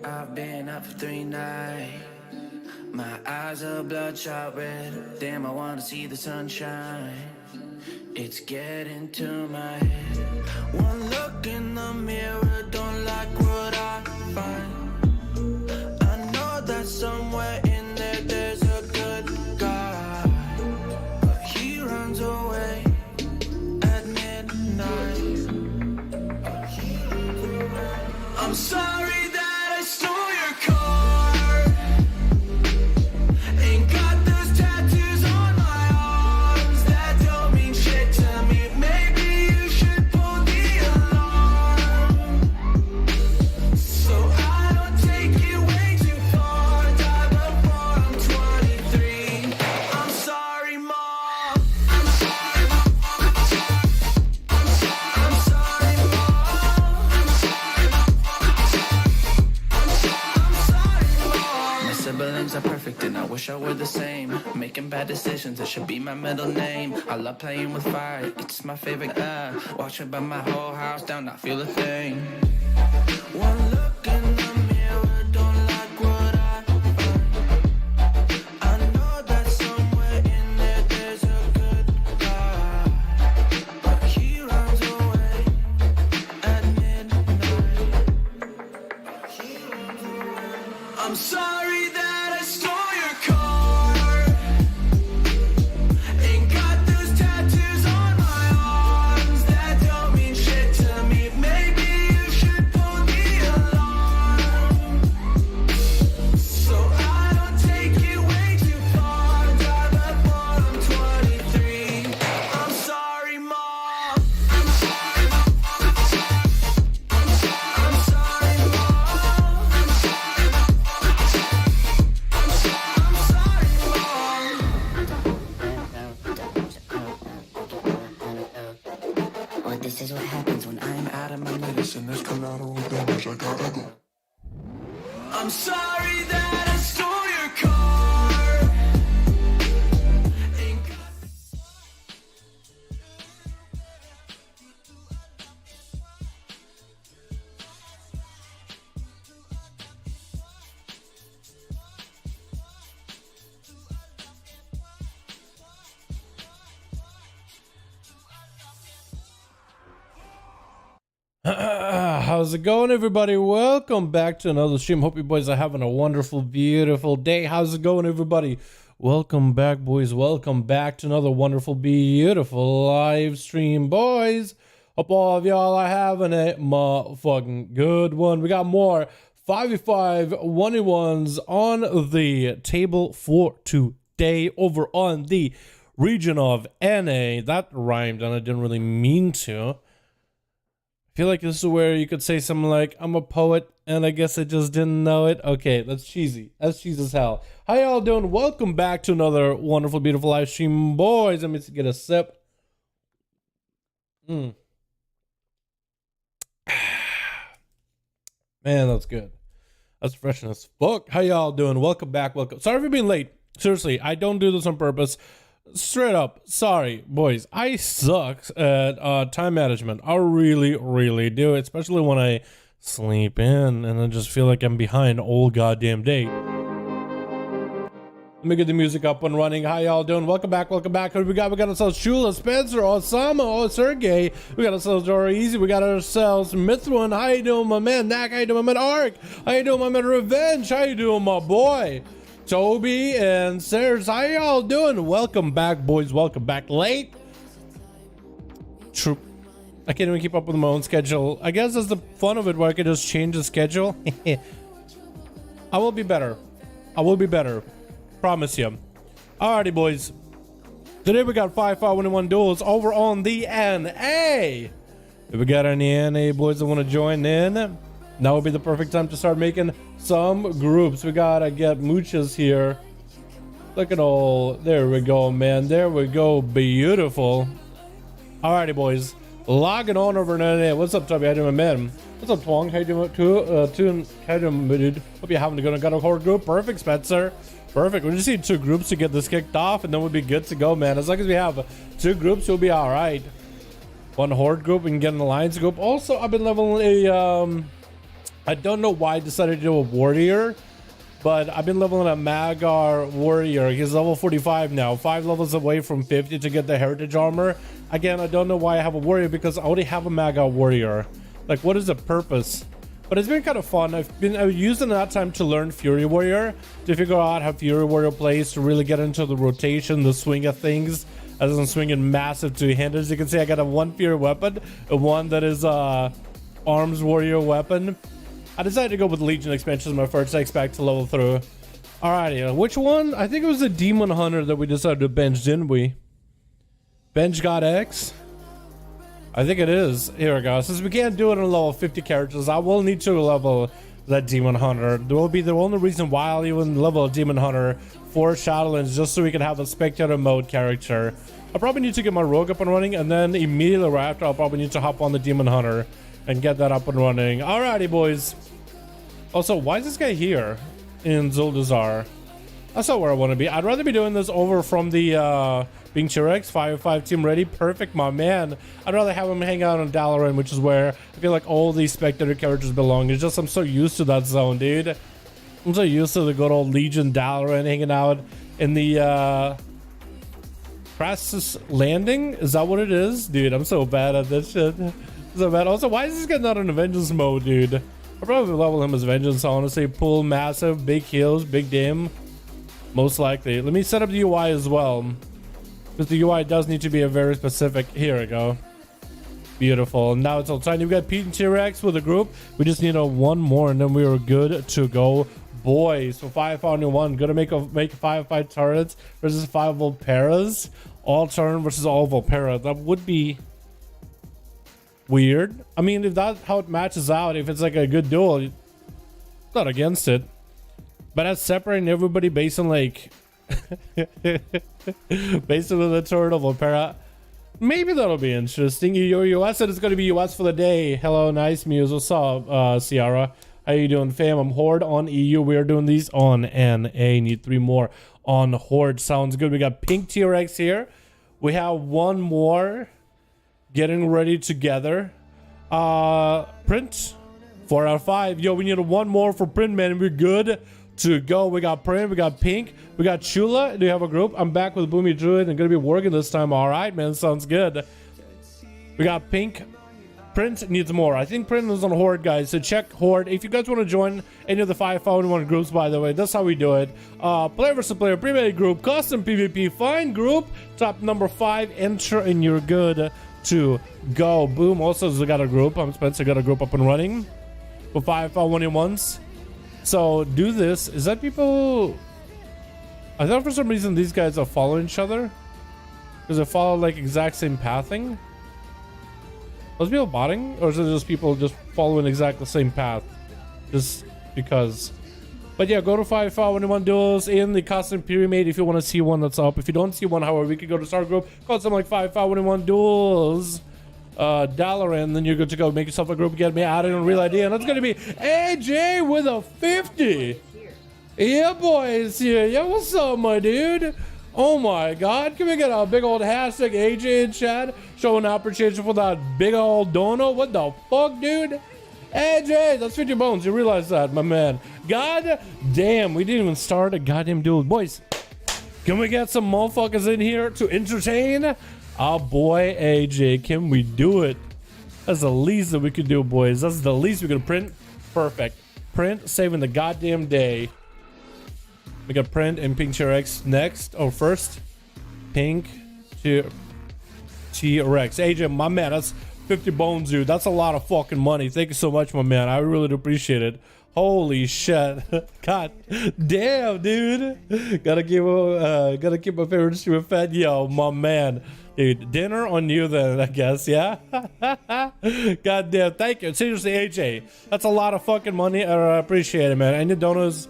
I've been up for 3 nights. My eyes are bloodshot red. Damn, I wanna see the sunshine. It's getting to my head. One look in the mirror, don't like what I find. I know that somewhere in there there's a good guy, but he runs away at midnight. I'm sorry that I stole your car. Ain't got those tattoos on my arms that don't mean shit to me. Maybe you should pull the alarm, so I don't take it way too far. Die before I'm 23. I'm sorry, Mom. I'm sorry, Mom. I'm sorry, Mom. My siblings are perfect and I wish I were the same. Making bad decisions, it should be my middle name. I love playing with fire, it's my favorite. Watch it burn my whole house down, not feel a thing. One look in the mirror, don't like what I find. I know that somewhere in there there's a good guy, but he runs away at midnight. I'm sorry that I stole your car. Ain't got those tattoos on my arms that don't mean shit to me. Maybe you should pull the alarm, so I don't take it way too far. Die before I'm 23. I'm sorry, Mom. I'm sorry, Mom. I'm sorry, Mom. I'm sorry, Mom. Or this is what happens when I'm out of my medicine. There's collateral damage, I gotta go. I'm sorry that I stole your car. Ain't got How's it going, everybody? Welcome back to another stream. Hope you boys are having a wonderful, beautiful day. How's it going, everybody? Welcome back, boys. Welcome back to another wonderful, beautiful live stream, boys. Hope all of y'all are having a motherfucking good one. We got more 5v5 1v1s on the table for today over on the region of NA. That rhymed and I didn't really mean to. I feel like this is where you could say something like, I'm a poet, and I guess I just didn't know it. Okay, that's cheesy. That's cheesy as hell. How y'all doing? Welcome back to another wonderful, beautiful live stream, boys. Let me get a sip. Man, that's good. That's fresh as fuck. How y'all doing? Welcome back. Welcome. Sorry for being late. Seriously, I don't do this on purpose. Straight up, sorry, boys. I suck at time management. I really, really do, especially when I sleep in and I just feel like I'm behind all goddamn day. Let me get the music up and running. How y'all doing? Welcome back, welcome back. What we got? We got ourselves Shula, Spencer, Osama, Sergey. We got ourselves Dora Easy. We got ourselves Mithwan. How you doing, my man? Nak, how you doing, my man? Ark. How you doing, my man? Revenge. How you doing, my boy? Toby and Sarah, how y'all doing? Welcome back, boys. Welcome back. Late. True. I can't even keep up with my own schedule. I guess that's the fun of it, where I can just change the schedule. I will be better. I will be better. Promise you. Alrighty, boys. Today we got 5v5 1v1 duels over on the NA. If we got any NA boys that want to join in, now would be the perfect time to start making some groups. We gotta get mooches here. Look at all. There we go, man. There we go. Beautiful. Alrighty, boys. Logging on over to NA. What's up, Toby? How you doing, man? What's up, Twong? How you doing, too? How you doing, dude? Hope you're having a good horde group. Perfect, Spencer. Perfect. We just need 2 groups to get this kicked off, and then we'll be good to go, man. As long as we have 2 groups, we'll be all right. one horde group and get an alliance group. Also, I've been leveling a I don't know why I decided to do a warrior, but I've been leveling a Magar warrior. He's level 45 now, 5 levels away from 50 to get the heritage armor. Again, I don't know why I have a warrior because I already have a Magar warrior. Like, what is the purpose? But it's been kind of fun. I've using that time to learn Fury Warrior, to figure out how Fury Warrior plays, to really get into the rotation, the swing of things, as I'm swinging massive two-handed. As you can see, I got a 1 Fury weapon, a 1 that is arms warrior weapon. I decided to go with Legion expansion as my first X-Pack to level through. Alrighty, which one? I think it was the Demon Hunter that we decided to bench, didn't we? Bench got X? I think it is. Here we go. Since we can't do it on level 50 characters, I will need to level that Demon Hunter. There will be the only reason why I'll even level a Demon Hunter for Shadowlands, just so we can have a spectator mode character. I'll probably need to get my rogue up and running, and then immediately right after, I'll probably need to hop on the Demon Hunter and get that up and running. Alrighty, boys. Also, why is this guy here in Zuldazar? That's not where I want to be. I'd rather be doing this over from the Bing T-Rex 5v5 team ready. Perfect, my man. I'd rather have him hang out on Dalaran, which is where I feel like all these spectator characters belong. It's just I'm so used to that zone, dude. I'm so used to the good old Legion Dalaran hanging out in the Crassus Landing. Is that what it is? Dude, I'm so bad at this shit. So bad. Also, why is this guy not in Vengeance mode, dude? I'll probably level him as Vengeance, honestly. Pull massive, big heals, big dim. Most likely. Let me set up the UI as well, because the UI does need to be a very specific. Here we go. Beautiful. Now it's all tiny. We got Pete and T-Rex with a group. We just need a one more, and then we are good to go, boys. So 5v1, gonna make 5 turrets versus 5 Volperas. All turn versus all Volpera. That would be weird. I mean, if that's how it matches out, if it's like a good duel, not against it. But that's separating everybody based on like based on the turret of Volpera. Maybe that'll be interesting. Your US said it's going to be US for the day. Hello, nice Muse. What's up, Ciara? How you doing, fam? I'm Horde on EU. We are doing these on NA. Need 3 more on Horde. Sounds good. We got Pink T-Rex here. We have one more getting ready together. Print 4 out of 5. Yo, we need one more for Print, man. We're good to go. We got Print, we got Pink, we got Chula. Do you have a group? I'm back with Boomy Druid and gonna be working this time. All right, man, sounds good. We got Pink. Print needs more. I think Print is on Horde, guys, so check Horde if you guys want to join any of the 5v1 groups. By the way, that's how we do it. Player versus player, pre-made group, custom PvP, find group, top number 5, enter, and you're good to go. Boom. Also, we got a group. I'm Spencer, got a group up and running with 5v1s. So do this. Is that people? I thought for some reason these guys are following each other because they follow like exact same pathing. Those people botting, or is it just people just following exact the same path just because? But yeah, go to 5v1 Duels in the custom pyramid if you want to see one that's up. If you don't see one, however, we could go to start group, call it something like 5v1 Duels Dalaran, then you're good to go. Make yourself a group, get me added on Real ID, and that's gonna be AJ with a 50. Yeah, boys. Yeah, what's up, my dude? Oh my god, can we get a big old hashtag AJ in chat showing appreciation for that big old dono? What the fuck, dude? AJ, that's 50 bones. You realize that, my man? God damn, we didn't even start a goddamn duel. Boys, can we get some motherfuckers in here to entertain? Oh boy, AJ, can we do it? That's the least that we could do, boys. That's the least we could Print. Perfect. Print, saving the goddamn day. We got Print and Pink T-Rex next, or first. Pink T-Rex. AJ, my man, that's 50 bones, dude. That's a lot of fucking money. Thank you so much, my man. I really do appreciate it. Holy shit. God damn, dude. Gotta keep my favorite streamer fed. Yo, my man. Dude, dinner on you then, I guess, yeah? God damn, thank you. Seriously, AJ, that's a lot of fucking money. I appreciate it, man. Any donos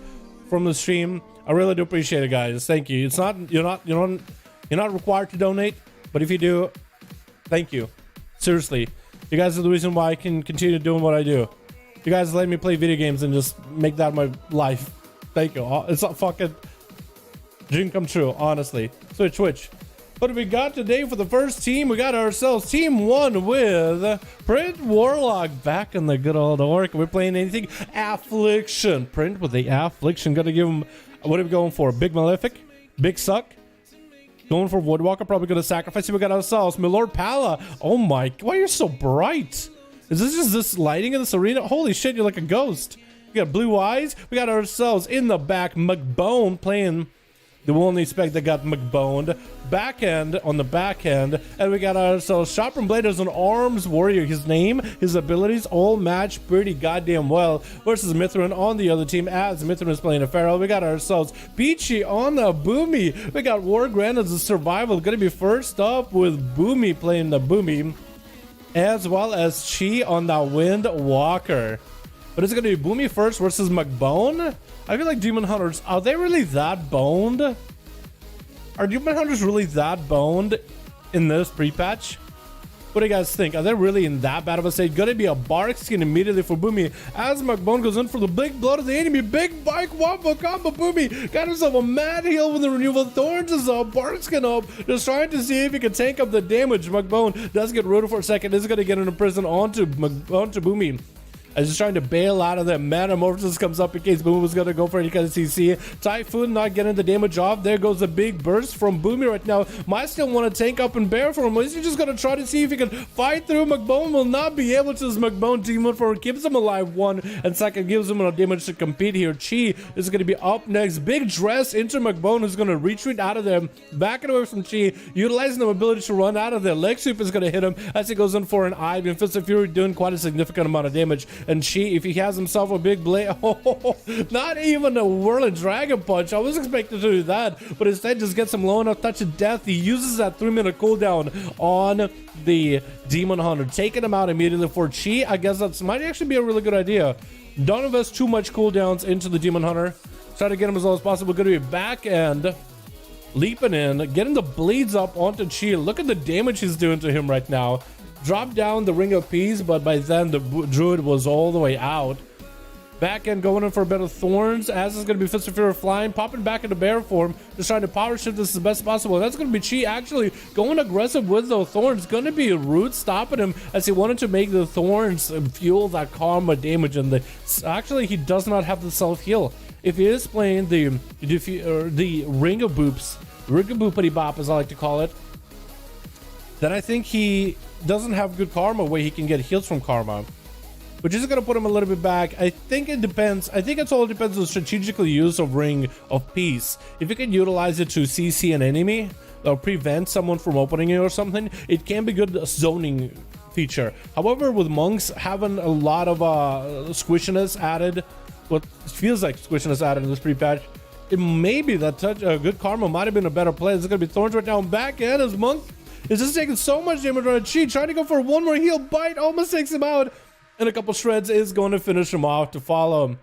from the stream, I really do appreciate it, guys. Thank you. It's not, you're not required to donate, but if you do, thank you. Seriously, you guys are the reason why I can continue doing what I do. You guys let me play video games and just make that my life. Thank you. It's a fucking dream come true, honestly. Switch. What do we got today for the first team? We got ourselves team 1 with Print Warlock back in the good old orc. We're playing anything Affliction. Print with the Affliction. Gonna give him, what are we going for? Big Malefic? Big Suck? Going for Woodwalker. Probably gonna sacrifice him. We got ourselves Milord Pala. Oh my, why are you so bright? Is this just this lighting in this arena? Holy shit, you're like a ghost. We got blue eyes. We got ourselves in the back McBone playing the only spec that got McBoned. Back end on the back end. And we got ourselves Sharpened Blade as an arms warrior. His name, his abilities all match pretty goddamn well. Versus Mithrin on the other team as Mithrin is playing a Pharaoh. We got ourselves Peachy on the Boomy. We got War Grand as a survival. Gonna be first up with Boomy playing the Boomy. As well as Chi on the Wind Walker. But it's gonna be Boomy first versus McBone. I feel like Demon Hunters, are they really that boned? Are Demon Hunters really that boned in this pre-patch? What do you guys think? Are they really in that bad of a state? Gonna be a bark skin immediately for Boomy as McBone goes in for the big blood of the enemy. Big bike wombo combo. Boomy got himself a mad heal with the removal. Thorns is up, bark skin up. Just trying to see if he can tank up the damage. McBone does get rooted for a second. Is gonna get into prison onto Boomy. I was just trying to bail out of that. Metamorphosis comes up in case Boomy was going to go for any kind of CC. Typhoon not getting the damage off. There goes the big burst from Boomy right now. Might still want to tank up and bear for him. Is he just going to try to see if he can fight through? McBone will not be able to. As McBone Demon Forward keeps him alive, 1, and second gives him enough damage to compete here. Chi is going to be up next. Big dress into McBone, who's going to retreat out of there. Backing away from Chi, utilizing the ability to run out of there. Leg sweep is going to hit him as he goes in for an eye. And Fist of Fury doing quite a significant amount of damage. And Chi, if he has himself a big blade, not even a Whirling Dragon Punch. I was expecting to do that, but instead just gets him low enough touch of death. He uses that 3-minute cooldown on the Demon Hunter, taking him out immediately for Chi. I guess that might actually be a really good idea. Don't invest too much cooldowns into the Demon Hunter. Try to get him as low as possible. Going to be back end, leaping in, getting the bleeds up onto Chi. Look at the damage he's doing to him right now. Dropped down the Ring of Peace, but by then the Druid was all the way out. Back end going in for a bit of Thorns, as is going to be Fist of Fury flying, popping back into bear form, just trying to power shift this as best possible. That's going to be Chi actually going aggressive with the Thorns. Going to be Root stopping him as he wanted to make the Thorns fuel that karma damage. And actually, he does not have the self-heal. If he is playing the Ring of Boops, Ring of Boopity Bop as I like to call it, then I think he doesn't have good karma where he can get heals from karma, which is going to put him a little bit back. I think it depends. I think it all depends on the strategical use of Ring of Peace. If you can utilize it to CC an enemy or prevent someone from opening it or something, it can be good zoning feature. However, with monks having a lot of squishiness added, what feels like squishiness added in this pre-patch, it may be that good karma might have been a better play. There's going to be Thorns right now back end as monk. It's just taking so much damage on Chi, trying to go for one more heal. Bite almost takes him out, and a couple shreds is going to finish him off to follow him.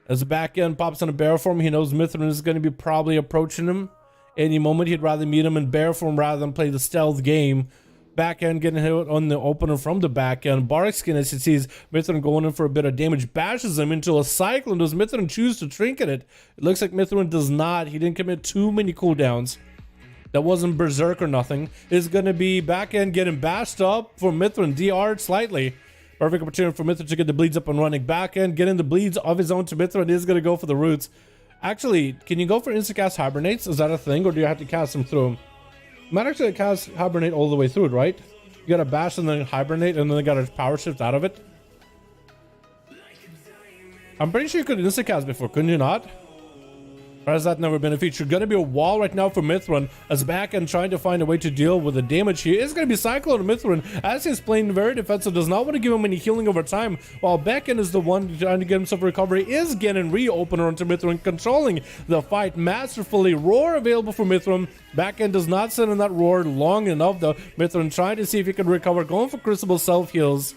As the back end pops on a bear form, he knows Mithrin is going to be probably approaching him any moment. He'd rather meet him in bear form rather than play the stealth game. Back end getting hit on the opener from the back end. Bark skin, as he sees Mithrin going in for a bit of damage, bashes him into a cyclone. Does Mithrin choose to trinket it? It looks like Mithrin does not. He didn't commit too many cooldowns. That wasn't berserk or nothing. It's going to be back end getting bashed up for Mithrin, DR'd slightly. Perfect opportunity for Mithrin to get the bleeds up and running. Back end getting the bleeds of his own to Mithrin. Is going to go for the roots. Actually, can you go for insta-cast Hibernates? Is that a thing, or do you have to cast them through them? You might actually cast Hibernate all the way through it, right? You got to bash and then Hibernate, and then you got to power shift out of it. I'm pretty sure you could insta-cast before, couldn't you not? Or has that never been a feature? Gonna be a wall right now for Mithrin as back end trying to find a way to deal with the damage here. It's gonna be Cyclone Mithrin as he's playing very defensive, does not want to give him any healing over time, while back end is the one trying to get himself recovery, is getting reopener onto Mithrin, controlling the fight masterfully. Roar available for Mithrin. Back end does not sit in that roar long enough though. Mithrin trying to see if he can recover, going for Crucible self heals.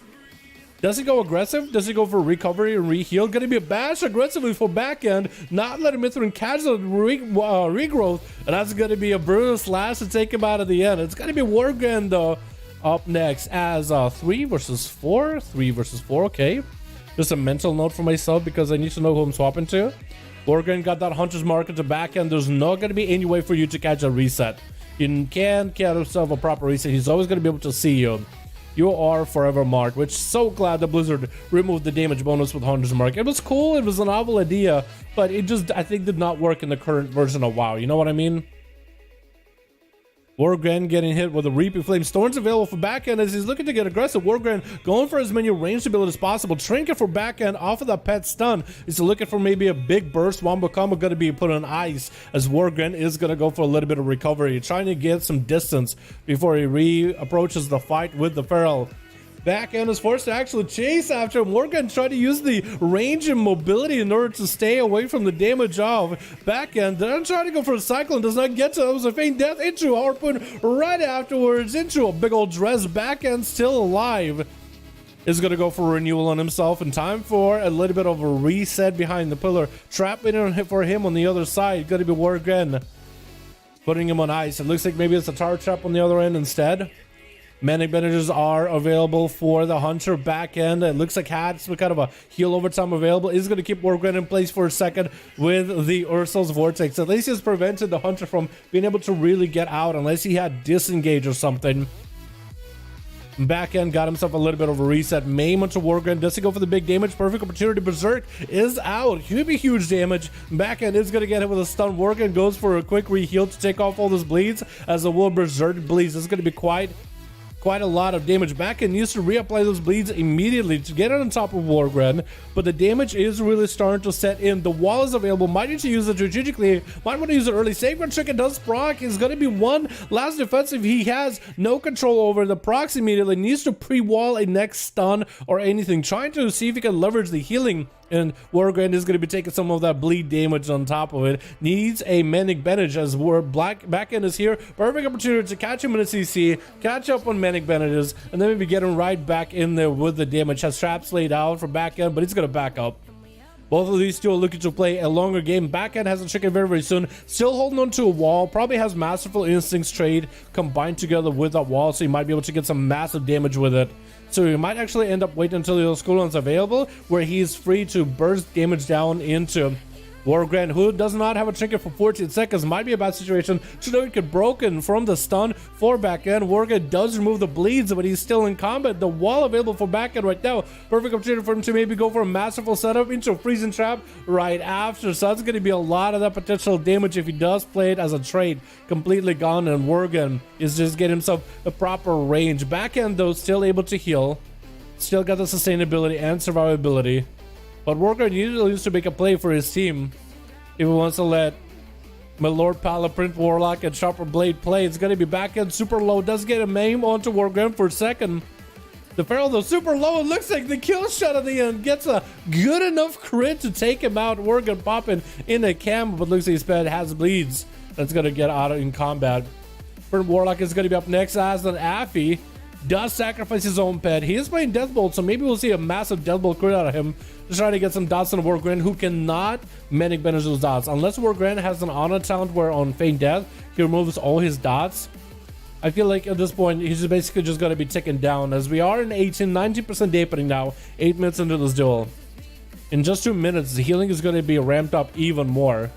Does he go aggressive? Does he go for recovery and re-heal? Gonna be a bash aggressively for back end, not letting Mithrin catch the regrowth, and that's gonna be a brutal slash to take him out of the end. It's gonna be Wargren though up next as 3 versus 4. 3 versus 4, okay. Just a mental note for myself because I need to know who I'm swapping to. Wargren got that Hunter's Mark into back end. There's not gonna be any way for you to catch a reset. You can't get yourself a proper reset. He's always going to be able to see you. You are forever marked, which so glad that Blizzard removed the damage bonus with Hunter's Mark. It was cool, it was a novel idea, but it just, I think, did not work in the current version of WoW. You know what I mean? Wargren getting hit with a Reaping Flame. Storm's available for backhand as he's looking to get aggressive. Wargren going for as many ranged abilities as possible. Trinket for backhand off of that pet stun. He's looking for maybe a big burst. Wombo combo going to be put on ice as Wargren is going to go for a little bit of recovery, trying to get some distance before he re-approaches the fight with the Feral. Backhand is forced to actually chase after him. Morgan tried to use the range and mobility in order to stay away from the damage of backhand. Then trying to go for a cyclone, does not get to it. It was a feint death into a harpoon right afterwards, into a big old dress. Backhand still alive. Is going to go for renewal on himself, and time for a little bit of a reset behind the pillar. Trap in for him on the other side. Going to be Wargren putting him on ice. It looks like maybe it's a tower trap on the other end instead. Manic bandages are available for the Hunter back end. It looks like Hat's kind of a heal overtime available. Is going to keep Wargren in place for a second with the Ursul's Vortex. At least he's prevented the Hunter from being able to really get out unless he had disengage or something. Back end got himself a little bit of a reset. Maim onto Wargren. Does he go for the big damage? Perfect opportunity. Berserk is out. Could be huge damage. Back end is going to get hit with a stun. Wargren goes for a quick re-heal to take off all those bleeds as the Will Berserk bleeds. This is going to be quite a lot of damage. Back and needs to reapply those bleeds immediately to get on top of Wargren, but the damage is really starting to set in. The wall is available. Might need to use it strategically. Might want to use it early. Sacred Trick does proc. Is going to be one last defensive. He has no control over the procs immediately. Needs to pre-wall a next stun or anything. Trying to see if he can leverage the healing, and Wargren is going to be taking some of that bleed damage on top of it. Needs a Manic Bandage as Backend is here. Perfect opportunity to catch him in a CC, catch up on Manic Bandages, and then maybe get him right back in there with the damage. Has traps laid out for Backend, but he's going to back up. Both of these two are looking to play a longer game. Backhand has a chicken very, very soon. Still holding on to a wall. Probably has Masterful Instincts trade combined together with that wall, so you might be able to get some massive damage with it. So you might actually end up waiting until the cooldown's available, where he's free to burst damage down into Wargren, who does not have a trinket for 14 seconds. Might be a bad situation. Should get broken from the stun for Backend. Wargren does remove the bleeds, but he's still in combat. The wall available for Backend right now. Perfect opportunity for him to maybe go for a masterful setup into a freezing trap right after. So that's going to be a lot of that potential damage if he does play it as a trade. Completely gone, and Wargren is just getting himself a proper range. Backend, though, still able to heal. Still got the sustainability and survivability. But Wargren usually used to make a play for his team. If he wants to let my Lord Print Warlock and Sharper Blade play, it's going to be Backend super low. Does get a maim onto Wargren for a second. The Feral, though, super low. It looks like the kill shot at the end gets a good enough crit to take him out. Wargren popping in a cam, but looks like his pet has bleeds. That's going to get out in combat. Print Warlock is going to be up next as an Affy. Does sacrifice his own pet. He is playing Deathbolt, so maybe we'll see a massive Deathbolt crit out of him. Just trying to get some dots on Wargren, who cannot Manic Bandage those dots. Unless Wargren has an honor talent where on Feint Death, he removes all his dots. I feel like at this point, he's basically just going to be ticking down, as we are in 19% dampening now, 8 minutes into this duel. In just 2 minutes, the healing is going to be ramped up even more.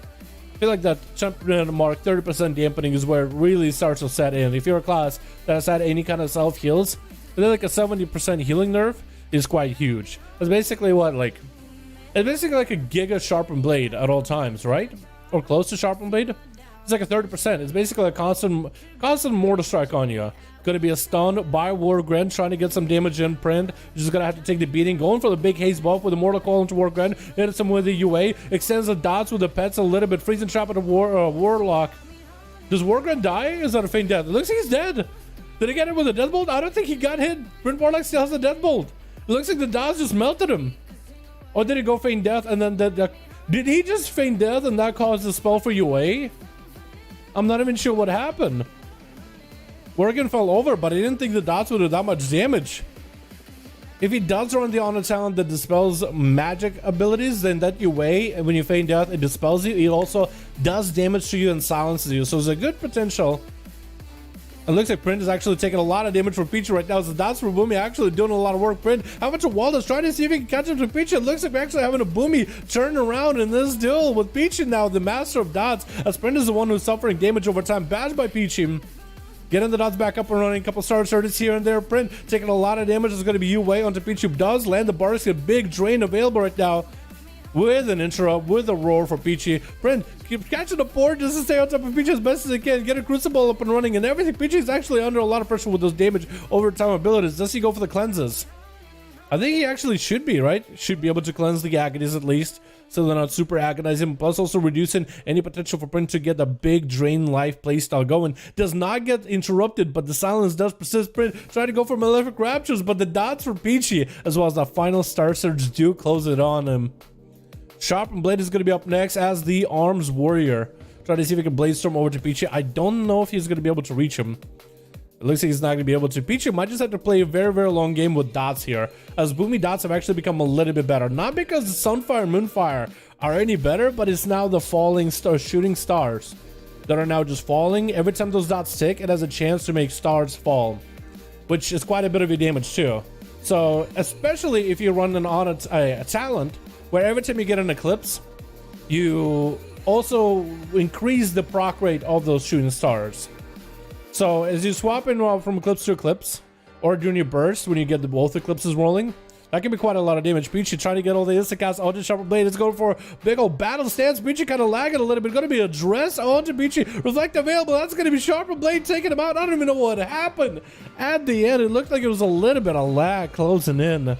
I feel like that champion mark 30% dampening is where it really starts to set in. If you're a class that has had any kind of self heals, then like a 70% healing nerf is quite huge. It's basically what, like, it's basically like a giga sharpened blade at all times, right? Or close to sharpened blade. It's like a 30%. It's basically a constant mortar strike on you. Gonna be a stun by Wargren, trying to get some damage in print. Just gonna have to take the beating. Going for the big haze buff with the mortal call into Wargren. Hits him with the UA. Extends the dots with the pets a little bit. Freezing trap at the Warlock. Does Wargren die? Is that a feint death? It looks like he's dead. Did he get hit with a deathbolt? I don't think he got hit. Print Warlock still has a deathbolt. It looks like the dots just melted him. Or did he go feint death and then did he just feint death and that caused the spell for UA? I'm not even sure what happened. Wargren fell over, but I didn't think the dots would do that much damage. If he does run the honor talent that dispels magic abilities, then that UA, when you feint death, it dispels you. It also does damage to you and silences you. So there's a good potential It looks like Print is actually taking a lot of damage from Peachy right now. So that's for Boomy actually doing a lot of work. Print, how much of Waldo's trying to see if he can catch up to Peachy. It looks like we're actually having a Boomy turn around in this duel with Peachy now, the master of dots, as Print is the one who's suffering damage over time. Bashed by Peachy. Getting the dots back up and running. A couple star surges here and there. Print taking a lot of damage. It's going to be Yu-Wei onto Peachy. Does land the bar. A big drain available right now. With an interrupt, with a roar for Peachy. Print keeps catching the board just to stay on top of Peachy as best as he can. Get a Crucible up and running and everything. Peachy is actually under a lot of pressure with those damage over time abilities. Does he go for the cleanses? I think he actually should be, right? Should be able to cleanse the agonies at least, so they're not super agonizing. Plus also reducing any potential for Print to get the big drain life playstyle going. Does not get interrupted, but the silence does persist. Print trying to go for Malefic Raptures, but the dots for Peachy, as well as the final Star Surge, do close it on him. Sharpened Blade is going to be up next as the Arms Warrior. Try to see if he can Blade Storm over to Peachy. I don't know if he's going to be able to reach him. It looks like he's not going to be able to. Peachy might just have to play a very, very long game with dots here, as Boomy dots have actually become a little bit better. Not because Sunfire and Moonfire are any better, but it's now the falling star, shooting stars that are now just falling. Every time those dots tick, it has a chance to make stars fall, which is quite a bit of your damage too. So especially if you're running on a talent where every time you get an eclipse, you also increase the proc rate of those shooting stars. So as you swap in from eclipse to eclipse, or during your burst when you get both eclipses rolling, that can be quite a lot of damage. Peachy trying to get all the instant cast onto Sharpened Blade. It's going for a big old battle stance. Peachy kind of lagging a little bit. Going to be addressed onto Peachy. Reflect available. That's going to be Sharpened Blade taking him out. I don't even know what happened at the end. It looked like it was a little bit of lag closing in.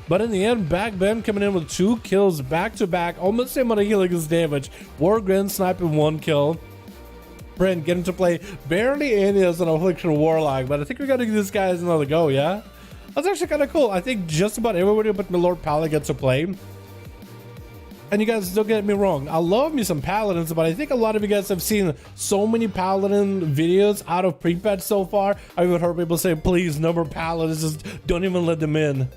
But in the end, Back Ben coming in with 2 kills back to back. Almost same amount of healing as damage. Wargren sniping 1 kill. Brent getting to play barely any as an Affliction Warlock. But I think we got to give this guy another go, yeah? That's actually kind of cool. I think just about everybody but my Lord Paladin gets to play. And you guys, don't get me wrong, I love me some Paladins, but I think a lot of you guys have seen so many Paladin videos out of pre-patch so far. I've even heard people say, please, number Paladins, just don't even let them in.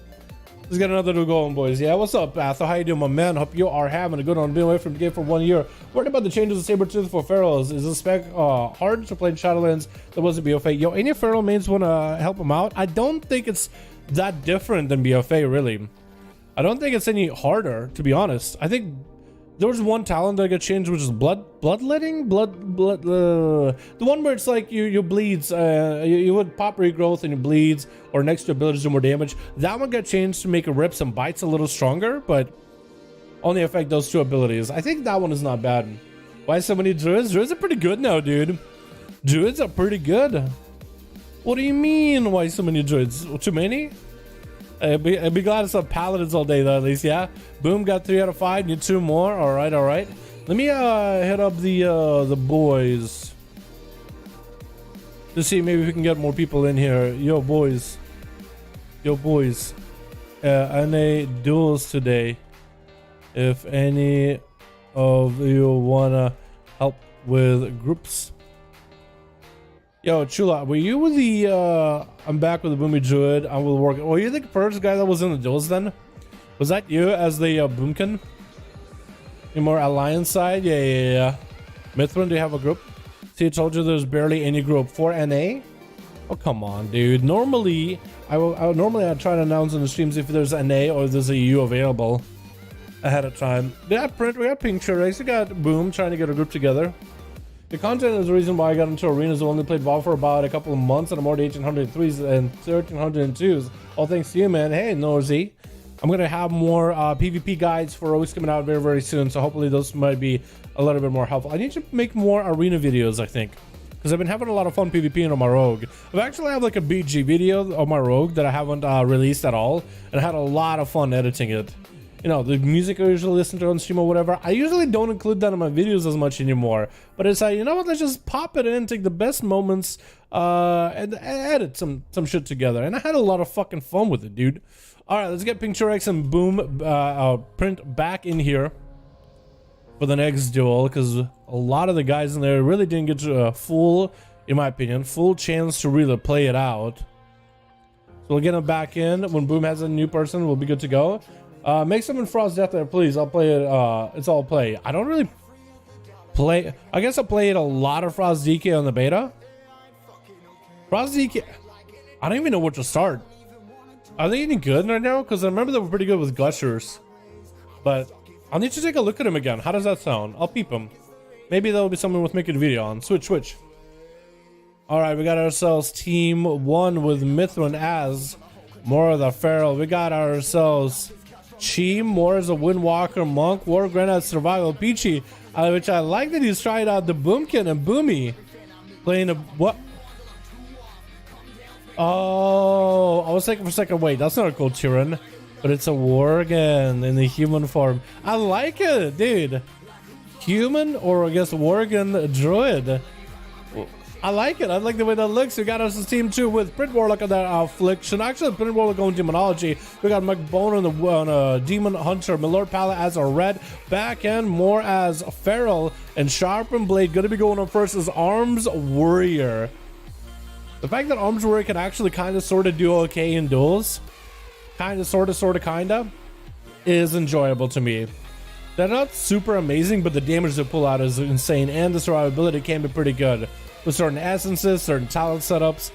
Let's get another to go on, boys. Yeah, what's up, Batho? How you doing, my man? Hope you are having a good one. Been away from the game for 1 year. Worried about the changes of Sabretooth for Pharaohs. Is this spec hard to play in Shadowlands? That wasn't BFA. Yo, any Pharaoh mains want to help him out? I don't think it's that different than BFA, really. I don't think it's any harder, to be honest. I think there was one talent that got changed, which is bloodletting, the one where it's like you bleeds, you would pop regrowth and you bleeds, or next to abilities do more damage. That one got changed to make it rips and bites a little stronger, but only affect those 2 abilities. I think that one is not bad. Why so many druids? Druids are pretty good now, dude. Druids are pretty good. What do you mean? Why so many druids? Too many? I'd be glad to sub paladins all day though, at least. Yeah, boom, got 3 out of 5. Need 2 more. All right. Let me hit up the boys to see maybe we can get more people in here. Yo boys, NA duels today. If any of you wanna help with groups. Yo, Chula, were you with the, I'm back with the Boomy Druid, I will work. Oh, you the first guy that was in the duels then? Was that you as the Boomkin? You more Alliance side? Yeah. Mithrin, do you have a group? See, I told you there's barely any group. For NA? Oh, come on, dude. Normally, I'd try to announce in the streams if there's NA or if there's a EU available ahead of time. We got Print, we got Pink Race, we got Boom trying to get a group together. The content is the reason why I got into arenas. I only played WoW for about a couple of months, and I'm already 1803s and 1302s. All thanks to you, man. Hey, Norzy. I'm gonna have more PvP guides for always coming out very, very soon. So hopefully those might be a little bit more helpful. I need to make more arena videos, I think, because I've been having a lot of fun PvPing on my rogue. I've actually have like a BG video of my rogue that I haven't released at all, and I had a lot of fun editing it. You know, the music I usually listen to on stream or whatever, I usually don't include that in my videos as much anymore. But it's like, you know what, let's just pop it in, take the best moments, and edit some shit together. And I had a lot of fucking fun with it, dude. Alright, let's get Pink X and Boom Print back in here for the next duel, because a lot of the guys in there really didn't get to a full, in my opinion, full chance to really play it out. So we'll get them back in. When Boom has a new person, we'll be good to go. Make some in Frost Death there, please. I'll play it. It's all play. I don't really play. I guess I played a lot of Frost DK on the beta. Frosty, I don't even know where to start. Are they any good right now? Because I remember they were pretty good with Gushers. But I'll need to take a look at him again. How does that sound? I'll peep him. Maybe that'll be something worth making a video on. Switch. Alright, we got ourselves team 1 with Mithrin as more of the Feral. We got ourselves Chi, more as a Windwalker, Monk, War Granite, Survival, Peachy. Which I like that he's trying out the Boomkin and Boomy. Playing a... what? Oh, I was thinking for a second, wait, that's not a cool Tyrann. But it's a Worgen in the human form. I like it, dude. Human, or I guess Worgen Druid. I like it. I like the way that looks. We got us a team 2 with Print Warlock on that Affliction. Actually, Print Warlock on Demonology. We got McBone on a Demon Hunter. Milord Palette as a red. Back end more as Feral. And Sharpened Blade going to be going on first as Arms Warrior. The fact that Arms Warrior can actually kind of sort of do okay in duels, kind of sort of is enjoyable to me. They're not super amazing, but the damage they pull out is insane, and the survivability can be pretty good with certain essences, certain talent setups.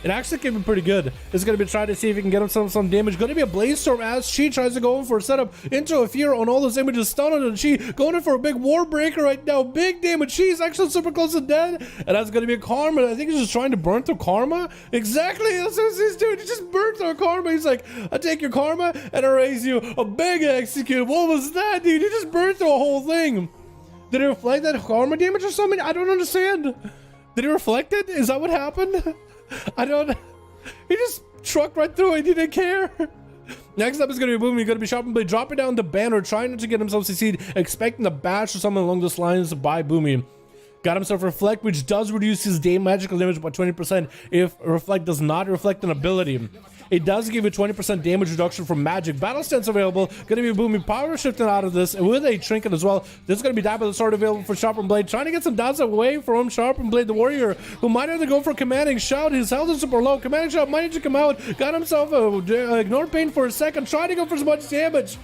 It actually can be pretty good. It's going to be trying to see if he can get himself some damage. Going to be a Blaze Storm as Chi tries to go in for a setup into a Fear on all those images. Stun on Chi. Going in for a big War Breaker right now. Big damage. Chi's actually super close to dead. And that's going to be a Karma. I think he's just trying to burn through Karma. Exactly. That's what he's doing. He just burnt through Karma. He's like, I take your Karma and I raise you a big execute. What was that, dude? He just burned through a whole thing. Did it reflect that Karma damage or something? I don't understand. Did he reflect it? Is that what happened? I don't... He just trucked right through it. He didn't care. Next up is going to be Boom. He's going to be Sharpened Blade, dropping down the banner, trying not to get himself CC'd, expecting a bash or something along those lines by Boomy. Got himself Reflect, which does reduce his magical damage by 20% if Reflect does not reflect an ability. It does give you 20% damage reduction from magic. Battle Stance available. Going to be Boomy power shifting out of this with a trinket as well. This is going to be Dab of the Sword available for Sharpened Blade. Trying to get some downs away from Sharpened Blade, the warrior, who might have to go for Commanding Shout. His health is super low. Commanding Shout might need to come out. Got himself Ignore Pain for a second. Trying to go for as much damage.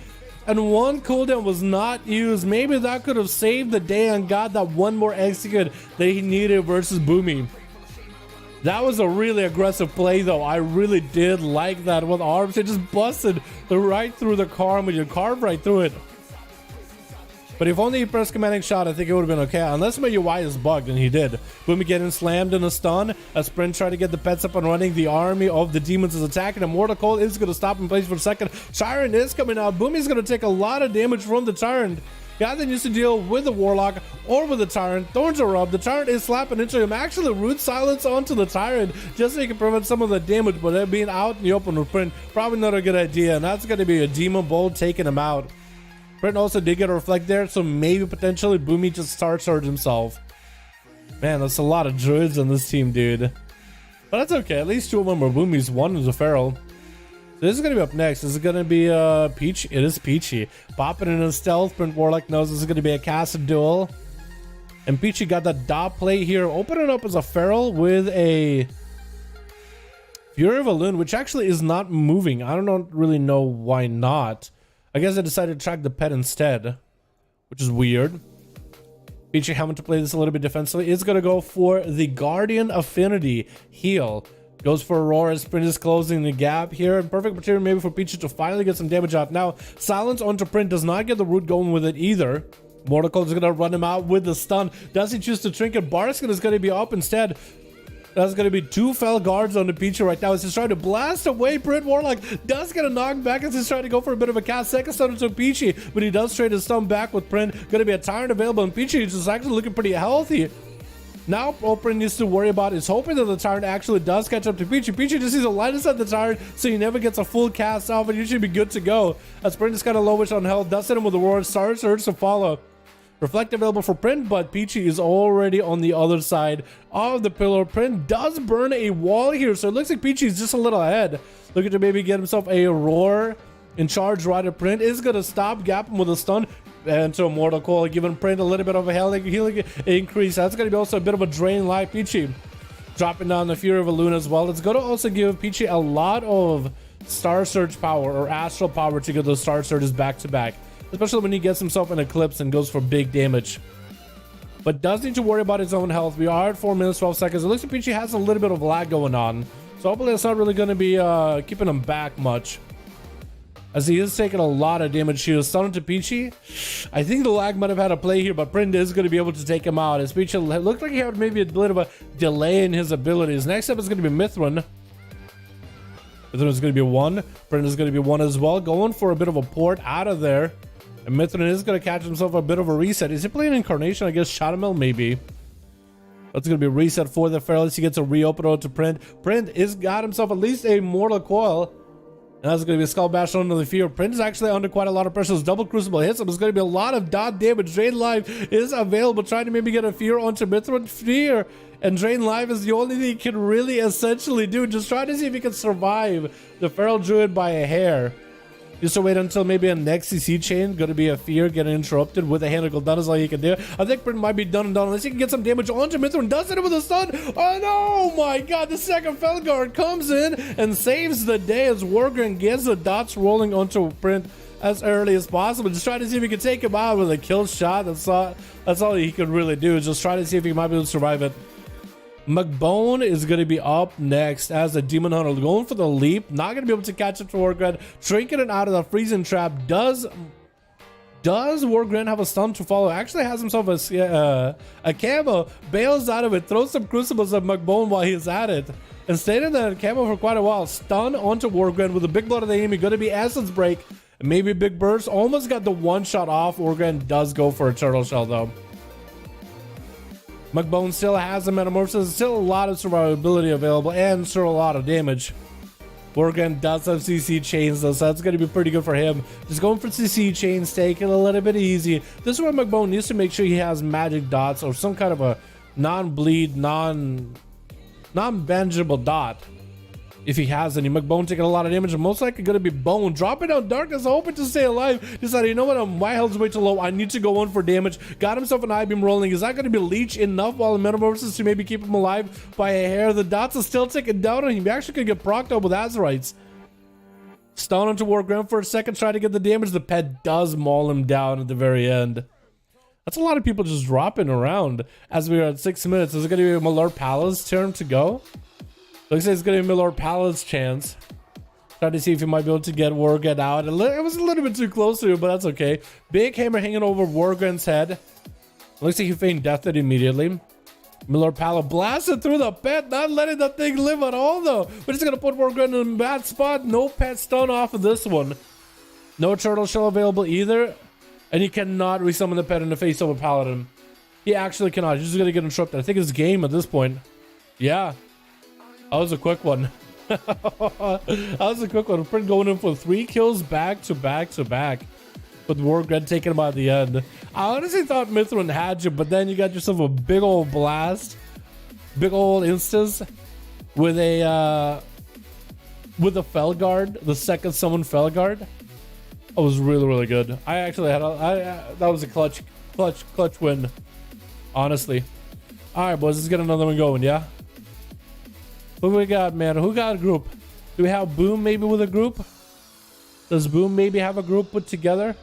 And one cooldown was not used. Maybe that could have saved the day and got that one more execute that he needed versus Boomy. That was a really aggressive play, though. I really did like that with arms. It just busted right through the Karma. You carved right through it. But if only he pressed Commanding Shot, I think it would have been okay. Unless my UI is bugged, and he did. Boomy getting slammed in a stun. A Sprint trying to get the pets up and running. The army of the demons is attacking. A Mortal Cold is going to stop in place for a second. Tyrant is coming out. Boomy's going to take a lot of damage from the Tyrant. He either needs to deal with the Warlock or with the Tyrant. Thorns are up. The Tyrant is slapping into him. Actually, Root Silence onto the Tyrant just so he can prevent some of the damage. But they're being out in the open with Print, probably not a good idea. And that's going to be a Demon Bolt taking him out. Print also did get a Reflect there, so maybe potentially Boomy just starts hurt himself. Man, that's a lot of druids on this team, dude. But that's okay. At least 2 of them are Boomies. 1 is a Feral. This is going to be up next. This is going to be Peach. It is Peachy. Popping in a stealth. Print Warlock knows this is going to be a casted duel. And Peachy got that dot play here. Opening up as a Feral with a Fury of a Loon, which actually is not moving. I don't really know why not. I guess I decided to track the pet instead, which is weird. Peachy having to play this a little bit defensively. It's going to go for the Guardian Affinity heal. Goes for Aurora. Sprint is closing the gap here. Perfect material maybe for Peachy to finally get some damage out. Now, Silence onto Print does not get the root going with it either. Mortal Cold is going to run him out with the stun. Does he choose to Trinket? Barskin is going to be up instead. That's going to be 2 fell guards on the Peachy right now as he's trying to blast away. Print Warlock does get a knockback as he's trying to go for a bit of a cast. Second stun into Peachy, but he does trade his stun back with Print. Going to be a Tyrant available, and Peachy is actually looking pretty healthy. Now all Print needs to worry about is hoping that the Tyrant actually does catch up to Peachy. Peachy just needs to line inside the Tyrant so he never gets a full cast off, and you should be good to go. As Print is kind of lowish on health, does hit him with the Roar. Star Surge to follow. Reflect available for Print, but Peachy is already on the other side of the pillar. Print does burn a wall here, so it looks like Peachy is just a little ahead. Looking to maybe get himself a Roar in charge right at Print. Is going to stop gap him with a stun and to a Mortal Coil, giving Print a little bit of a healing increase. That's going to be also a bit of a drain life. Peachy dropping down the Fury of a Loon as well. It's going to also give Peachy a lot of Star Surge power or Astral power to get those Star Surges back to back. Especially when he gets himself an Eclipse and goes for big damage. but does need to worry about his own health. We are at 4 minutes 12 seconds. It looks like Peachy has a little bit of lag going on, so hopefully it's not really going to be keeping him back much, as he is taking a lot of damage. He was stunned to Peachy. I think the lag might have had a play here, but Print is going to be able to take him out, as Peachy looked like he had maybe a bit of a delay in his abilities. Next up is going to be Mithrin. Mithrin is going to be 1. Print is going to be 1 as well, going for a bit of a port out of there. And Mithrin is going to catch himself a bit of a reset. Is he playing Incarnation? I guess Shadowmill, maybe. That's going to be a reset for the Fearless. He gets a reopen to Print. Print is got himself at least a Mortal Coil. And that's going to be a Skull Bash under the Fear. Print is actually under quite a lot of pressure. His double Crucible hits him. There's going to be a lot of dot damage. Drain Life is available, trying to maybe get a Fear onto Mithrin. Fear and Drain Life is the only thing he can really essentially do. Just try to see if he can survive the Feral Druid by a hair. Just to wait until maybe a next CC chain, going to be a Fear getting interrupted with a Handle done is all you can do. I think Print might be done and done unless he can get some damage onto Mithrin. Does it with a stun. Oh no, my god, the second Felguard comes in and saves the day as Wargren gets the dots rolling onto Print as early as possible. Just try to see if he can take him out with a kill shot. That's all he could really do, is just try to see if he might be able to survive it. McBone is going to be up next as a Demon Hunter, going for the leap. Not going to be able to catch up to Wargren. Trinket it out of the freezing trap. Does Wargren have a stun to follow? Actually has himself a camo. Bails out of it. Throws some crucibles at McBone while he's at it. And stayed in that camo for quite a while. Stun onto Wargren with a big blood of the enemy. Going to be Essence Break. Maybe Big Burst. Almost got the one shot off. Wargren does go for a Turtle Shell though. McBone still has a Metamorphosis, still a lot of survivability available, and still a lot of damage. Wargren does have CC chains though, so that's going to be pretty good for him. Just going for CC chains, taking it a little bit easy. This is where McBone needs to make sure he has magic dots or some kind of a non-bleed, non-bangeable dot. If he has any. McBone taking a lot of damage, and most likely going to be Bone dropping down Darkness, hoping to stay alive. Decided, you know what, my health's way too low, I need to go in for damage. Got himself an I-beam rolling. Is that going to be Leech enough while the Metamorphosis to maybe keep him alive by a hair? The dots are still ticking down on him. He actually could get procced up with Azerites. Stun onto Wargren for a second, try to get the damage. The pet does maul him down at the very end. That's a lot of people just dropping around as we are at 6 minutes. Is it going to be Malor Pala's turn to go? Looks like it's going to be Malor Pala's chance. Try to see if he might be able to get Wargren out. It was a little bit too close to him, but that's okay. Big hammer hanging over Wargren's head. Looks like he feigned death it immediately. Malor Pala blasted through the pet, not letting that thing live at all though. We're just going to put Wargren in a bad spot. No pet stun off of this one. No Turtle Shell available either. And you cannot resummon the pet in the face of a Paladin. He actually cannot. He's just going to get interrupted. I think it's game at this point. Yeah. That was a quick one. That was a quick one. Print going in for 3 kills back to back to back. With Wargren taking him at the end. I honestly thought Mithrin had you, but then you got yourself a big old blast. Big old instance. With a Felguard. The second summon Felguard. That was really, really good. I actually had that was a clutch win. Honestly. Alright, boys, let's get another one going, yeah? Who we got, man? Who got a group? Do we have Boom maybe with a group? Does Boom maybe have a group put together?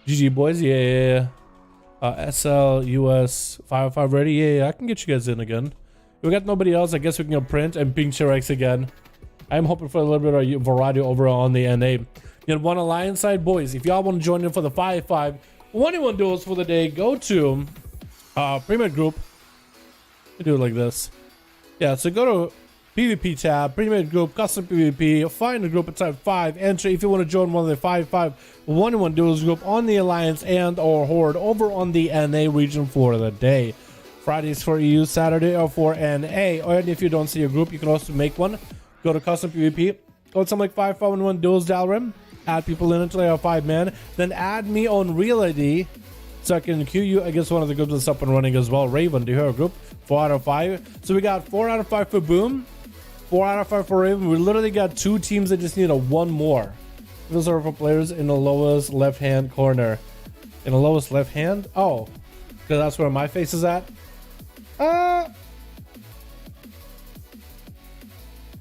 GG, boys. Yeah. SL, US, 5V5 ready. Yeah, I can get you guys in again. If we got nobody else, I guess we can go Print and Pink Chirex again. I'm hoping for a little bit of variety over on the NA. You got one Alliance side, boys. If y'all want to join in for the 5V5 1v1 duels for the day, go to Premier Group. We do it like this. Yeah, so go to PvP tab, Premier Group, Custom PvP, find a group and type 5, enter if you want to join one of the 5v5 1v1 duels group on the Alliance and or Horde over on the NA region for the day. Fridays for EU, Saturday or for NA. Or if you don't see a group, you can also make one. Go to Custom PvP, go to something like 5v5 1v1 Duels Dalaran, add people in until they are 5 man, then add me on Real ID so I can queue you against one of the groups that's up and running as well. Raven, do you hear a group? 4 out of 5. So we got 4 out of 5 for Boom, 4 out of 5 for Raven. We literally got 2 teams that just need a 1 more. Those are for players in the lowest left hand corner. In the lowest left hand? Oh, because that's where my face is at.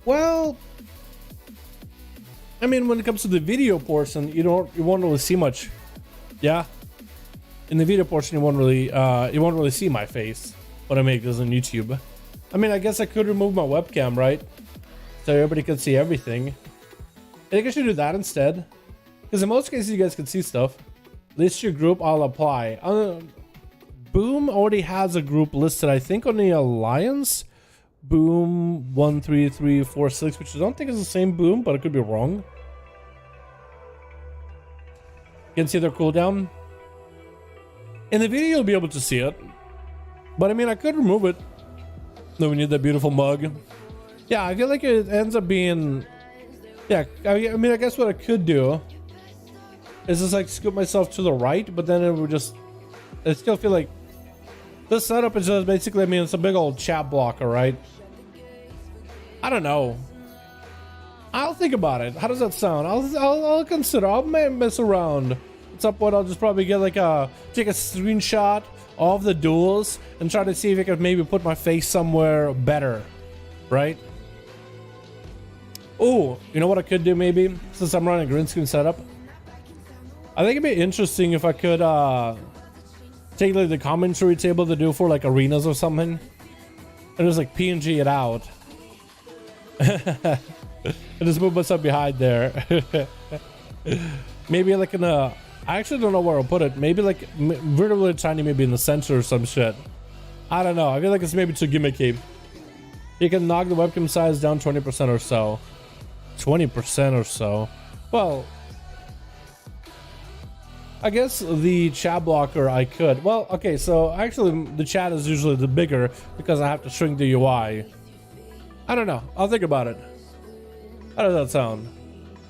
Well, I mean, when it comes to the video portion, you won't really see much. Yeah. in the video portion, you won't really see my face when I make this on YouTube. I mean, I guess I could remove my webcam, right? So everybody could see everything. I think I should do that instead. Because in most cases, you guys can see stuff. List your group, I'll apply. Boom already has a group listed, I think, on the Alliance. Boom 13346, which I don't think is the same Boom, but I could be wrong. You can see their cooldown. In the video, you'll be able to see it. But I mean, I could remove it. No, we need that beautiful mug. Yeah, I feel like it ends up being... Yeah, I mean, I guess what I could do is just like scoop myself to the right, but then it would just... I still feel like this setup is just basically, I mean, it's a big old chat blocker, right? I don't know. I'll think about it. How does that sound? I'll consider. I'll mess around. At some point, I'll just probably get like take a screenshot of the duels and try to see if I could maybe put my face somewhere better, right? Oh, you know what I could do maybe, since I'm running a green screen setup? I think it'd be interesting if I could take like the commentary table to do for like arenas or something, and just like PNG it out. And just move myself behind there. Maybe like in a... I actually don't know where I'll put it. Maybe like really, really tiny, maybe in the center or some shit. I don't know. I feel like it's maybe too gimmicky. You can knock the webcam size down 20% or so. 20% or so. Well, I guess the chat blocker I could. Well, okay, so actually the chat is usually the bigger because I have to shrink the UI. I don't know. I'll think about it. How does that sound?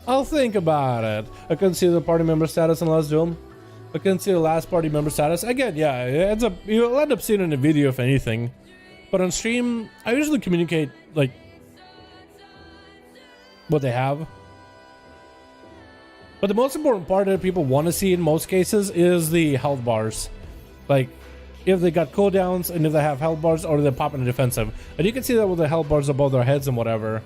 I'll think about it. I couldn't see the party member status in last duel. I couldn't see the last party member status. Again, yeah, it ends up, you'll end up seeing it in the video if anything. But on stream, I usually communicate like what they have. But the most important part that people want to see in most cases is the health bars. Like, if they got cooldowns and if they have health bars or they pop in the defensive. And you can see that with the health bars above their heads and whatever.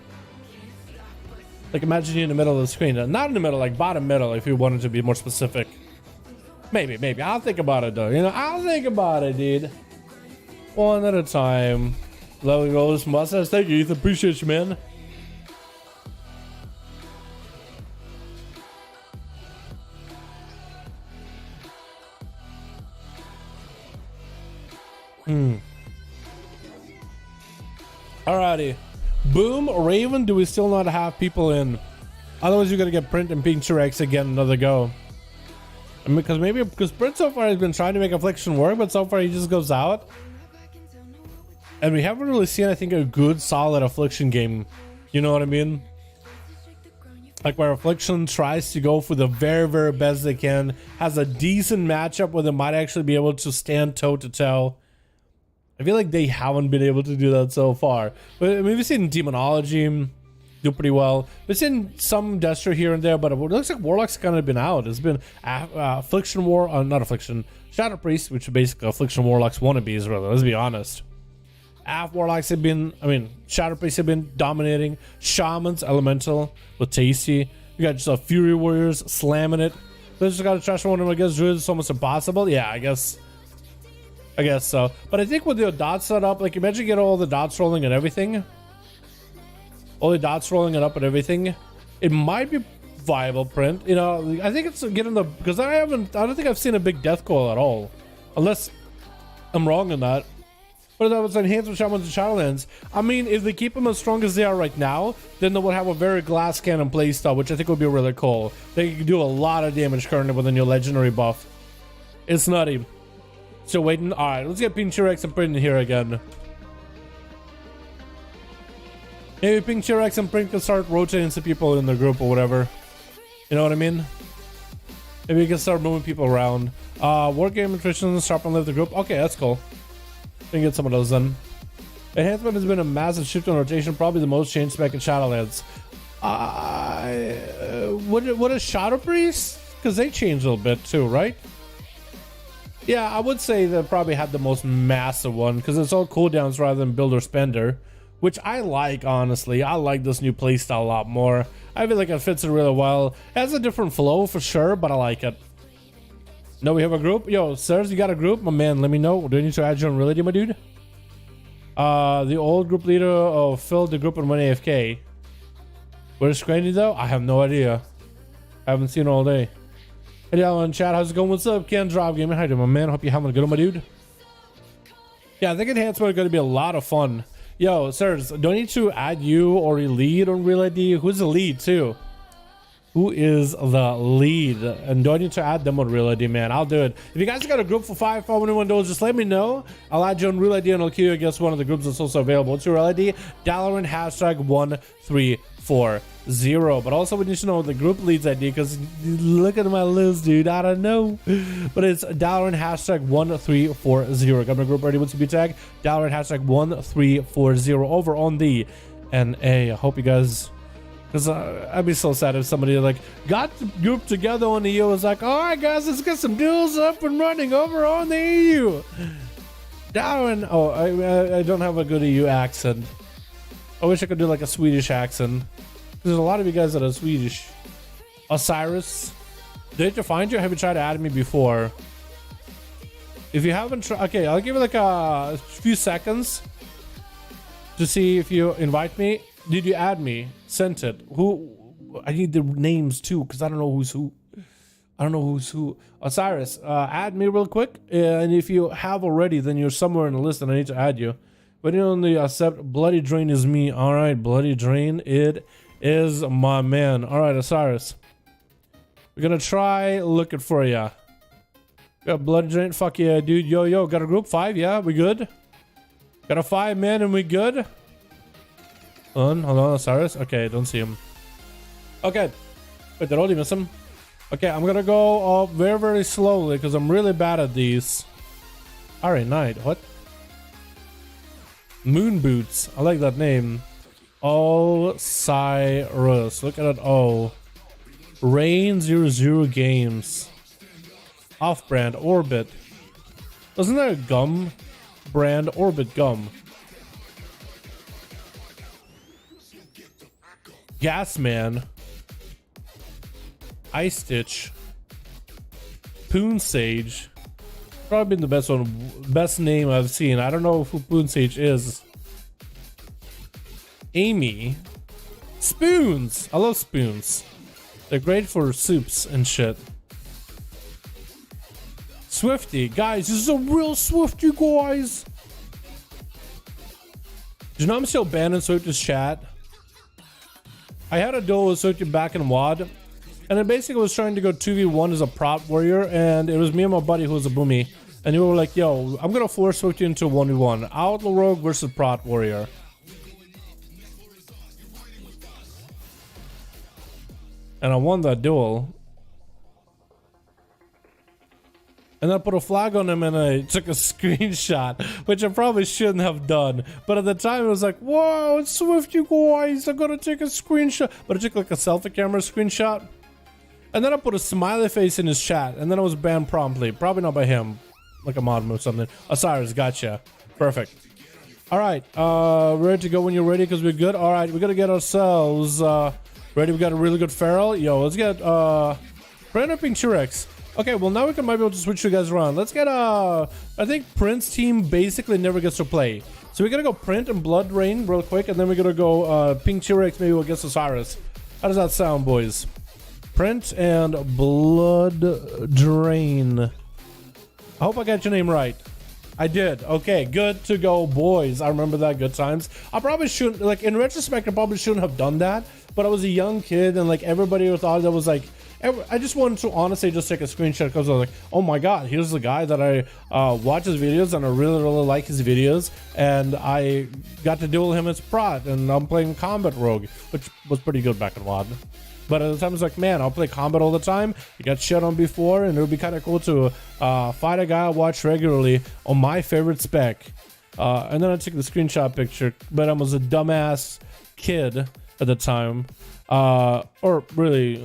Like, imagine you in the middle of the screen. Not in the middle, like bottom middle, if you wanted to be more specific. Maybe. I'll think about it, though. You know, I'll think about it, dude. One at a time. Lovely goes. Mustache. Thank you, Ethan. Appreciate you, man. Alrighty. Boom, Raven, do we still not have people in? Otherwise, you're gonna get Print and Pink T-Rex again another go. I mean, because Print so far has been trying to make Affliction work, but so far he just goes out. And we haven't really seen, I think, a good, solid Affliction game. You know what I mean? Like where Affliction tries to go for the very, very best they can, has a decent matchup where they might actually be able to stand toe-to-toe. I feel like they haven't been able to do that so far. But I mean, we've seen Demonology do pretty well. We've seen some Destro here and there, but it looks like Warlock's kind of been out. It's been Affliction War, not Affliction, Shadow Priest, which are basically Affliction Warlocks wannabes, really. Let's be honest. Warlocks have been, I mean, Shadow Priests have been dominating. Shamans, Elemental with Tasty. You got just Fury Warriors slamming it. They just got a trash one against Druids. It's almost impossible. Yeah, I guess so. But I think with the dots set up, like imagine you get all the dots rolling and everything. All the dots rolling it up and everything. It might be viable, Print. You know, I think it's getting the, because I don't think I've seen a big death coil at all. Unless I'm wrong on that. But that was enhanced with Shamans and Shadowlands. I mean, if they keep them as strong as they are right now, then they would have a very glass cannon playstyle, which I think would be really cool. They can do a lot of damage currently with a new legendary buff. It's nutty. Still waiting. Alright, let's get Pink T-Rex and Print in here again. Maybe Pink T-Rex and Print can start rotating some people in the group or whatever. You know what I mean? Maybe we can start moving people around. Wargame Nutrition, sharp and live the group. Okay, that's cool. We can get some of those then. Enhancement has been a massive shift in rotation, probably the most changed spec in Shadowlands. What is Shadow Priest? Because they changed a little bit too, right? Yeah, I would say they probably had the most massive one because it's all cooldowns rather than builder spender, which I like, honestly. I like this new playstyle a lot more. I feel like it fits it really well. It has a different flow for sure, but I like it. No, we have a group. Yo, sirs, you got a group? My man, let me know. Do you need to add you on reality, my dude? The old group leader filled the group and went AFK. Where's Scrandy though? I have no idea. I haven't seen all day. Hey, y'all in chat, how's it going? What's up, Ken Drop Gaming? How you doing, my man? Hope you're having a good one, my dude. Yeah, I think enhancement is going to be a lot of fun. Yo, sirs, do I need to add you or a lead on Real ID? Who's the lead too? Who is the lead? And do I need to add them on Real ID, man? I'll do it. If you guys got a group for 5V5 1V1 DUELS, just let me know. I'll add you on Real ID and I'll queue you against one of the groups that's also available. What's your Real ID? Dalaran #1340. But also we need to know the group leads ID because look at my list, dude. I don't know. But it's Dalaran #1340. Got my group ready. What's the B tag? Dalaran #1340 over on the NA. I hope you guys... Because I'd be so sad if somebody like got the group together on the EU was like, all right guys, let's get some duels up and running over on the EU. Darren, oh, I don't have a good EU accent. I wish I could do like a Swedish accent. There's a lot of you guys that are Swedish. Osiris, did you find you? Have you tried to add me before? If you haven't tried, okay, I'll give you like a few seconds to see if you invite me. Did you add me? Sent it. Who? I need the names too, because I don't know who's who. I don't know who's who. Osiris, add me real quick. And if you have already, then you're somewhere in the list and I need to add you. But you only accept Bloody Drain is me. All right, Bloody Drain, it is my man. All right, Osiris. We're gonna try looking for ya. Got Bloody Drain. Fuck yeah, dude. Yo, got a group 5? Yeah, we good? Got a 5 man and we good? Hold on, Osiris. Okay, don't see him. Okay. Wait, did I miss him? Okay, I'm gonna go up very, very slowly because I'm really bad at these. Alright, Knight. What? Moon Boots. I like that name. Osiris. Look at that. Oh. Rain 00 Games. Off-brand. Orbit. Wasn't there a gum brand? Orbit gum. Gasman, Ice Stitch, Poon Sage. Probably been the best one, best name I've seen. I don't know who Poon Sage is. Amy, Spoons. I love spoons. They're great for soups and shit. Swifty, guys, this is a real Swifty, guys. Do you know I'm still banned in Swifty's chat? I had a duel with Soki back in WoD, and it basically was trying to go 2v1 as a prot warrior, and it was me and my buddy who was a boomy, and we were like, yo, I'm gonna force Soki into 1v1. Outlaw Rogue versus prot warrior. And I won that duel. And I put a flag on him and I took a screenshot, which I probably shouldn't have done. But at the time, it was like, whoa, it's Swift, you guys. I'm going to take a screenshot. But I took like a selfie camera screenshot. And then I put a smiley face in his chat. And then I was banned promptly. Probably not by him. Like a mod move or something. Osiris, gotcha. Perfect. All right. Ready to go when you're ready because we're good. All right. We got to get ourselves ready. We got a really good Feral. Yo, let's get Pink T-Rex. Okay, well now we might be able to switch you guys around. Let's get I think Prince team basically never gets to play. So we're gonna go Print and Blood Rain real quick, and then we're gonna go Pink T-Rex maybe against Osiris. How does that sound, boys? Print and Blood Drain. I hope I got your name right. I did. Okay, good to go, boys. I remember that. Good times. I probably shouldn't, like, in retrospect, I probably shouldn't have done that, but I was a young kid and like everybody thought that was like, I just wanted to honestly just take a screenshot because I was like, oh my god, here's the guy that I watch his videos and I really like his videos, and I got to duel him as prot, and I'm playing Combat Rogue, which was pretty good back in WoD. But at the time I was like, man, I'll play Combat all the time. You got shit on before, and it would be kind of cool to fight a guy I watch regularly on my favorite spec. And then I took the screenshot picture, but I was a dumbass kid at the time. Or really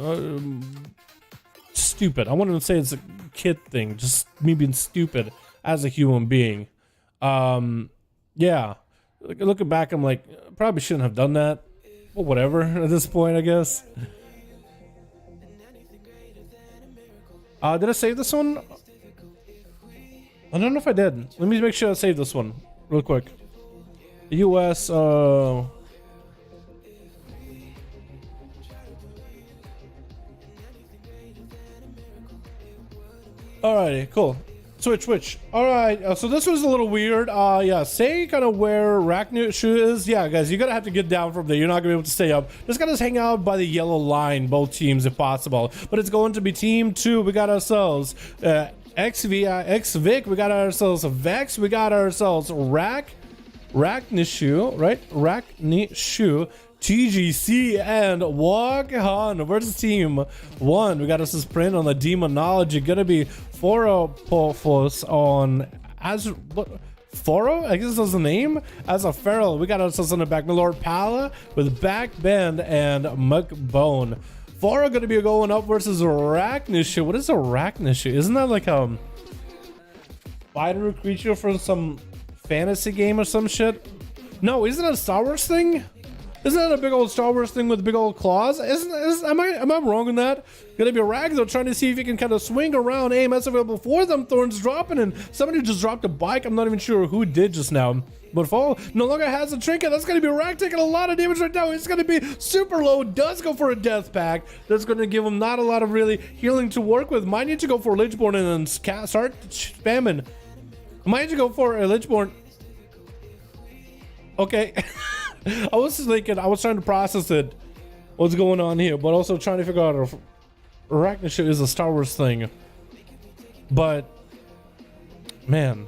stupid. I wouldn't say it's a kid thing, just me being stupid as a human being. Yeah, looking back, I'm like, probably shouldn't have done that, but whatever at this point, I guess. Did I save this one? I don't know if I did. Let me make sure I saved this one real quick. US, alrighty, cool. Switch. Alright, so this was a little weird. Yeah, say kind of where Ragnushu is. Yeah, guys, you're gonna have to get down from there. You're not gonna be able to stay up. Just gotta hang out by the yellow line, both teams, if possible. But it's going to be team 2. We got ourselves XVIC. We got ourselves Vex. We got ourselves Ragnushu, right? Ragnushu. TGC and Walk On versus team 1. We got us this print on the demonology. Gonna be Foropofos on as Foro, I guess that's the name. As a feral, we got ourselves on the back. Milord Pala with Backbend and Muckbone. Foro gonna be going up versus Ragnushu. What is a Ragnushu? Isn't that like a fighter creature from some fantasy game or some shit? No, isn't it a Star Wars thing? Isn't that a big old Star Wars thing with big old claws? Am I wrong on that? Gonna be a rag though, trying to see if he can kind of swing around. AMS available for them. Thorns dropping, and somebody just dropped a bike. I'm not even sure who did just now. But Fall no longer has a trinket. That's gonna be a rag taking a lot of damage right now. It's gonna be super low. Does go for a death pack. That's gonna give him not a lot of really healing to work with. Might need to go for Lichborn and then start spamming. Might need to go for a Lichborn. Okay. I was thinking, I was trying to process it, what's going on here, but also trying to figure out if Ragnushu is a Star Wars thing. But, man,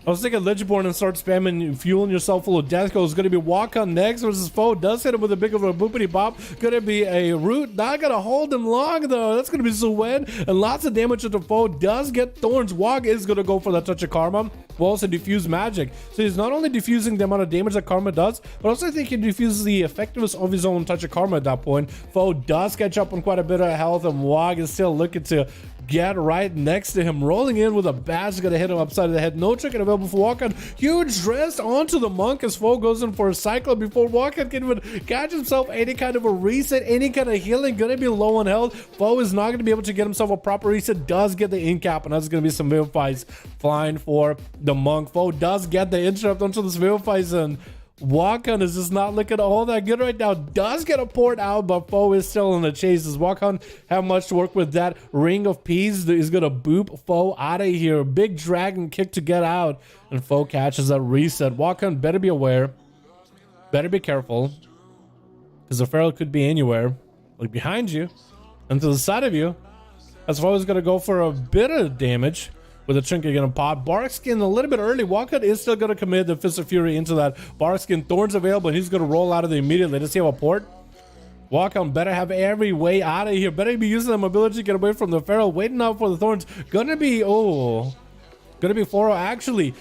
I was thinking Lichborn and start spamming, fueling yourself full of death. Is going to be Walk On next versus Foe. Does hit him with a big of a boopity bop. Going to be a root. Not going to hold him long though. That's going to be Zuwen. And lots of damage to the Foe. Does get Thorns. Walk is going to go for that touch of Karma. Will also diffuse magic. So he's not only diffusing the amount of damage that Karma does, but also I think he diffuses the effectiveness of his own touch of Karma at that point. Foe does catch up on quite a bit of health, and Wog is still looking to get right next to him. Rolling in with a bash, gonna hit him upside of the head. No trick available for Walk-On. Huge dress onto the monk as Foe goes in for a cycle before Walk-On can even catch himself any kind of a reset, any kind of healing. Gonna be low on health. Foe is not gonna be able to get himself a proper reset. Does get the in-cap, and that's gonna be some Vivifys flying for the monk. Foe does get the interrupt onto this Vivifys, and Walk-On is just not looking all that good right now. Does get a port out, but Foe is still in the chase. Does Walk-On have much to work with? That Ring of Peace is going to boop Foe out of here. Big dragon kick to get out, and Foe catches that reset. Walk-On better be aware. Better be careful, because the Feral could be anywhere. Like behind you, and to the side of you. As Foe is going to go for a bit of damage. With a trinket gonna pop. Barkskin a little bit early. Walcott is still gonna commit the Fist of Fury into that Barkskin. Thorns available, and he's gonna roll out of there immediately. Does he have a port? Walcott better have every way out of here. Better be using the mobility to get away from the Feral. Waiting out for the Thorns. Gonna be Foro actually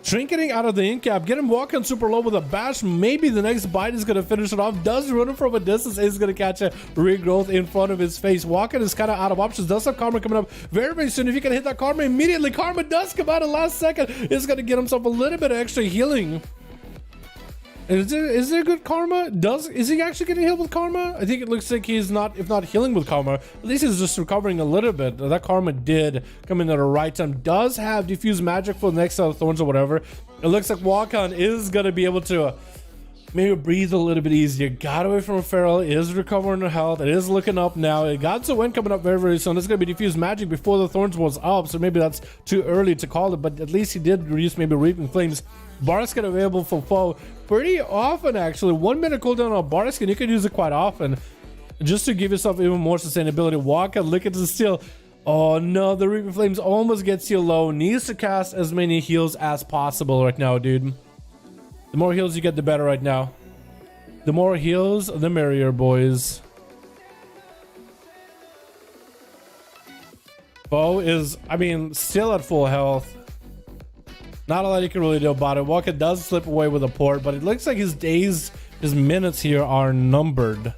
trinketing out of the in-cap. Get him walking super low with a bash. Maybe the next bite is going to finish it off. Does run him from a distance. Is going to catch a regrowth in front of his face. Walking is kind of out of options. Does have Karma coming up very, very soon. If you can hit that Karma immediately, Karma does come out in the last second. Is going to get himself a little bit of extra healing. Is there good Karma? Is he actually getting healed with Karma? I think it looks like he's not, if not healing with Karma, at least he's just recovering a little bit. That Karma did come in at the right time. Does have diffuse magic for the next set of Thorns or whatever. It looks like Walk-On is going to be able to maybe breathe a little bit easier. Got away from a Feral, is recovering her health. It is looking up now. It got Zoen coming up very, very soon. It's going to be diffused magic before the Thorns was up, so maybe that's too early to call it, but at least he did reduce maybe Reaping Flames. Barskin available for Foe pretty often, actually. 1 minute cooldown on Barskin, you can use it quite often just to give yourself even more sustainability. Walk and look at the steal. Oh no, the Reaping Flames almost gets you low. Needs to cast as many heals as possible right now, dude. The more heals you get, the better right now. The more heals, the merrier, boys. Foe is, I mean, still at full health. Not a lot you can really do about it. Walker does slip away with a port, but it looks like his days, his minutes here are numbered.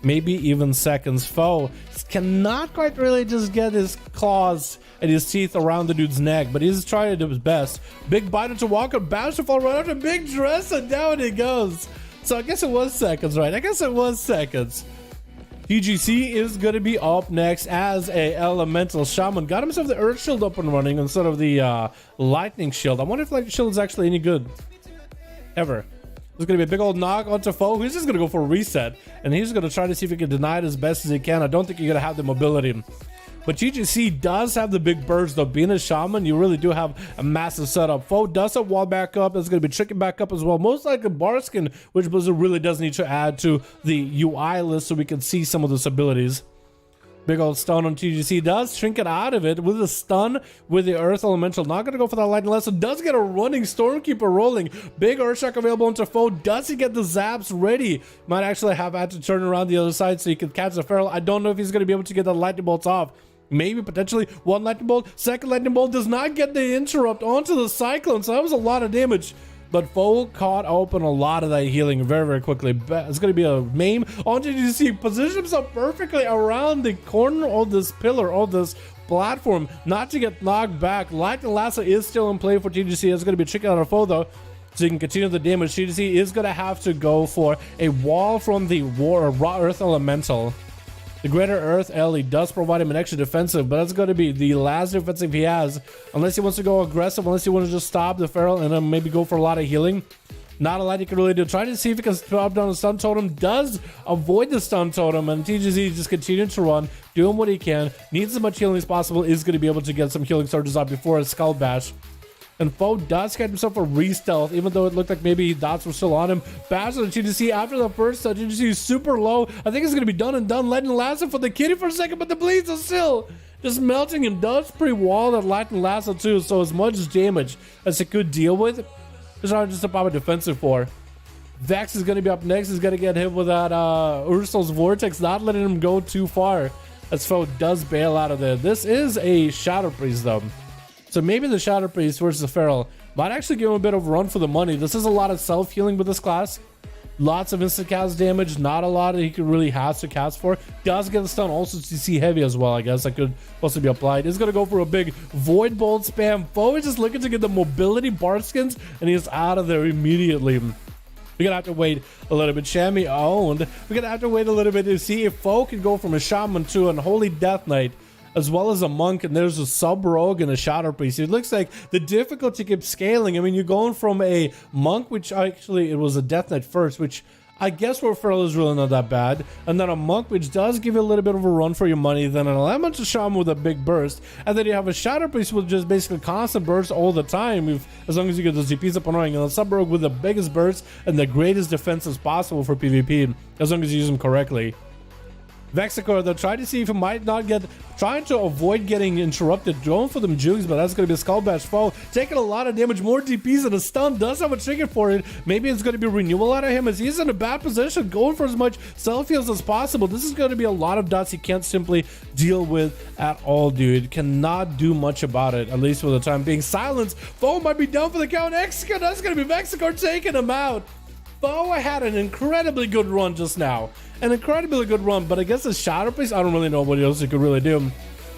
Maybe even seconds. Foe cannot quite really just get his claws and his teeth around the dude's neck, but he's trying to do his best. Big biter to Walker, bounce to fall right after big dress, and down it goes. So I guess it was seconds, right? I guess it was seconds. TGC is going to be up next as a elemental shaman. Got himself the earth shield up and running instead of the lightning shield. I wonder if lightning shield is actually any good ever. There's going to be a big old knock onto foe. He's just going to go for a reset, and he's going to try to see if he can deny it as best as he can. I don't think you're going to have the mobility. But GGC does have the big burst, though. Being a shaman, you really do have a massive setup. Foe does have wall back up. That's going to be tricking back up as well. Most likely Barskin, which Blizzard really does need to add to the UI list so we can see some of those abilities. Big old stun on TGC does shrink it out of it with a stun with the Earth Elemental. Not going to go for that lightning lesson. Does get a running Stormkeeper rolling. Big Earthshock available onto foe. Does he get the zaps ready? Might actually have had to turn around the other side so he can catch the Feral. I don't know if he's going to be able to get the lightning bolts off. Maybe potentially one lightning bolt. Second lightning bolt does not get the interrupt onto the Cyclone. So that was a lot of damage. But foe caught open a lot of that healing very, very quickly. It's going to be a maim onto GGC. Position himself perfectly around the corner of this pillar, of this platform, not to get knocked back. Lightning Lasso is still in play for TGC. It's going to be tricking out a foe though, so you can continue the damage. TGC is going to have to go for a wall from the Raw Earth Elemental. The Greater Earth Ellie does provide him an extra defensive, but that's going to be the last defensive he has. Unless he wants to go aggressive, unless he wants to just stop the Feral and then maybe go for a lot of healing. Not a lot you can really do. Trying to see if he can drop down the stun totem. Does avoid the stun totem, and TGZ just continuing to run, doing what he can. Needs as much healing as possible. Is going to be able to get some healing surges out before his Skull Bash. And foe does get himself a re-stealth, even though it looked like maybe dots were still on him. Bash on the TGC after the first touch. TGC is super low. I think it's going to be done and done. Letting Lasso for the kitty for a second, but the bleeds are still just melting him. Does pre-wall that Lightning Lasso too, so as much damage as it could deal with, it's not just a proper defensive for. Vex is going to be up next. He's going to get hit with that Ursul's Vortex, not letting him go too far, as foe does bail out of there. This is a Shadow Priest though. So maybe the Shadow Priest versus the Feral might actually give him a bit of a run for the money. This is a lot of self-healing with this class. Lots of instant cast damage. Not a lot that he could really have to cast for. Does get the stun. Also CC heavy as well, I guess. That could also be applied. He's going to go for a big Void Bolt spam. Foe is just looking to get the mobility Barskins, and he's out of there immediately. We're going to have to wait a little bit. Shammy owned. We're going to have to wait a little bit to see if foe can go from a Shaman to an Holy Death Knight, as well as a monk, and there's a sub-rogue and a Shadow Priest. It looks like the difficulty keeps scaling. I mean, you're going from a monk, which actually it was a Death Knight first, which I guess for Feral is really not that bad, and then a monk, which does give you a little bit of a run for your money, then an elemental shaman with a big burst, and then you have a Shadow Priest with just basically constant burst all the time, as long as you get those DPs up and running, and a sub-rogue with the biggest burst and the greatest defenses possible for PvP, as long as you use them correctly. Vexicor, they'll try to see if he might not get, trying to avoid getting interrupted, going for them jukes, but that's going to be a Skull Bash foe, taking a lot of damage, more DPs, and a stun does have a trigger for it. Maybe it's going to be renewal out of him, as he's in a bad position, going for as much self-heals as possible. This is going to be a lot of dots he can't simply deal with at all, dude. Cannot do much about it, at least for the time being. Silence, foe might be down for the count. Execute, that's going to be Vexicor taking him out. Foe had an incredibly good run just now. An incredibly good run, but I guess the Shadow Priest, I don't really know what else he could really do.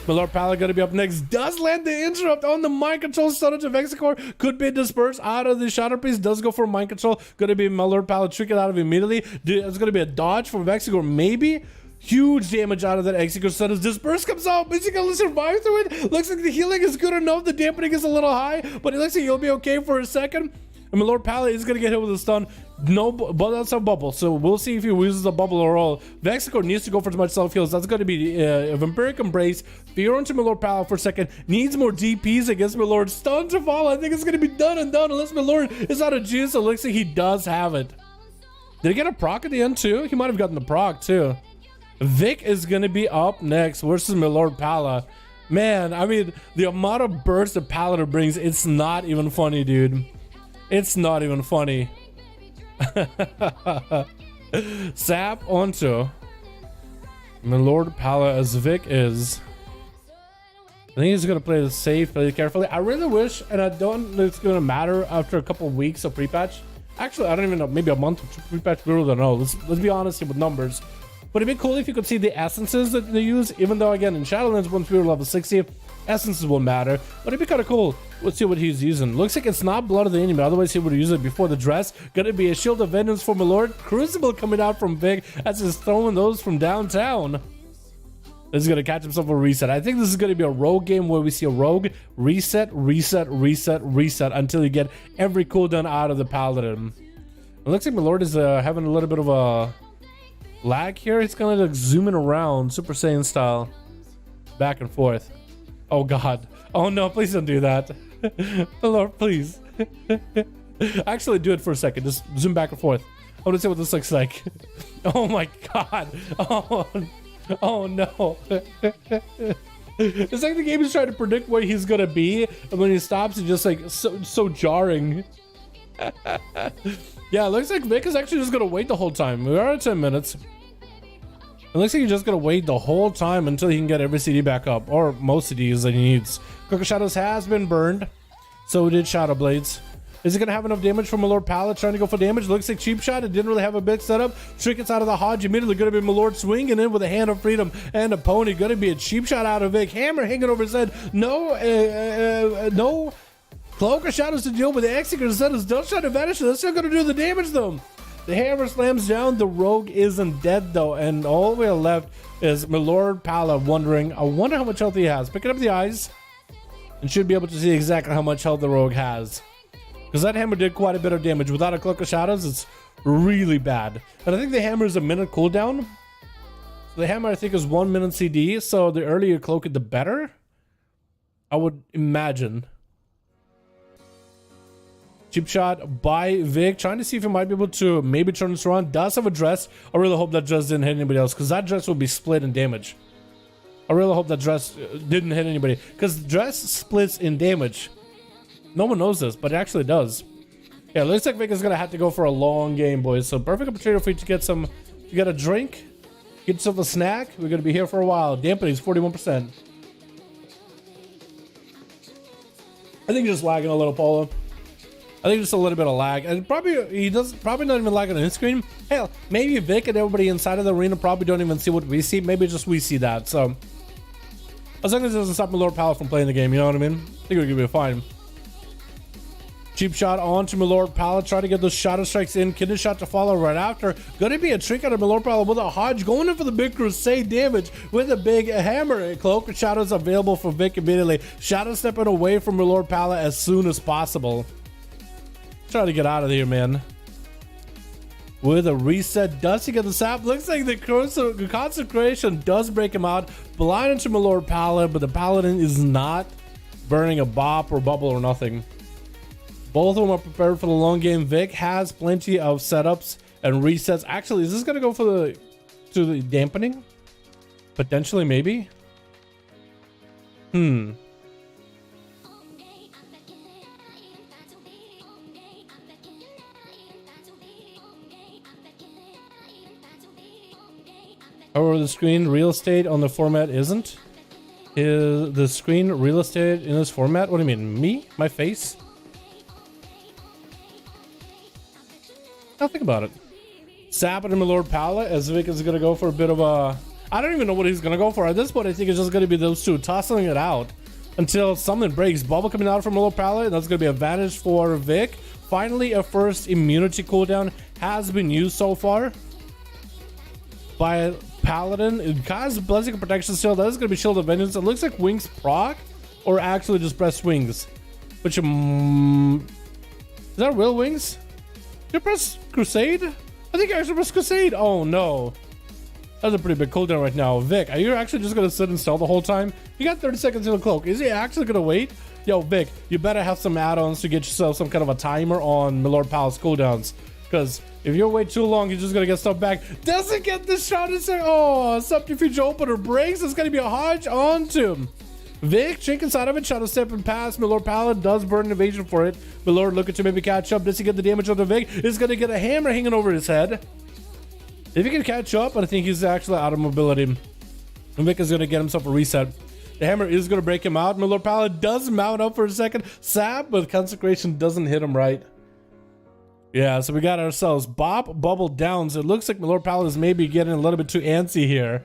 Milord Pala going to be up next. Does land the interrupt on the mind control stun to Vexicor. Could be dispersed out of the Shadow Priest. Does go for mind control. Going to be Milord Pala trick it out of immediately. It's going to be a dodge from Vexicor. Maybe. Huge damage out of that Execute stun as Disperse comes out. Is he going to survive through it? Looks like the healing is good enough. The dampening is a little high, but it looks like he'll be okay for a second. And my Lord Pally is going to get hit with a stun. No, but that's a bubble. So we'll see if he uses a bubble or all. Vexicor needs to go for as much self-heals. That's going to be Vampiric Embrace. Fear onto my Lord Pally for a second. Needs more DPs against my Lord. Stun to fall. I think it's going to be done and done unless my Lord is out of juice. It looks like he does have it. Did he get a proc at the end too? He might have gotten the proc too. Vic is going to be up next versus my Lord Pala. Man, I mean, the amount of burst that Paladin brings, it's not even funny, dude. It's not even funny. Sap onto my Lord Pala as Vic is. I think he's gonna play this safe, play carefully. I really wish, and I don't know it's gonna matter after a couple weeks of pre-patch. Actually, I don't even know, maybe a month of pre-patch, we really don't know. Let's be honest here with numbers. But it'd be cool if you could see the essences that they use, even though, again, in Shadowlands, once we were level 60, essences won't matter. But it'd be kind of cool. Let's see what he's using. Looks like it's not Blood of the Enemy, otherwise he would use it before the dress. Gonna be a Shield of Vengeance for my lord. Crucible coming out from Vic as he's throwing those from downtown. This is gonna catch himself a reset. I think this is gonna be a rogue game where we see a rogue reset, reset, reset, reset until you get every cooldown out of the paladin. It looks like my lord is having a little bit of a lag here. He's kind of like zooming around, Super Saiyan style, back and forth. Oh god. Oh no, please don't do that. Lord, please. Actually, do it for a second. Just zoom back and forth. I want to see what this looks like. Oh my god. Oh no. It's like the game is trying to predict where he's gonna be, and when he stops, it's just like so jarring. Yeah, it looks like Vic is actually just gonna wait the whole time. We are at 10 minutes. It looks like he's just gonna wait the whole time until he can get every CD back up, or most CDs that he needs. Cloak of Shadows has been burned, so did Shadow Blades. Is it gonna have enough damage from my lord Pallet trying to go for damage? Looks like Cheap Shot. It didn't really have a big setup. Trinkets out of the Hodge immediately. Gonna be my lord swinging in with a Hand of Freedom and a pony. Gonna be a Cheap Shot out of Vic. Hammer hanging over his head. No Cloak of Shadows to deal with. The Executor said is still trying to vanish. That's still gonna do the damage though. The hammer slams down. The rogue isn't dead though, and all we have left is my lord Pala wondering. I wonder how much health he has. Picking up the eyes, and should be able to see exactly how much health the rogue has. Because that hammer did quite a bit of damage. Without a Cloak of Shadows, it's really bad. And I think the hammer is a minute cooldown. So the hammer, I think, is 1 minute CD. So the earlier you cloak it, the better, I would imagine. Cheap Shot by Vic, trying to see if he might be able to maybe turn this around. Does have a dress. I really hope that dress didn't hit anybody else, because that dress will be split in damage. I really hope that dress didn't hit anybody, because dress splits in damage. No one knows this, but it actually does. Yeah, it looks like Vic is gonna have to go for a long game, boys. So perfect opportunity for you to get some. You got a drink, get yourself a snack. We're gonna be here for a while. Dampening is 41%. I think you're just lagging a little, Polo. I think just a little bit of lag, and probably not even lagging on his screen. Hell, maybe Vic and everybody inside of the arena probably don't even see what we see. Maybe just we see that. So as long as it doesn't stop my Lord Pallet from playing the game, you know what I mean? I think we're gonna be fine. Cheap Shot onto my Lord Pallet, try to get those shadow strikes in. Kidney Shot to follow right after. Gonna be a trick out of my Lord Pallet with a Hodge going in for the big crusade damage with a big hammer. Cloak of Shadows available for Vic immediately. Shadow stepping away from my Lord Pallet as soon as possible. Try to get out of here, man. With a reset, does he get the sap? Looks like the consecration does break him out. Blind into my Lord Pallet, but the Paladin is not burning a bop or bubble or nothing. Both of them are prepared for the long game. Vic has plenty of setups and resets. Actually, is this gonna go for the dampening? Potentially, maybe. However, the screen real estate on the format isn't. Is the screen real estate in this format? What do you mean? Me? My face? Now think about it. Sap and my Lord Pallet as Vic is going to go for a bit of a... I don't even know what he's going to go for. At this point, I think it's just going to be those two tossing it out until something breaks. Bubble coming out from my Lord Pallet, and that's going to be a advantage for Vic. Finally, a first immunity cooldown has been used so far by Paladin. It has Blessing of Protection still. That is going to be Shield of Vengeance. It looks like Wings proc, or actually just press Wings. Which, is that real Wings? Did you press Crusade? I think I actually pressed Crusade. Oh no. That's a pretty big cooldown right now. Vic, are you actually just going to sit and stall the whole time? You got 30 seconds in the cloak. Is he actually going to wait? Yo, Vic, you better have some add-ons to get yourself some kind of a timer on my Lord Pallet's cooldowns. Because if you wait too long, you're just going to get stuff back. Doesn't get the shot and say, oh, subterfuge opener breaks. It's going to be a Hodge onto him. Vic, trinkets out of it, shadow stepping past. My Lord Pallet does burn an evasion for it. My Lord looking to maybe catch up. Does he get the damage on the Vic? He's going to get a hammer hanging over his head. If he can catch up, I think he's actually out of mobility. And Vic is going to get himself a reset. The hammer is going to break him out. My Lord Pallet does mount up for a second. Sap, but consecration doesn't hit him right. Yeah, so we got ourselves Bop, Bubble, Downs. It looks like Milord Paladin is maybe getting a little bit too antsy here.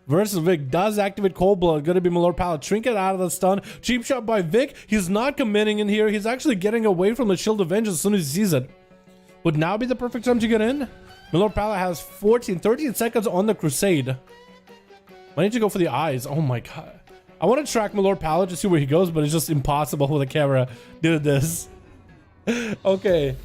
Versus Vic does activate Cold Blood. Gonna be Milord Paladin. Trinket out of the stun. Cheap shot by Vic. He's not committing in here. He's actually getting away from the Shield of Vengeance as soon as he sees it. Would now be the perfect time to get in. Milord Paladin has 13 seconds on the Crusade. I need to go for the eyes. Oh my god. I want to track Milord Paladin to see where he goes, but it's just impossible with the camera doing this. Okay.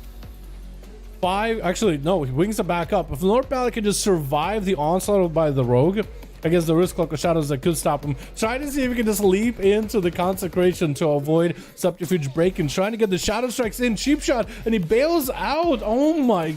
Actually, no, Wings are back up. If Milord Paladin can just survive the onslaught by the Rogue, I guess the risk cloak of shadows that could stop him. Trying to see if he can just leap into the consecration to avoid subterfuge break and trying to get the shadow strikes in. Cheap shot, and he bails out. Oh my.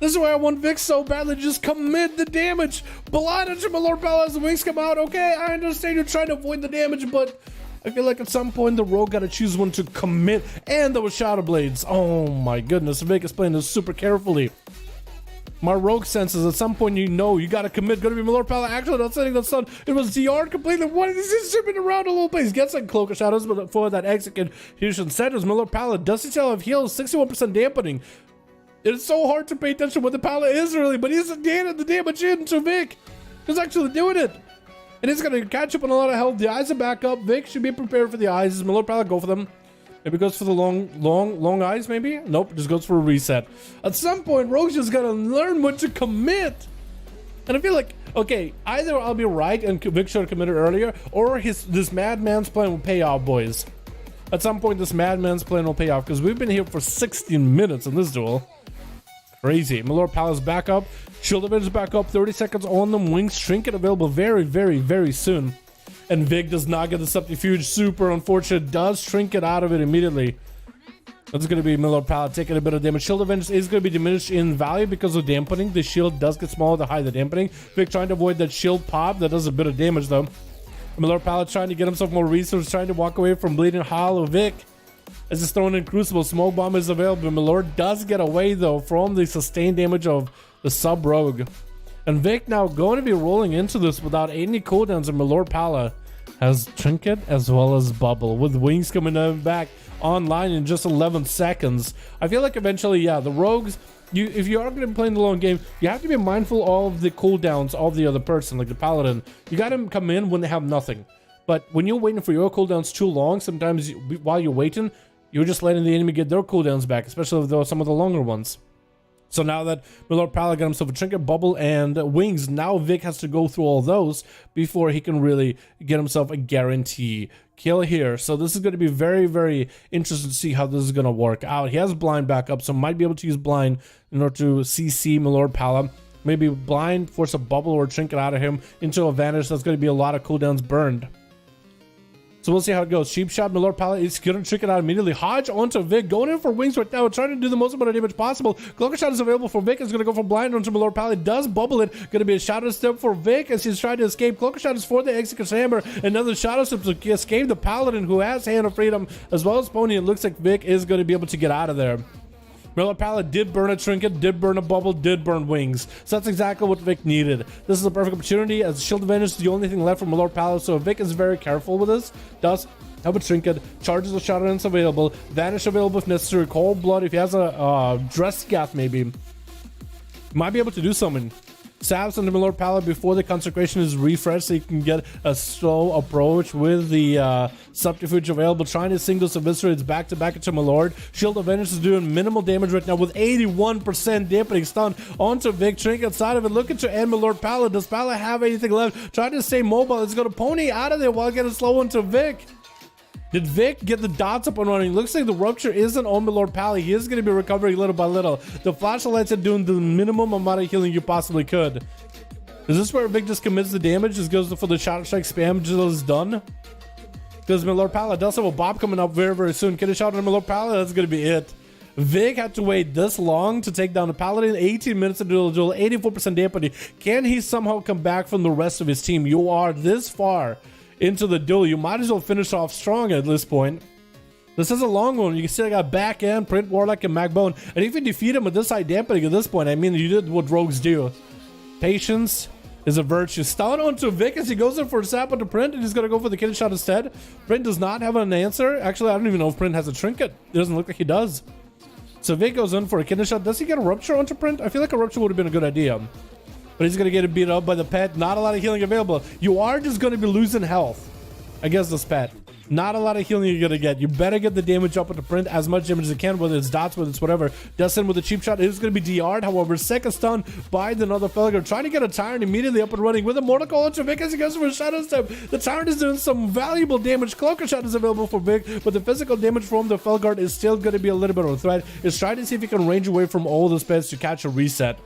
This is why I want Vic so badly. Just commit the damage. Blind into Milord Paladin as the wings come out. Okay, I understand you're trying to avoid the damage, but I feel like at some point the Rogue got to choose one to commit. And there was Shadow Blades. Oh my goodness. Vic is playing this super carefully. My Rogue senses at some point you know you got to commit. Gonna be Milord Paladin actually not setting the stun. It was DR'd completely. What is this zipping around a little bit? He gets like Cloak of Shadows, but for that execution centers Milord Paladin does still have heals, 61% dampening. It's so hard to pay attention what the Paladin is really, but he's getting the damage into Vic. He's actually doing it. And he's gonna catch up on a lot of health. The eyes are back up. Vic should be prepared for the eyes. Does Milord Paladin go for them? Maybe goes for the long eyes, maybe? Nope, just goes for a reset. At some point, Rogue's just gotta learn when to commit. And I feel like, okay, either I'll be right and Vic should have committed earlier, or this madman's plan will pay off, boys. At some point, this madman's plan will pay off, because we've been here for 16 minutes in this duel. Crazy. Milord Paladin's back up. Shield of Vengeance back up. 30 seconds on them. Wings Trinket available very, very, very soon. And Vic does not get the subterfuge. Super unfortunate. Does Trinket out of it immediately. That's going to be Milord Paladin taking a bit of damage. Shield of Vengeance is going to be diminished in value because of dampening. The shield does get smaller the higher the dampening. Vic trying to avoid that shield pop. That does a bit of damage though. Milord Paladin trying to get himself more resources. Trying to walk away from Bleeding Hollow. Vic as he's thrown in Crucible. Smoke Bomb is available. Milord does get away though from the sustained damage of the sub Rogue. And Vic now going to be rolling into this without any cooldowns, and Milord Paladin has Trinket as well as Bubble with Wings coming back online in just 11 seconds. I feel like eventually, yeah, the Rogues, if you are going to be playing the long game, you have to be mindful of the cooldowns of the other person, like the Paladin. You got to come in when they have nothing. But when you're waiting for your cooldowns too long, sometimes while you're waiting, you're just letting the enemy get their cooldowns back, especially if they're some of the longer ones. So now that Milord Paladin got himself a Trinket, Bubble, and Wings, now Vic has to go through all those before he can really get himself a guarantee kill here. So this is going to be very, very interesting to see how this is going to work out. He has Blind back up, so might be able to use Blind in order to CC Milord Paladin. Maybe Blind, force a Bubble or a Trinket out of him into a Vanish. That's going to be a lot of cooldowns burned. So we'll see how it goes. Cheap shot, Milord Paladin is going to trick it out immediately. Hodge onto Vic, going in for Wings right now, trying to do the most amount of damage possible. Cloak shot is available for Vic. Is going to go for Blind onto Milord Paladin. Does bubble it. Going to be a shadow step for Vic as he's trying to escape. Cloak shot is for the Executor's Hammer. Another shadow step to escape the Paladin, who has Hand of Freedom as well as Pony. It looks like Vic is going to be able to get out of there. Milord Paladin did burn a Trinket, did burn a Bubble, did burn Wings. So that's exactly what Vic needed. This is a perfect opportunity as Shield of Vengeance is the only thing left for Milord Paladin. So Vic is very careful with this. Does have a Trinket, charges with Shadowlands available, Vanish available if necessary, Cold Blood if he has a Dress Gaff maybe. Might be able to do something. Stabs on the Milord Paladin before the consecration is refreshed so you can get a slow approach with the subterfuge available. Trying to single eviscerates back to back into Milord. Shield of Vengeance is doing minimal damage right now with 81% dampening stun onto Vic. Trinket side of it looking to end Milord Paladin. Does Paladin have anything left? Trying to stay mobile. It's going to Pony out of there while getting slow into Vic. Did Vic get the dots up and running? Looks like the rupture isn't on Milord Paladin. He is going to be recovering little by little. The flashlights are doing the minimum amount of healing you possibly could. Is this where Vic just commits the damage? Just goes for the Shadow Strike spam until it's done? Because Milord Paladin does have a Bob coming up very, very soon. Get a shot on Milord Paladin. That's going to be it. Vic had to wait this long to take down the Paladin. 18 minutes into the duel. 84% dampening. Can he somehow come back from the rest of his team? You are this far into the duel, you might as well finish off strong at this point. This is a long one. You can still got back end, Print, Warlock, and Magbone. And if you defeat him with this high dampening at this point, I mean, you did what rogues do. Patience is a virtue. Stun onto Vic as he goes in for a sap onto Print, and he's going to go for the kitty shot instead. Print does not have an answer. Actually, I don't even know if Print has a Trinket. It doesn't look like he does. So Vic goes in for a kidney shot. Does he get a rupture onto print? I feel like a rupture would have been a good idea. But he's going to get beat up by the pet. Not a lot of healing available. You are just going to be losing health against this pet. Not a lot of healing you're going to get. You better get the damage up with the print, as much damage as you can, whether it's dots, whether it's whatever. Dustin with a cheap shot. It is going to be DR'd. However, second stun by another Felger. Trying to get a Tyrant immediately up and running with a Mortal Call onto Vic as he goes for a Shadow Step. The Tyrant is doing some valuable damage. Cloaker Shot is available for Vic, but the physical damage from the Felguard is still going to be a little bit of a threat. He's trying to see if he can range away from all the spells to catch a reset.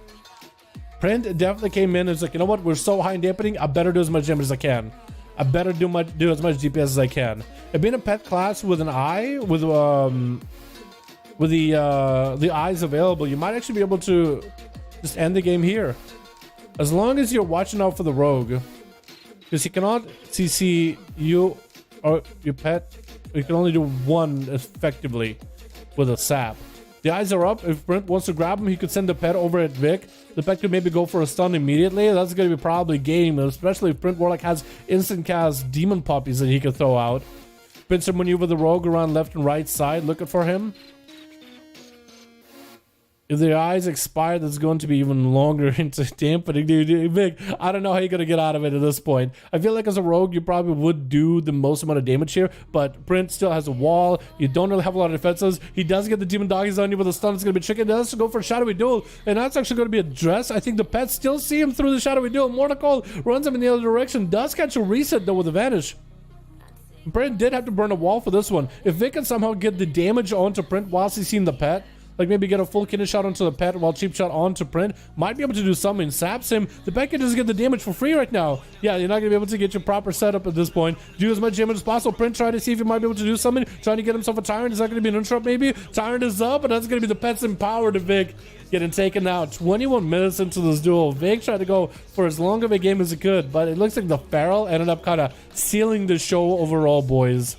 Print definitely came in and was like, you know what? We're so high in dampening. I better do as much damage as I can. I better do as much DPS as I can. And being a pet class with an eye, with the eyes available, you might actually be able to just end the game here, as long as you're watching out for the rogue, because he cannot CC you or your pet. You can only do one effectively with a sap. The eyes are up. If Brent wants to grab him, he could send the pet over at Vic. The pet could maybe go for a stun immediately. That's going to be probably game, especially if Brent Warlock has instant cast demon puppies that he could throw out. Pincer maneuver the rogue around left and right side, looking for him. If the eyes expire, that's going to be even longer into dampening. Dude, Vic, I don't know how you're going to get out of it at this point. I feel like as a rogue, you probably would do the most amount of damage here, but Brent still has a wall. You don't really have a lot of defenses. He does get the demon doggies on you with a stun. It's going to be tricky. He does go for a shadowy duel, and that's actually going to be a dress. I think the pets still see him through the shadowy duel. Mortal runs him in the other direction. Does catch a reset, though, with advantage. Brent did have to burn a wall for this one. If Vic can somehow get the damage onto Brent whilst he's seeing the pet, like maybe get a full kidney shot onto the pet while cheap shot onto print, might be able to do something. Saps him. The pet can just get the damage for free right now. Yeah, you're not gonna be able to get your proper setup at this point. Do as much damage as possible. Print try to see if he might be able to do something. Trying to get himself a Tyrant. Is that gonna be an interrupt maybe? Tyrant is up, but that's gonna be the pet's empowered to Vic getting taken out. 21 minutes into this duel. Vic tried to go for as long of a game as he could, but it looks like the Feral ended up kind of sealing the show overall, boys.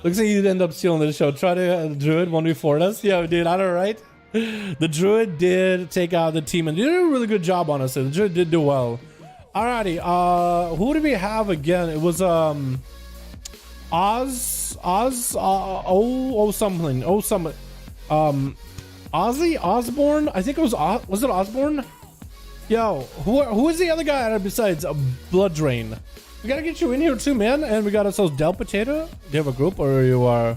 Looks like you'd end up stealing the show. Try to Druid 1v4 us. Yeah, dude, I know, right? The Druid did take out the team and did a really good job, honestly. The Druid did do well. Alrighty, who do we have again? It was something. Ozzy Osborne? I think it was it Osborne? Yo, who is the other guy besides Blood Drain? We gotta get you in here too, man. And we got ourselves Del Potato. Do you have a group, or you are?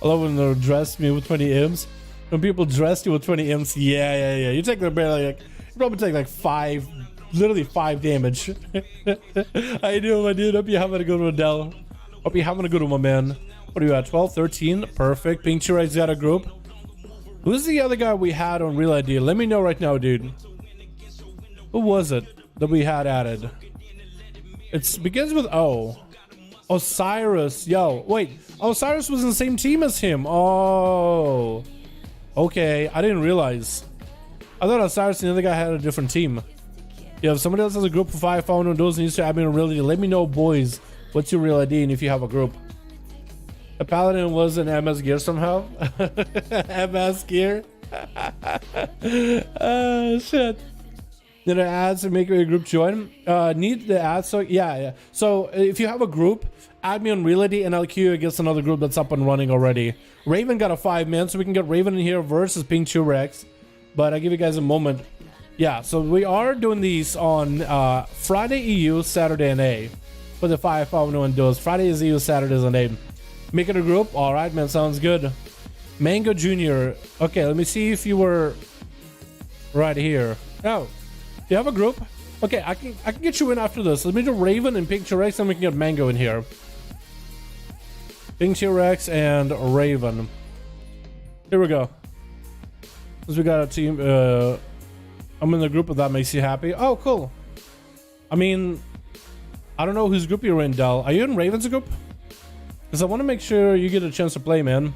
I love when they dress me with 20 imps. When people dress you with 20 imps, yeah. You take barely like, you probably take like 5, literally 5 damage. How you doing, my dude? Hope you're having a good one, Del. Hope you're having a good one, my man. What are you at? 12, 13, perfect. Pink Chirag's got a group. Who's the other guy we had on Real ID? Let me know right now, dude. Who was it that we had added? It begins with O. Osiris. Yo, wait. Osiris was in the same team as him. Oh. Okay, I didn't realize. I thought Osiris and the other guy had a different team. Yeah, if somebody else has a group for 5 phone and those needs to add me on Real ID, let me know, boys. What's your Real ID and if you have a group. A Paladin was in MS Gear somehow. MS Gear. Shit. Did I add to make a group join? Need the add, so yeah. So if you have a group, add me on Reality and I'll queue you against another group that's up and running already. Raven got a 5-man, so we can get Raven in here versus Pink 2Rex. But I'll give you guys a moment. Yeah, so we are doing these on Friday EU, Saturday NA. For the 5V5 1v1 DUELS. Friday is EU, Saturday is NA. Making a group? Alright, man, sounds good. Mango Jr. Okay, let me see if you were right here. Oh. You have a group? Okay, I can get you in after this. Let me do Raven and Pink T-Rex, and we can get Mango in here. Pink T-Rex and Raven. Here we go. Since we got a team, I'm in the group if that makes you happy. Oh, cool. I mean, I don't know whose group you're in, Del. Are you in Raven's group? Because I want to make sure you get a chance to play, man.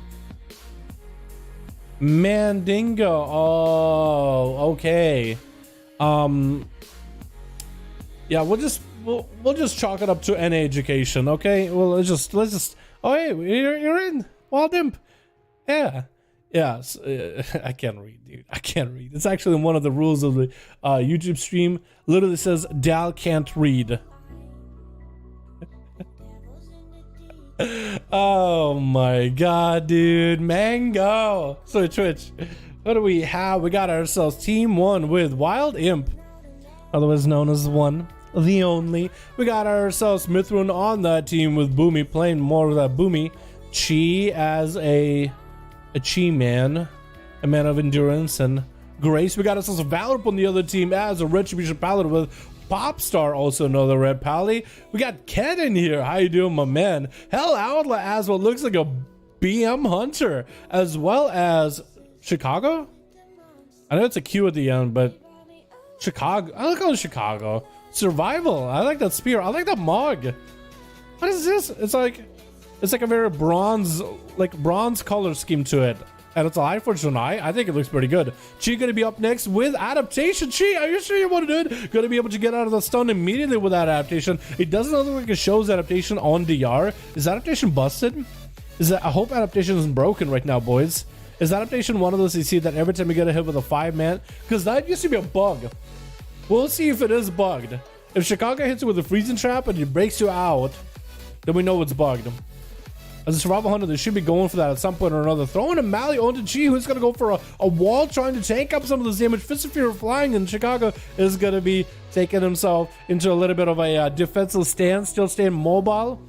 Mandingo. Oh, okay. Yeah, we'll just chalk it up to NA education, okay? Well, let's just oh, hey, you're in Wild Imp. Yeah. I can't read, dude. I can't read. It's actually one of the rules of the YouTube stream. Literally says Dal can't read. Oh my god, dude. Mango. So Twitch, what do we have? We got ourselves team 1 with Wild Imp, otherwise known as one, the only. We got ourselves Mithrun on that team with Boomy, playing more of that Boomy. Chi as a Chi man, a man of endurance and grace. We got ourselves Valor on the other team as a Retribution Paladin with Popstar, also another Red Pally. We got Ken in here. How you doing, my man? Hell Outlaw as what looks like a BM Hunter, as well as Chicago. I know it's a Q at the end, but Chicago. I like it Chicago. Survival. I like that spear. I like that mug. What is this? It's like a very bronze color scheme to it. And it's a Highforged Eye. I think it looks pretty good. Chi gonna be up next with adaptation. Chi, are you sure you want to do it? Gonna be able to get out of the stun immediately with that adaptation. It doesn't look like it shows adaptation on DR. Is adaptation busted? I hope adaptation isn't broken right now, boys. Is adaptation one of those you see that every time you get a hit with a 5-man? Because that used to be a bug. We'll see if it is bugged. If Chicago hits you with a freezing trap and it breaks you out, then we know it's bugged. As a survival hunter, they should be going for that at some point or another. Throwing a Mally onto Chi, who's going to go for a wall, trying to tank up some of this damage. Fist of Fury flying, and Chicago is going to be taking himself into a little bit of a defensive stance, still staying mobile.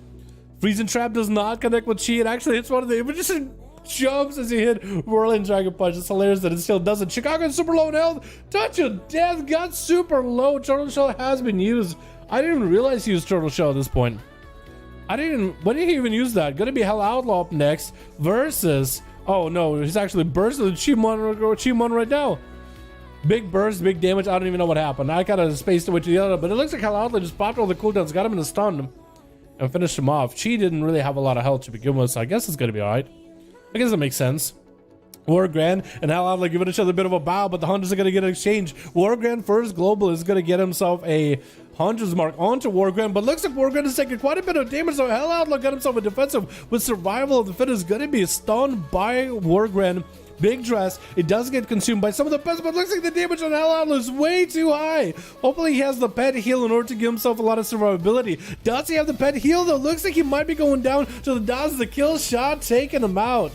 Freezing Trap does not connect with Chi. It actually hits one of the images and jumps as he hit Whirling Dragon Punch. It's hilarious that it still doesn't. Chicago is super low in health. Touch of Death got super low. Turtle Shell has been used. I didn't even realize he used Turtle Shell at this point. When did he even use that? Gonna be Hell Outlaw up next versus, oh no, he's actually bursting the Chi-Mon right now. Big burst, big damage. I don't even know what happened. I kind of spaced away to the other, but it looks like Hell Outlaw just popped all the cooldowns, got him in a stun, and finished him off. Chi didn't really have a lot of health to begin with, so I guess it's gonna be alright. I guess it makes sense. Wargrand and Hell Outlaw giving each other a bit of a bow, but the Hunters are going to get an exchange. Wargrand first global is going to get himself a Hunter's Mark onto Wargrand, but looks like Wargrand is taking quite a bit of damage, so Hell Outlaw got himself a defensive with survival of the fittest. Going to be stunned by Wargrand. Big dress. It does get consumed by some of the pets, but looks like the damage on Hell Outlaw is way too high. Hopefully he has the pet heal in order to give himself a lot of survivability. Does he have the pet heal though? Looks like he might be going down to the does the kill shot, taking him out.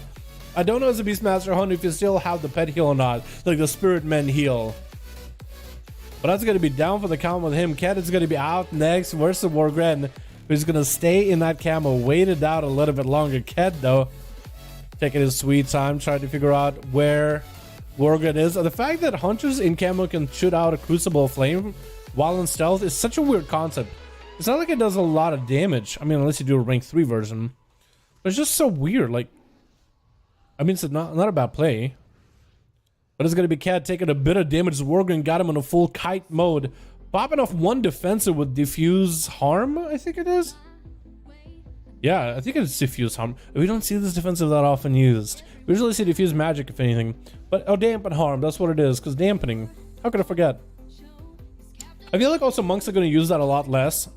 I don't know as a Beastmaster Hunter if you still have the pet heal or not, like the Spirit Men heal. But that's going to be down for the count with him. Cat is going to be out next versus Wargrand, who's going to stay in that camo, wait it out a little bit longer. Cat, though, taking his sweet time, trying to figure out where Wargrand is. The fact that Hunters in camo can shoot out a Crucible Flame while in stealth is such a weird concept. It's not like it does a lot of damage. I mean, unless you do a rank 3 version. But it's just so weird, like... I mean, it's not a bad play. But it's going to be Cat taking a bit of damage. Wargrand got him in a full kite mode. Popping off one defensive with Diffuse Harm, I think it is. Yeah, I think it's Diffuse Harm. We don't see this defensive that often used. We usually see Diffuse Magic, if anything. But, oh, Dampen Harm, that's what it is. Because dampening, how could I forget? I feel like also monks are going to use that a lot less.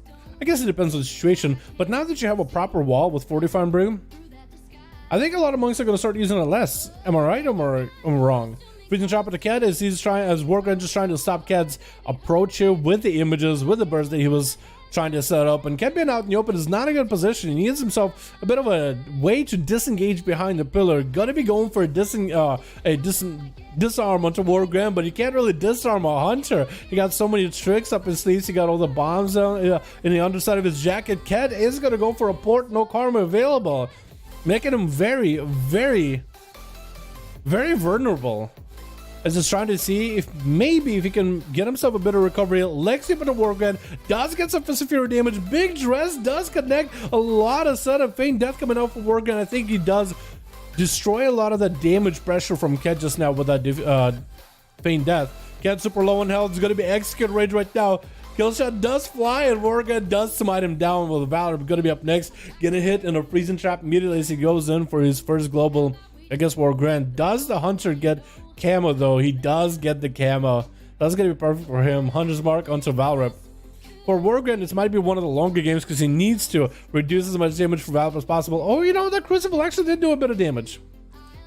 I guess it depends on the situation. But now that you have a proper wall with Fortifying Brew, I think a lot of monks are going to start using it less. Am I right or am I wrong? Freezing Trap at the Cat is Wargrand just trying to stop Cat's approach here with the images, with the burst that he was trying to set up. And Cat being out in the open is not a good position. He needs himself a bit of a way to disengage behind the pillar. Gonna be going for a disarm onto Wargrand, but he can't really disarm a Hunter. He got so many tricks up his sleeves. He got all the bombs down in the underside of his jacket. Cat is gonna go for a port, no karma available, making him very, very, very vulnerable. As he's trying to see if maybe he can get himself a bit of recovery. Lexi for the Wargrand does get some Fist of Fury damage. Big Dress does connect. A lot of setup. Feign Death coming out for Wargrand. I think he does destroy a lot of the damage pressure from Ket just now with that Feign Death. Ket super low in health. He's going to be Execute Rage right now. Killshot does fly and Wargrand does smite him down with Valor. Going to be up next. Getting hit in a Freezing Trap immediately as he goes in for his first global against Wargrand. Does the Hunter get camo though? He does get the camo. That's going to be perfect for him. Hunter's Mark onto Valrep. For Wargrand, this might be one of the longer games because he needs to reduce as much damage for Valrep as possible. Oh, you know, that Crucible actually did do a bit of damage.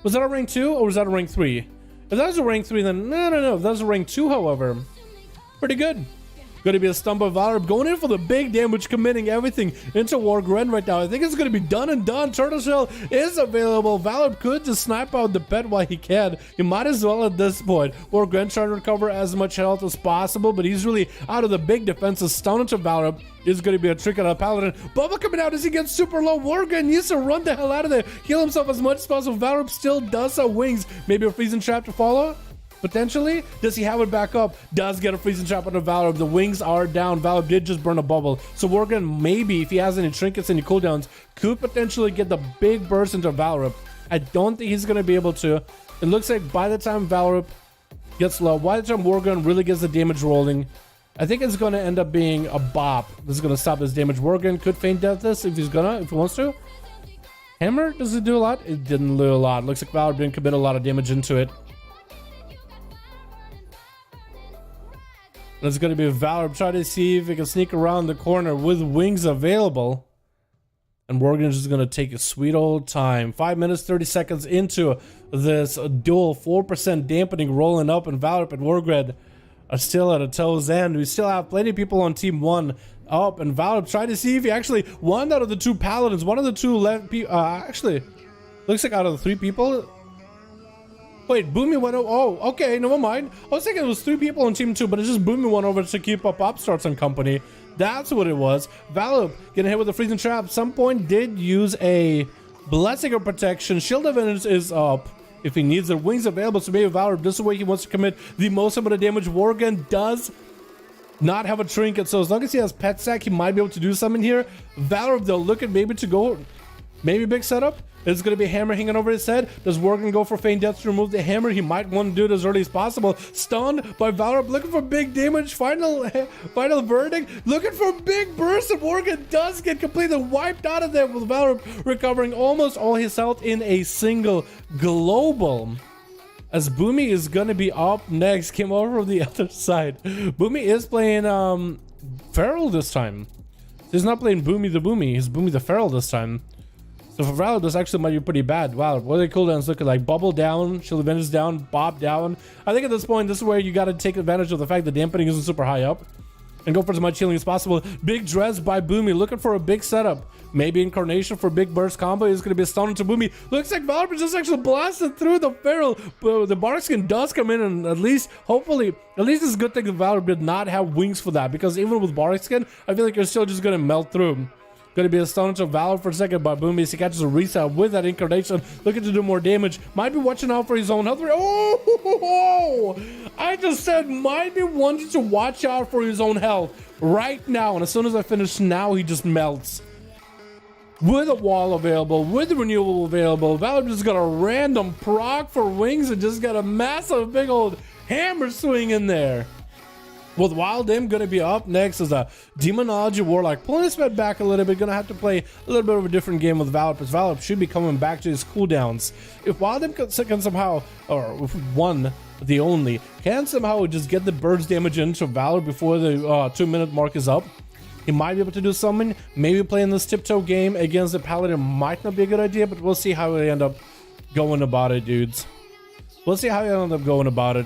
Was that a rank 2 or was that a rank 3? If that was a rank 3, then no. If that was a rank 2, however, pretty good. Going to be a stun by Valorant, going in for the big damage, committing everything into Wargren right now. I think it's going to be done and done. Turtle Shell is available. Valorant could just snipe out the pet while he can. He might as well at this point. Wargren trying to recover as much health as possible, but he's really out of the big defenses. Stun into Valorant is going to be a trick on a Paladin. Bubba coming out as he gets super low. Wargren needs to run the hell out of there. Heal himself as much as possible. Valorant still does have wings. Maybe a freezing trap to follow? Potentially. Does he have it back up? Does get a freezing trap on the Valorant. The wings are down. Valorant did just burn a bubble. So Wargren, maybe if he has any trinkets, any cooldowns, could potentially get the big burst into Valorant. I don't think he's going to be able to. It looks like by the time Valorant gets low, by the time Wargren really gets the damage rolling, I think it's going to end up being a bop. This is going to stop his damage. Wargren could feign death this if he wants to. Hammer, does it do a lot? It didn't do a lot. Looks like Valorant didn't commit a lot of damage into it. It's going to be Valorant trying to see if he can sneak around the corner with wings available. And Wargren is just going to take a sweet old time. 5 minutes, 30 seconds into this duel. 4% dampening rolling up, and Valorant and Wargren are still at a toe's end. We still have plenty of people on team 1 up, and Valorant trying to see if he actually, one out of the 2 Paladins, one of the 2 left, actually, looks like out of the 3 people. Wait, Boomy went over. Oh, okay, never mind. I was thinking it was 3 people on team 2, but it's just Boomy went over to keep up Upstarts and company. That's what it was. Valorant getting hit with a freezing trap. Some point did use a blessing of protection. Shield Evidence is up if he needs the wings available. So maybe Valorant, this is the way he wants to commit the most amount of damage. Wargren does not have a trinket, so as long as he has pet sack, he might be able to do something here. Valorant, they'll look at maybe to go, maybe big setup. It's going to be a hammer hanging over his head. Does Wargren go for feign death to remove the hammer? He might want to do it as early as possible. Stunned by Valorant, looking for big damage. Final verdict, looking for a big burst, and Wargren does get completely wiped out of there, with Valorant recovering almost all his health in a single global. As Boomy is going to be up next, came over from the other side. Boomy is playing Feral this time. He's not playing Boomy the Boomy, he's Boomy the Feral this time. So for Valorant, this actually might be pretty bad. Wow, what are the cooldowns looking like? Bubble down, Shield Advantage down, Bop down. I think at this point, this is where you got to take advantage of the fact that dampening isn't super high up and go for as much healing as possible. Big dress by Boomy, looking for a big setup. Maybe Incarnation for big burst combo is going to be a stun into Boomy. Looks like Valorant just actually blasted through the Feral. But the Barkskin does come in, and at least, hopefully, at least it's a good thing that Valorant did not have wings for that, because even with Barkskin, I feel like you're still just going to melt through. Going to be a stun into Valorant for a second by Boomy. He catches a reset with that Incarnation, looking to do more damage. Might be watching out for his own health. Oh! I just said might be wanting to watch out for his own health right now. And as soon as I finish now, he just melts. With a wall available, with the renewal available, Valorant just got a random proc for wings and just got a massive big old hammer swing in there. With Wild M going to be up next as a Demonology Warlock. Pulling his head back a little bit, going to have to play a little bit of a different game with Valorant, because Valorant should be coming back to his cooldowns. If Wild M can somehow, or if one, the only, can somehow just get the burst damage into Valorant before the 2-minute mark is up, he might be able to do something. Maybe playing this tiptoe game against the Paladin might not be a good idea, but we'll see how we end up going about it, dudes. We'll see how we end up going about it.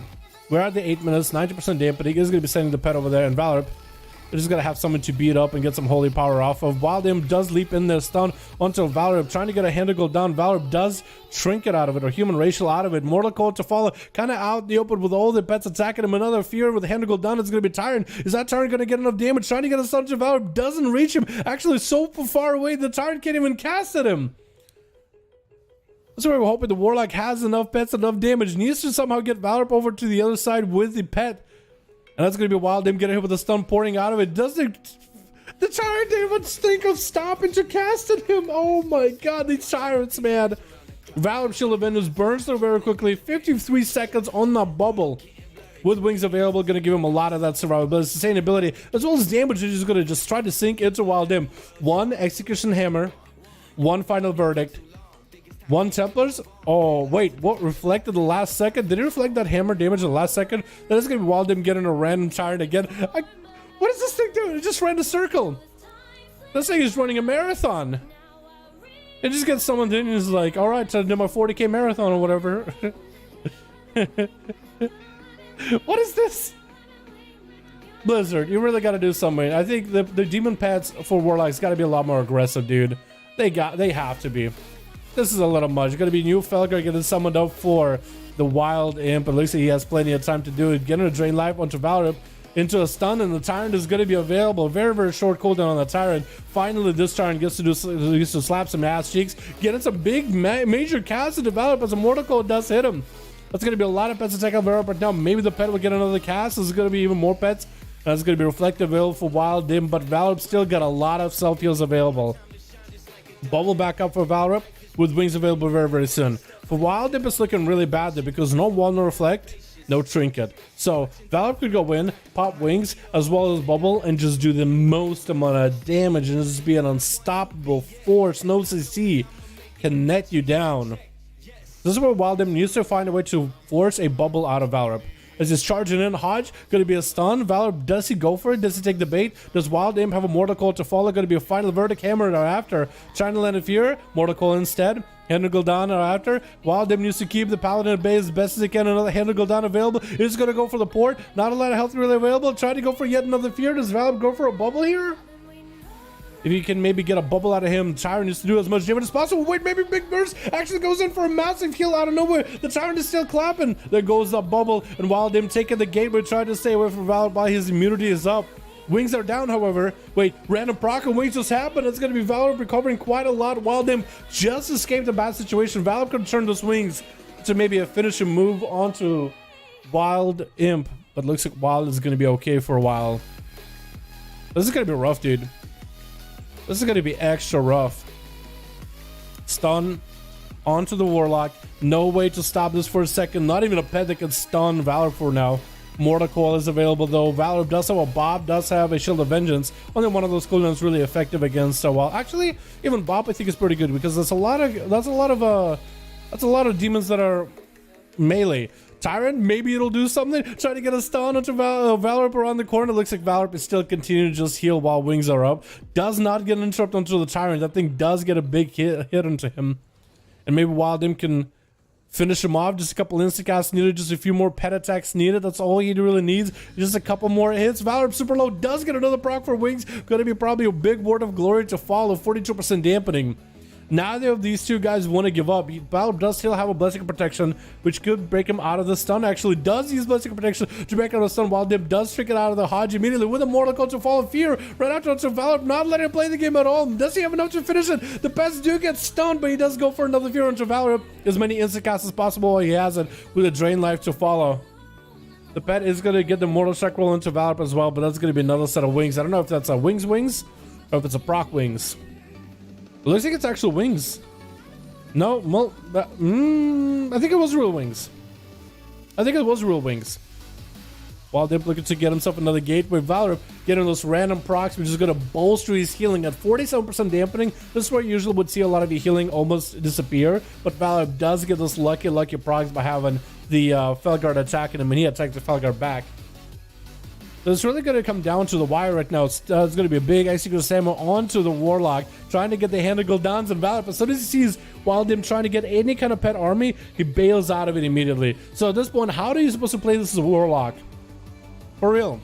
We're at the 8 minutes, 90% dampening. He's going to be sending the pet over there, and Valorant is just going to have someone to beat up and get some holy power off of. Wild M does leap in there, stun onto Valorant, trying to get a Handigal down. Valorant does trinket out of it, or human racial out of it. Mortal Coil to follow, kind of out in the open with all the pets attacking him. Another Fear with Handigal down. It's going to be Tyrant. Is that Tyrant going to get enough damage? Trying to get a stun to Valorant, doesn't reach him. Actually, so far away, the Tyrant can't even cast at him. That's why we're hoping the Warlock has enough pets, enough damage. Needs to somehow get Valorant over to the other side with the pet. And that's going to be Wild M getting hit with a stun pouring out of it. Doesn't the Tyrant even think of stopping to cast at him? Oh my god, these Tyrants, man. Valorant Shield Avengers burns through very quickly. 53 seconds on the bubble. With wings available, going to give him a lot of that survivability, sustainability, as well as damage. He's going to just try to sink into Wild M. 1 Execution Hammer. 1 Final Verdict. 1 Templars. Oh wait, what reflected the last second? Did it reflect that hammer damage in the last second? That is gonna be Wild M getting a random Tyrant again. What does this thing do? It just ran a circle. This thing is running a marathon. It just gets summoned in and is like, all right, so I did my 40k marathon or whatever. What is this? Blizzard, you really got to do something. I think the demon pets for Warlock's got to be a lot more aggressive, dude. They have to be. This is a little much. Going to be new Felgar getting summoned up for the Wild Imp. It looks like he has plenty of time to do it. Getting a drain life onto Valorant into a stun, and the Tyrant is going to be available. Very, very short cooldown on the Tyrant. Finally, this Tyrant gets to slap some ass cheeks. Getting some big major cast to develop as a Mortal Coil does hit him. That's going to be a lot of pets to take out Valorant, but now maybe the pet will get another cast. There's going to be even more pets. That's going to be reflective available for Wild Imp, but Valorant still got a lot of self heals available. Bubble back up for Valorant with wings available very, very soon. For Wild Imp, it's looking really bad there because no wall, no reflect, no trinket. So Valorant could go in, pop wings as well as bubble, and just do the most amount of damage and just be an unstoppable force. No CC can net you down. This is where Wild Imp needs to find a way to force a bubble out of Valorant. As he's charging in, Hodge gonna be a stun. Valor, does he go for it? Does he take the bait? Does Wild Imp have a Mortal Coil to follow? Gonna be a final verdict hammer thereafter. Trying to land a fear, Mortal Coil instead. Hand Gul'dan thereafter. Wild Imp needs to keep the Paladin at bay as best as he can. Another Hand Gul'dan available. He's gonna go for the port. Not a lot of health really available. Trying to go for yet another fear. Does Valor go for a bubble here? If you can maybe get a bubble out of him, Tyrant needs to do as much damage as possible. Wait, maybe Big Burst actually goes in for a massive heal out of nowhere. The Tyrant is still clapping. There goes the bubble, and Wild Imp taking the gateway, trying to stay away from Valor while his immunity is up. Wings are down, however. Wait, random proc and wings just happened. It's going to be Valor recovering quite a lot. Wild Imp just escaped a bad situation. Valor could turn those wings to maybe a finishing move onto Wild Imp, but looks like Wild is going to be okay for a while. This is going to be rough, dude. This is going to be extra rough. Stun onto the Warlock. No way to stop this for a second. Not even a pet that can stun Valor for now. Mortal Coil is available though. Valor does have a Bob, does have a Shield of Vengeance. Only one of those cooldowns really effective against well, actually, even Bob I think is pretty good because that's a lot of demons that are melee. Tyrant, maybe it'll do something. Try to get a stun onto Valorant around the corner. Looks like Valorant is still continuing to just heal while wings are up. Does not get an interrupt onto the Tyrant. That thing does get a big hit into him. And maybe Wild Imp can finish him off. Just a couple insta-casts needed. Just a few more pet attacks needed. That's all he really needs. Just a couple more hits. Valorant super low. Does get another proc for wings. Going to be probably a big word of glory to follow. 42% dampening. Neither of these two guys want to give up. Valor does still have a Blessing of Protection, which could break him out of the stun. Actually, does use Blessing of Protection to break out of the stun. Wild Imp does trick it out of the Hodge immediately with a Mortal Coil to follow Fear. Right after onto Valor, not letting him play the game at all. Does he have enough to finish it? The pets do get stunned, but he does go for another Fear onto Valor. As many instant casts as possible while he has it with a Drain Life to follow. The pet is going to get the Mortal Strike roll into Valor as well, but that's going to be another set of wings. I don't know if that's a wings or if it's a proc wings. It looks like it's actual wings. No, I think it was real wings. I think it was real wings. Wild Imp looking to get himself another gateway. Valor getting those random procs, which is going to bolster his healing at 47% dampening. This is where you usually would see a lot of your healing almost disappear, but Valor does get those lucky procs by having the Felguard attacking him, and he attacks the Felguard back. So it's really going to come down to the wire right now. It's going to be a big Icicle Samuel onto the Warlock, trying to get the hand of Gul'dans and Valor. But as soon as he sees Wild Imp trying to get any kind of pet army, he bails out of it immediately. So at this point, how are you supposed to play this as a Warlock? For real.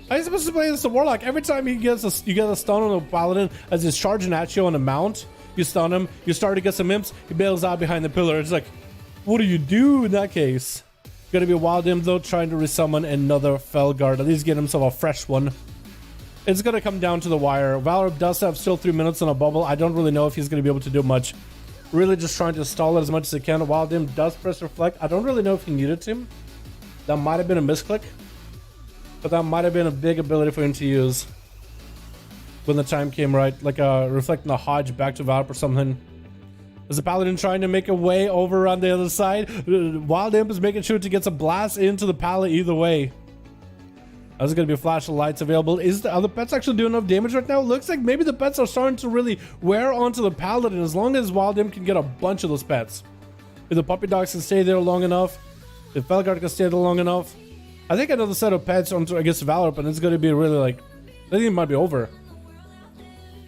How are you supposed to play this as a Warlock? Every time you get a stun on a Paladin as he's charging at you on a mount, you stun him, you start to get some imps, he bails out behind the pillar. It's like, what do you do in that case? Gonna be a Wild Imp though, trying to resummon another Felguard, at least get himself a fresh one. It's gonna come down to the wire. Valor does have still 3 minutes on a bubble. I don't really know if he's gonna be able to do much. Really just trying to stall it as much as he can. Wild Imp does press reflect. I don't really know if he needed to. That might have been a misclick, but that might have been a big ability for him to use when the time came right, like reflecting the Hodge back to Valor or something. As the Paladin trying to make a way over on the other side. Wild Imp is making sure to get some blast into the pallet either way. There's going to be a flash of lights available. Are the pets actually doing enough damage right now? Looks like maybe the pets are starting to really wear onto the Paladin as long as Wild Imp can get a bunch of those pets. If the puppy dogs can stay there long enough, if Felguard can stay there long enough, I think another set of pets against Valor, but it's going to be really like, I think it might be over.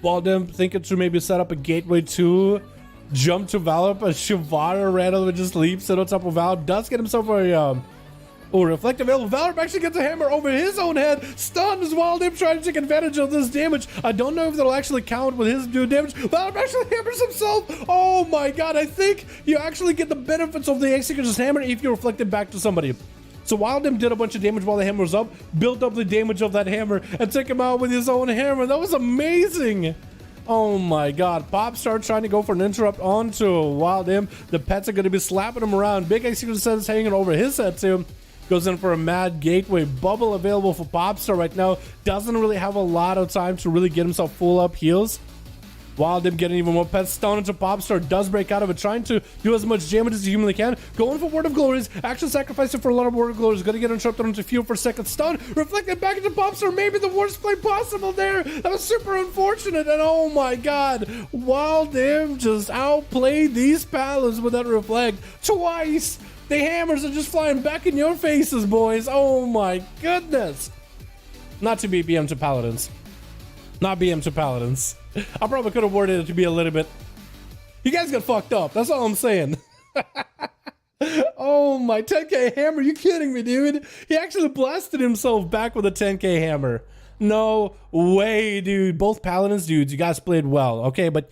Wild Imp thinking to maybe set up a gateway to jump to Valor, but Shivara randomly just leaps it on top of Valor. Does get himself a Oh, reflect available. Valor actually gets a hammer over his own head. Stuns while him trying to take advantage of this damage. I don't know if that'll actually count with his new damage. Valor actually hammers himself. Oh my god, I think you actually get the benefits of the Executor's hammer if you reflect it back to somebody. So Wildem did a bunch of damage while the hammer was up, built up the damage of that hammer, and took him out with his own hammer. That was amazing. Oh my god. Pop starts trying to go for an interrupt onto Wildem. The pets are going to be slapping him around. Big Executor says hanging over his head too. Goes in for a mad gateway. Bubble available for Popstar right now. Doesn't really have a lot of time to really get himself full up heals. Wildem getting even more pets. Stun into Popstar. Does break out of it. Trying to do as much damage as he humanly can. Going for Word of Glories. Actually sacrificing for a lot of Word of Glories. Gonna get interrupted onto Fuel for a second. Stun. Reflected back into Popstar. Maybe the worst play possible there. That was super unfortunate. And oh my god. Wildem just outplayed these Paladins with that reflect twice. The hammers are just flying back in your faces, boys. Oh my goodness. Not to be BM to Paladins. Not BM to Paladins. I probably could have worded it to be a little bit. You guys got fucked up. That's all I'm saying. Oh my 10k hammer. You kidding me, dude? He actually blasted himself back with a 10k hammer. No way, dude. Both Paladins, dudes, you guys played well. Okay, but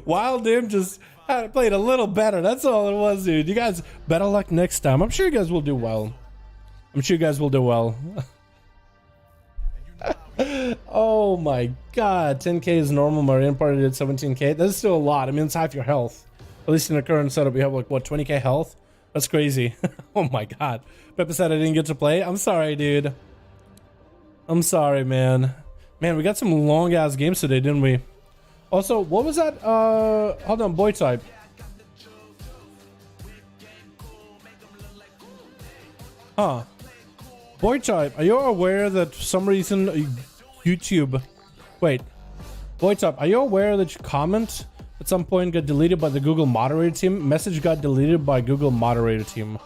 Wildem just played a little better. That's all it was, dude. You guys, better luck next time. I'm sure you guys will do well. I'm sure you guys will do well. Oh my god. 10k is normal. Marian party did 17k. That's still a lot. I mean, it's half your health. At least in the current setup, you have like, what, 20k health? That's crazy. Oh my god. Peppa said I didn't get to play. I'm sorry, dude. I'm sorry, man. Man, we got some long ass games today, didn't we? Also, what was that? Hold on, boy type. Huh. Boy type, are you aware that for some reason YouTube... Wait. Boy type, are you aware that your comment at some point got deleted by the Google moderator team? Message got deleted by Google moderator team.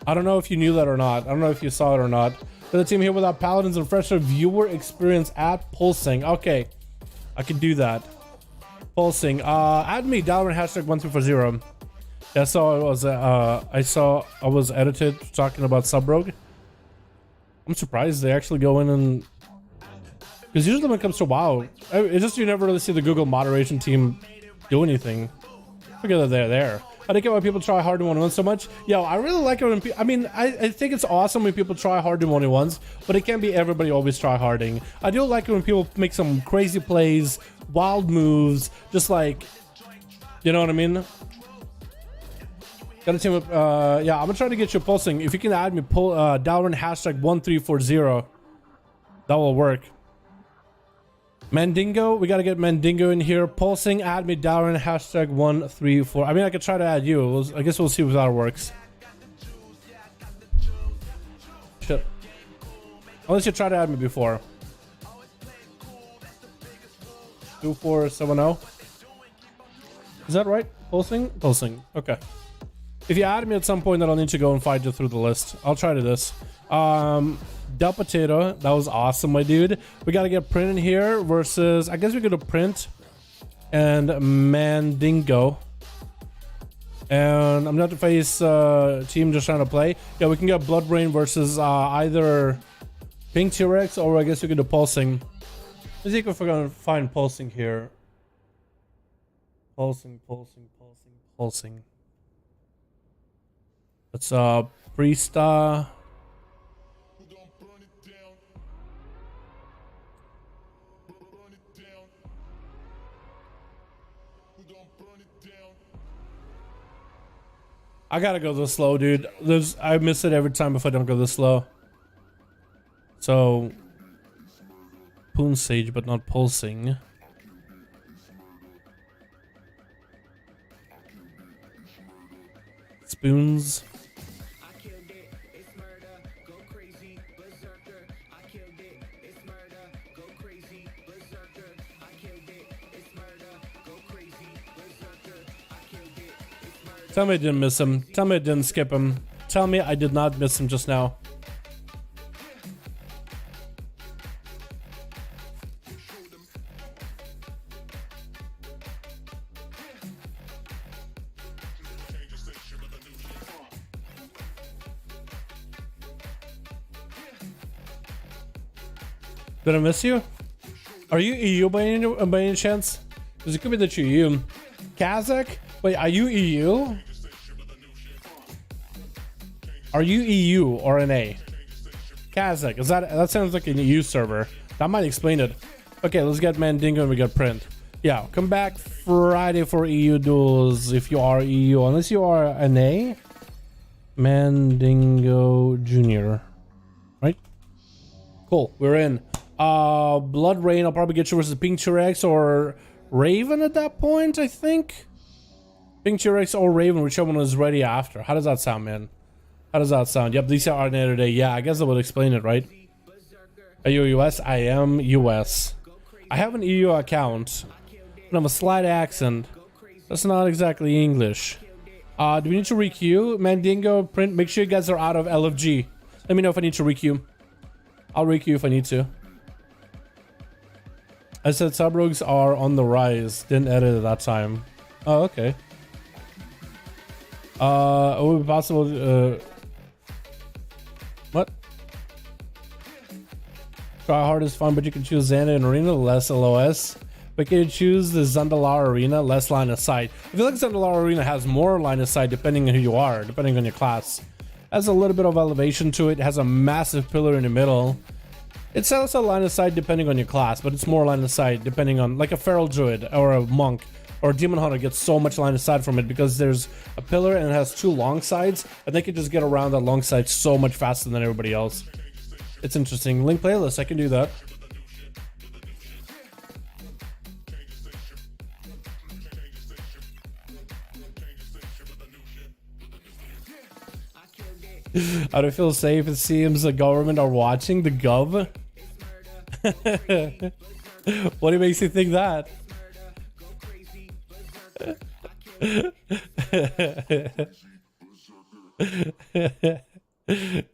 I don't know if you knew that or not. I don't know if you saw it or not. But the team here without Paladins and fresher viewer experience at Pulsing. Okay. I can do that. Pulsing. Add me Dalaran #1340. Yeah, I was edited talking about Subrogue. I'm surprised they actually go in and, because usually when it comes to WoW, it's just you never really see the Google moderation team do anything. Forget that they're there. I don't get why people try hard in 1v1 so much. Yo, I really like it when I think it's awesome when people try hard in 1v1s, but it can't be everybody always try harding. I do like it when people make some crazy plays, wild moves, just like, you know what I mean? Got a team up, yeah, I'm gonna try to get you Pulsing. If you can add me Dalaran #1340, that will work. Mandingo, we gotta get Mandingo in here. Pulsing, add me Dalaran #134. I mean, I could try to add you. I guess we'll see if that works. Shit. Unless you try to add me before. 2470. Is that right? Pulsing? Pulsing. Okay. If you add me at some point, then I'll need to go and find you through the list. I'll try to this. Del Potato, that was awesome, my dude. We gotta get Print in here versus, I guess we could do Print and Mandingo. And I'm not to face team just trying to play. Yeah, we can get Bloodbrain versus either Pink T-Rex, or I guess we could do Pulsing. Let's see if we're gonna find Pulsing here. Pulsing. It's Priesta. I gotta go this slow, dude. I miss it every time if I don't go this slow. So, Poon Sage, but not Pulsing. Spoons. Tell me I didn't miss him. Tell me I didn't skip him. Tell me I did not miss him just now. Did I miss you? Are you EU by any chance? Because it could be that you're EU. Kazakh? Wait, are you EU? Are you EU or NA? Kazakh, is that sounds like an EU server. That might explain it. Okay, let's get Mandingo and we got Print. Yeah, come back Friday for EU duels if you are EU, unless you are NA. Mandingo Junior. Right? Cool, we're in. Blood Rain, I'll probably get you versus Pink T-Rex or Raven at that point, I think. Pink T-Rex or Raven, whichever one is ready after. How does that sound, man? How does that sound? Yep, these are NA today. Yeah, I guess that would explain it, right? Are you US? I am US. I have an EU account, and I have a slight accent. That's not exactly English. Do we need to requeue? Mandingo, Print, make sure you guys are out of LFG. Let me know if I need to requeue. I'll requeue if I need to. I said subrogues are on the rise. Didn't edit at that time. Oh, okay. It would be possible. What? Try hard is fun, but you can choose Xana and Arena, less LOS. But can you choose the Zandalar Arena, less line of sight? I feel like Zandalar Arena has more line of sight depending on who you are, depending on your class. Has a little bit of elevation to it, has a massive pillar in the middle. It's also line of sight depending on your class, but it's more line of sight depending on, like a feral druid or a monk or a demon hunter gets so much line of sight from it because there's a pillar and it has two long sides, and they can just get around that long side so much faster than everybody else. It's interesting. Link playlist, I can do that. I don't feel safe. It seems the government are watching. The gov. What makes you think that?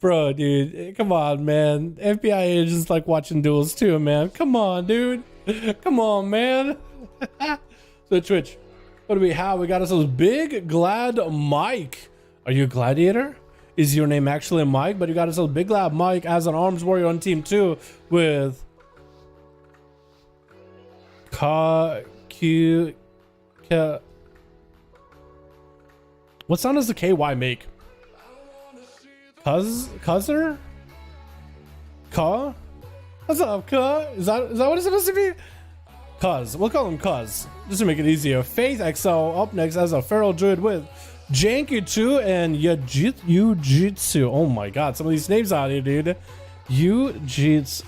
Bro, dude, come on, man. FBI agents like watching duels too, man. Come on, dude. Come on, man. So Twitch, what do we have? We got ourselves Big Glad Mike. Are you a gladiator? Is your name actually Mike? But you got yourself Big Glad Mike as an arms warrior on team 2 with what sound does the KY make? Cuzzer? Ka? What's up, Ka? Is that what it's supposed to be? Cuz. We'll call him Cuz. Just to make it easier. Faith XL up next as a feral druid with Janky2 and Yujitsu. Oh my god, some of these names out here, dude. Yujitsu.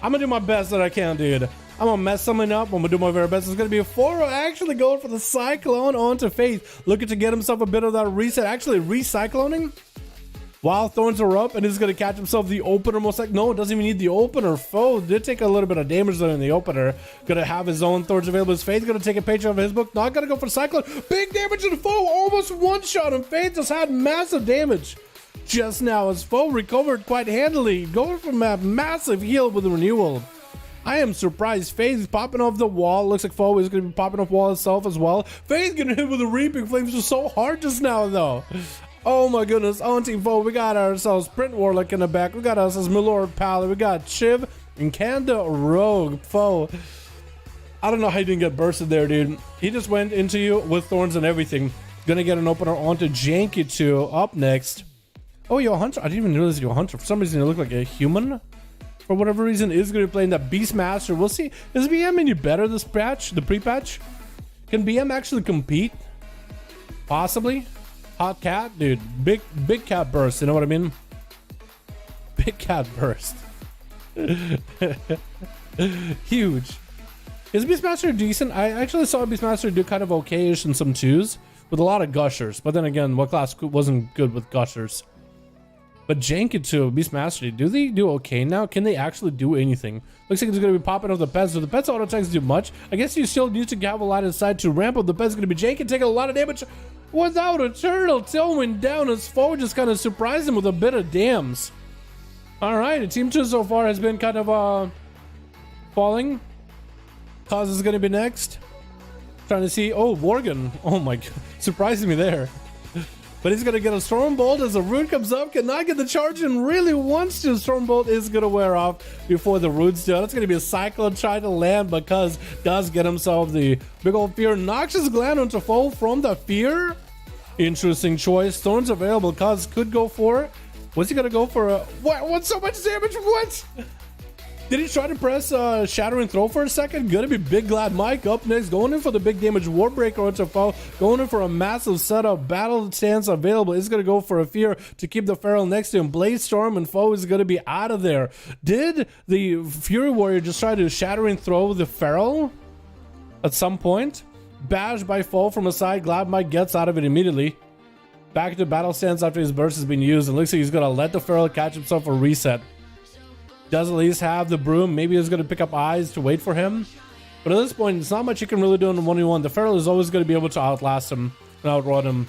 I'm gonna do my best that I can, dude. I'm gonna mess something up. I'm gonna do my very best. It's gonna be a 4 actually going for the Cyclone onto Faith. Looking to get himself a bit of that reset. Actually, recycloning while thorns are up, and he's gonna catch himself the opener. Most like, no, it doesn't even need the opener. Foe did take a little bit of damage though in the opener. Gonna have his own thorns available. His Faith gonna take a page of his book. Not gonna go for Cyclone. Big damage to the foe. Almost one shot, and Faith just had massive damage just now. His foe recovered quite handily, going from a massive heal with the renewal. I am surprised. Faith is popping off the wall. Looks like foe is going to be popping off wall itself as well. Faith getting hit with the Reaping Flames was so hard just now though. Oh my goodness. On team foe, we got ourselves Sprint Warlock in the back. We got ourselves Milord Pally. We got Chiv and Kanda Rogue foe. I don't know how he didn't get bursted there, dude. He just went into you with thorns and everything. Gonna get an opener onto Janky2 up next. Oh, you're a hunter. I didn't even realize you're a hunter. For some reason, you look like a human. For whatever reason, is going to be playing that Beastmaster. We'll see. Is BM any better this patch? The pre-patch? Can BM actually compete? Possibly. Hot cat? Dude, big cat burst. You know what I mean? Big cat burst. Huge. Is Beastmaster decent? I actually saw Beastmaster do kind of okay-ish in some 2s. With a lot of gushers. But then again, what class wasn't good with gushers? But Janky2, Beastmaster, do they do okay now? Can they actually do anything? Looks like it's going to be popping off the pets. Do the pets auto attacks do much? I guess you still need to have a line inside to ramp up. The pet's going to be Janky taking a lot of damage without a turtle. Tailwind down. His foe just kind of surprised him with a bit of dams. Alright, team 2 so far has been kind of falling. Cause is going to be next. Trying to see. Oh, Worgen. Oh my god. Surprising me there. but he's gonna get a Stormbolt as the Root comes up, cannot get the charge and really wants to. Stormbolt is gonna wear off before the Root's done. It's gonna be a Cyclone trying to land, because does get himself the big old Fear. Knocks his Gland onto foe from the Fear. Interesting choice. Thorns available, cuz could go for it. What's he gonna go for? What's so much damage? What? Did he try to press Shattering Throw for a second? Gonna be Big Glad Mike up next, going in for the big damage Warbreaker onto foe, going in for a massive setup. Battle stance available. Is gonna go for a Fear to keep the Feral next to him. Blaze Storm and foe is gonna be out of there. Did the Fury Warrior just try to Shattering Throw the Feral at some point? Bash by foe from a side. Glad Mike gets out of it immediately. Back to battle stance after his burst has been used, and looks like he's gonna let the Feral catch himself a reset. Does at least have the broom. Maybe he's going to pick up eyes to wait for him. But at this point, it's not much you can really do in 1v1. The Feral is always going to be able to outlast him and outrun him.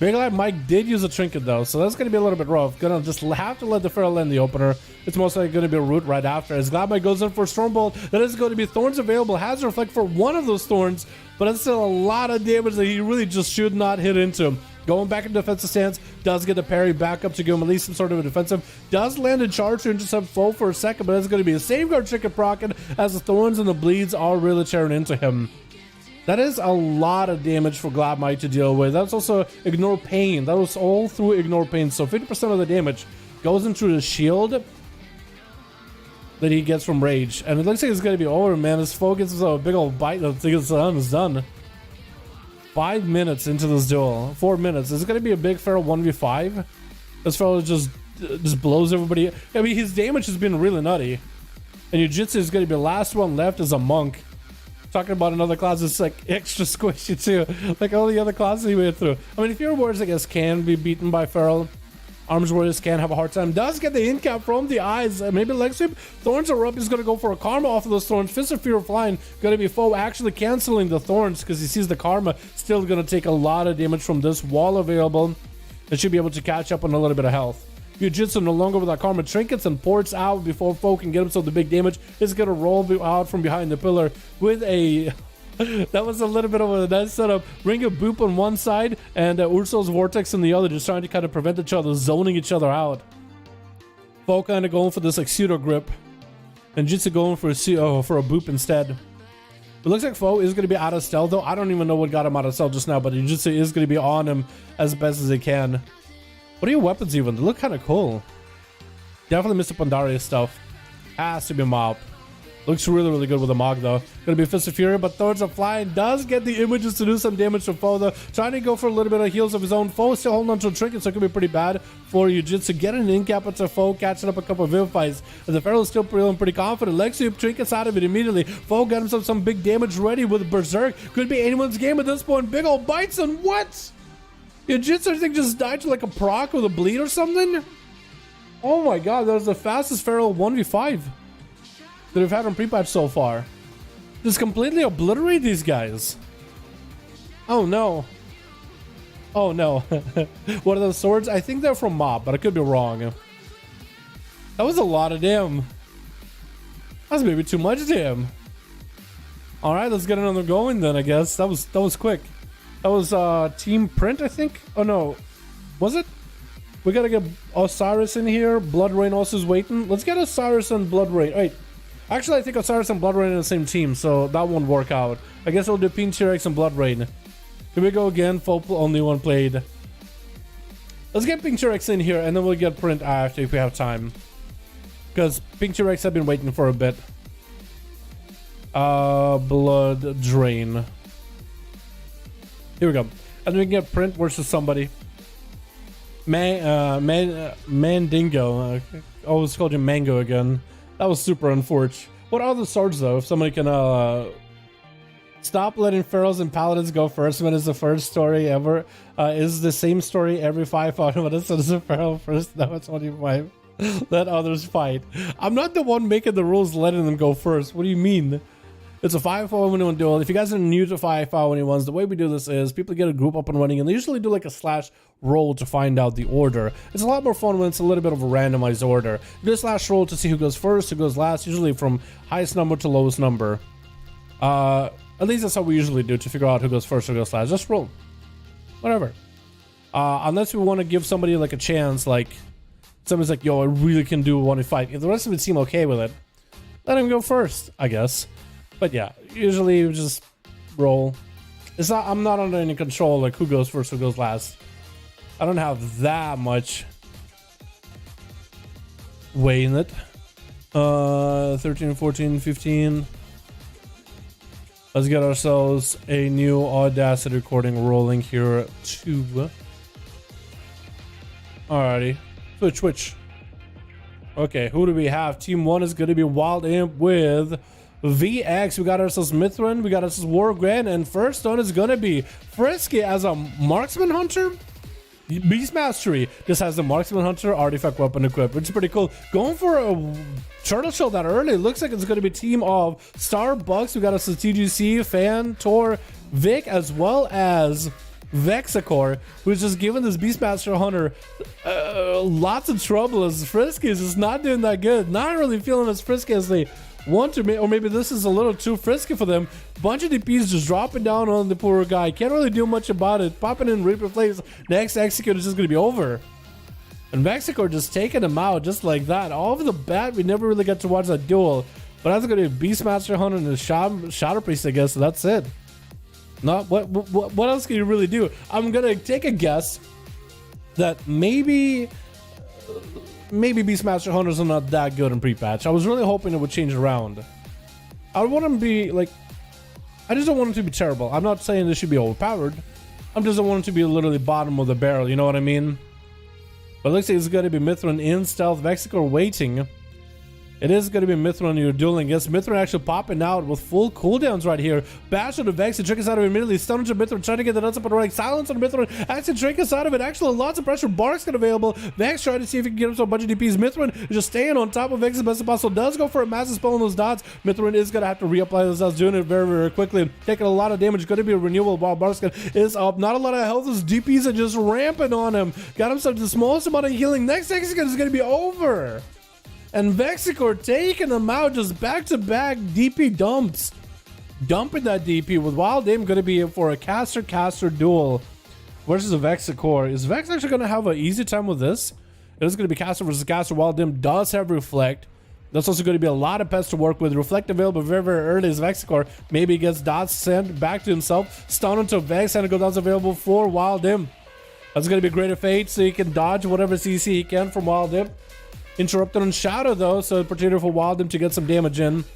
Big Lad Mike did use a trinket though, so that's going to be a little bit rough. Gonna just have to let the Feral end the opener. It's most likely going to be a Root right after. As Glad Mike goes in for Stormbolt, that is going to be Thorns available. Has Reflect for one of those Thorns, but it's still a lot of damage that he really just should not hit into. Going back in defensive stance, does get the parry back up to give him at least some sort of a defensive. Does land a charge to intercept foe for a second, but it's going to be a safeguard trinket procced as the Thorns and the Bleeds are really tearing into him. That is a lot of damage for Glad Mike to deal with. That's also Ignore Pain. That was all through Ignore Pain. So 50% of the damage goes into the shield that he gets from Rage. And it looks like it's going to be over, man. His foe gets a big old bite. I think it's done. 5 minutes into this duel. 4 minutes. Is it going to be a big Feral 1v5? This Feral just blows everybody. I mean, his damage has been really nutty. And Jiu-Jitsu is going to be the last one left as a monk. Talking about another class that's like extra squishy too. Like all the other classes he went through. I mean, Fear Warriors, I guess, can be beaten by Feral. Arms Warriors can have a hard time. Does get the in-cap from the eyes. Maybe leg sweep. Thorns are up. He's going to go for a Karma off of those Thorns. Fist of Fear flying. Going to be foe actually canceling the Thorns because he sees the Karma. Still going to take a lot of damage from this wall available. It should be able to catch up on a little bit of health. Jiu-Jitsu no longer with that Karma trinkets and ports out before foe can get himself the big damage. Is going to roll out from behind the pillar with a... That was a little bit of a nice setup. Ring of Boop on one side and Ursul's Vortex on the other, just trying to kind of prevent each other, zoning each other out. Foe kind of going for this like pseudo grip, and Jitsu going for a Boop instead. It looks like foe is going to be out of stealth though. I don't even know what got him out of stealth just now, but Jitsu is going to be on him as best as they can. What are your weapons even? They look kind of cool. Definitely Mr. Pandaria's stuff. Has to be Mob. Looks really, really good with the Mog, though. Gonna be Fist of Fury, but Thorns are flying. Does get the images to do some damage to foe, though. Trying to go for a little bit of heals of his own. Foe still holding on to a trinket, so it could be pretty bad for Jiu-Jitsu. Get an in-cap into foe, catching up a couple of Vivifies. And the Feral is still feeling pretty confident. Leg sweep, trinkets out of it immediately. Foe got himself some big damage ready with Berserk. Could be anyone's game at this point. Big old bites, and what? Jiu-Jitsu, I think, just died to like a proc with a bleed or something? Oh my god, that was the fastest Feral 1v5 that we've had on pre-patch so far. Just completely obliterate these guys. Oh no. Oh no. What are those swords? I think they're from Mob, but I could be wrong. That was a lot of damn. That's maybe too much damn. Alright, let's get another going then, I guess. That was quick. That was Team Print, I think? Oh no. Was it? We gotta get Osiris in here. Blood Rain also is waiting. Let's get Osiris and Blood Rain. Wait. Actually, I think Osiris and Blood Rain are in the same team, so that won't work out. I guess we'll do Pink T-Rex and Blood Rain. Here we go again. Foe only one played. Let's get Pink T-Rex in here, and then we'll get Print after if we have time. Because Pink T-Rex have been waiting for a bit. Blood Drain. Here we go. And we can get Print versus somebody. Mandingo. I always called you Mango again. That was super unfortunate. What are the swords though? If somebody can stop letting Pharaohs and Paladins go first when it's the first story ever. Is the same story every 5 when it's a Pharaoh first? No, it's 25. Let others fight. I'm not the one making the rules letting them go first. What do you mean? It's a 5v5 duel. If you guys are new to 5v5 the way we do this is people get a group up and running, and they usually do like a slash roll to find out the order. It's a lot more fun when it's a little bit of a randomized order. You do a slash roll to see who goes first, who goes last, usually from highest number to lowest number. At least that's how we usually do to figure out who goes first or goes last. Just roll. Whatever. Unless we want to give somebody like a chance, like somebody's like, yo, I really can do 1v5. If the rest of it seem okay with it, let him go first, I guess. But yeah, usually we just roll. It's not, I'm not under any control like who goes first, who goes last. I don't have that much weight in it. 13, 14, 15. Let's get ourselves a new Audacity recording rolling here too. Alrighty. Switch. Okay, who do we have? Team 1 is going to be Wild Imp with VX. We got ourselves Mithrin, we got ourselves Wargren, and first one is going to be Frisky as a Marksman Hunter. Beast Mastery just has the Marksman Hunter artifact weapon equipped, which is pretty cool. Going for a turtle shell that early. Looks like it's going to be a team of Starbucks. We got us a TGC, Fan, Tor, Vic, as well as Vexicor, who's just giving this Beastmaster Hunter lots of trouble as Frisky is just not doing that good. Not really feeling as frisky as they want to, or maybe this is a little too frisky for them. Bunch of DPs just dropping down on the poor guy. Can't really do much about it. Popping in Reaper Flames. Next execute is just going to be over. And Vexicor just taking him out just like that. All of the bat, we never really got to watch that duel. But that's going to be Beastmaster Hunter and the Shadow Priest, I guess. So that's it. Not what else can you really do? I'm going to take a guess that maybe Beastmaster Hunters are not that good in pre-patch. I was really hoping it would change around. I want them to be like, I just don't want them to be terrible. I'm not saying they should be overpowered. I just don't want them to be literally bottom of the barrel, you know what I mean? But it looks like it's going to be Mithrin in stealth, Vexicor waiting. It is going to be Mithrin you're dueling against. Mithrin actually popping out with full cooldowns right here. Bash on the Vex, and trick us out of it immediately. Stun into Mithrin, trying to get the nuts up and running. Silence on Mithrin, actually trick us out of it. Actually, lots of pressure. Bark's got available. Vex trying to see if he can get himself a bunch of DPs. Mithrin is just staying on top of Vex as best as possible. Does go for a massive spell on those dots. Mithrin is going to have to reapply those dots, doing it very, very quickly. Taking a lot of damage. Going to be a renewal while Bark's is up. Not a lot of health. His DPs are just rampant on him. Got himself the smallest amount of healing. Next execute is going to be over. And Vexicor taking them out just back-to-back DP dumps. Dumping that DP with Wild Aim going to be for a caster duel versus a Vexicor. Is Vex actually going to have an easy time with this? It is going to be caster versus caster. Wild Aim does have Reflect. That's also going to be a lot of pets to work with. Reflect available very, very early as Vexicor. Maybe gets dots sent back to himself. Stun into Vex and cooldowns available for Wild Imp. That's going to be Greater Fate, so he can dodge whatever CC he can from Wild Imp. Interrupted on Shadow though, so particularly for Wild Imp to get some damage in.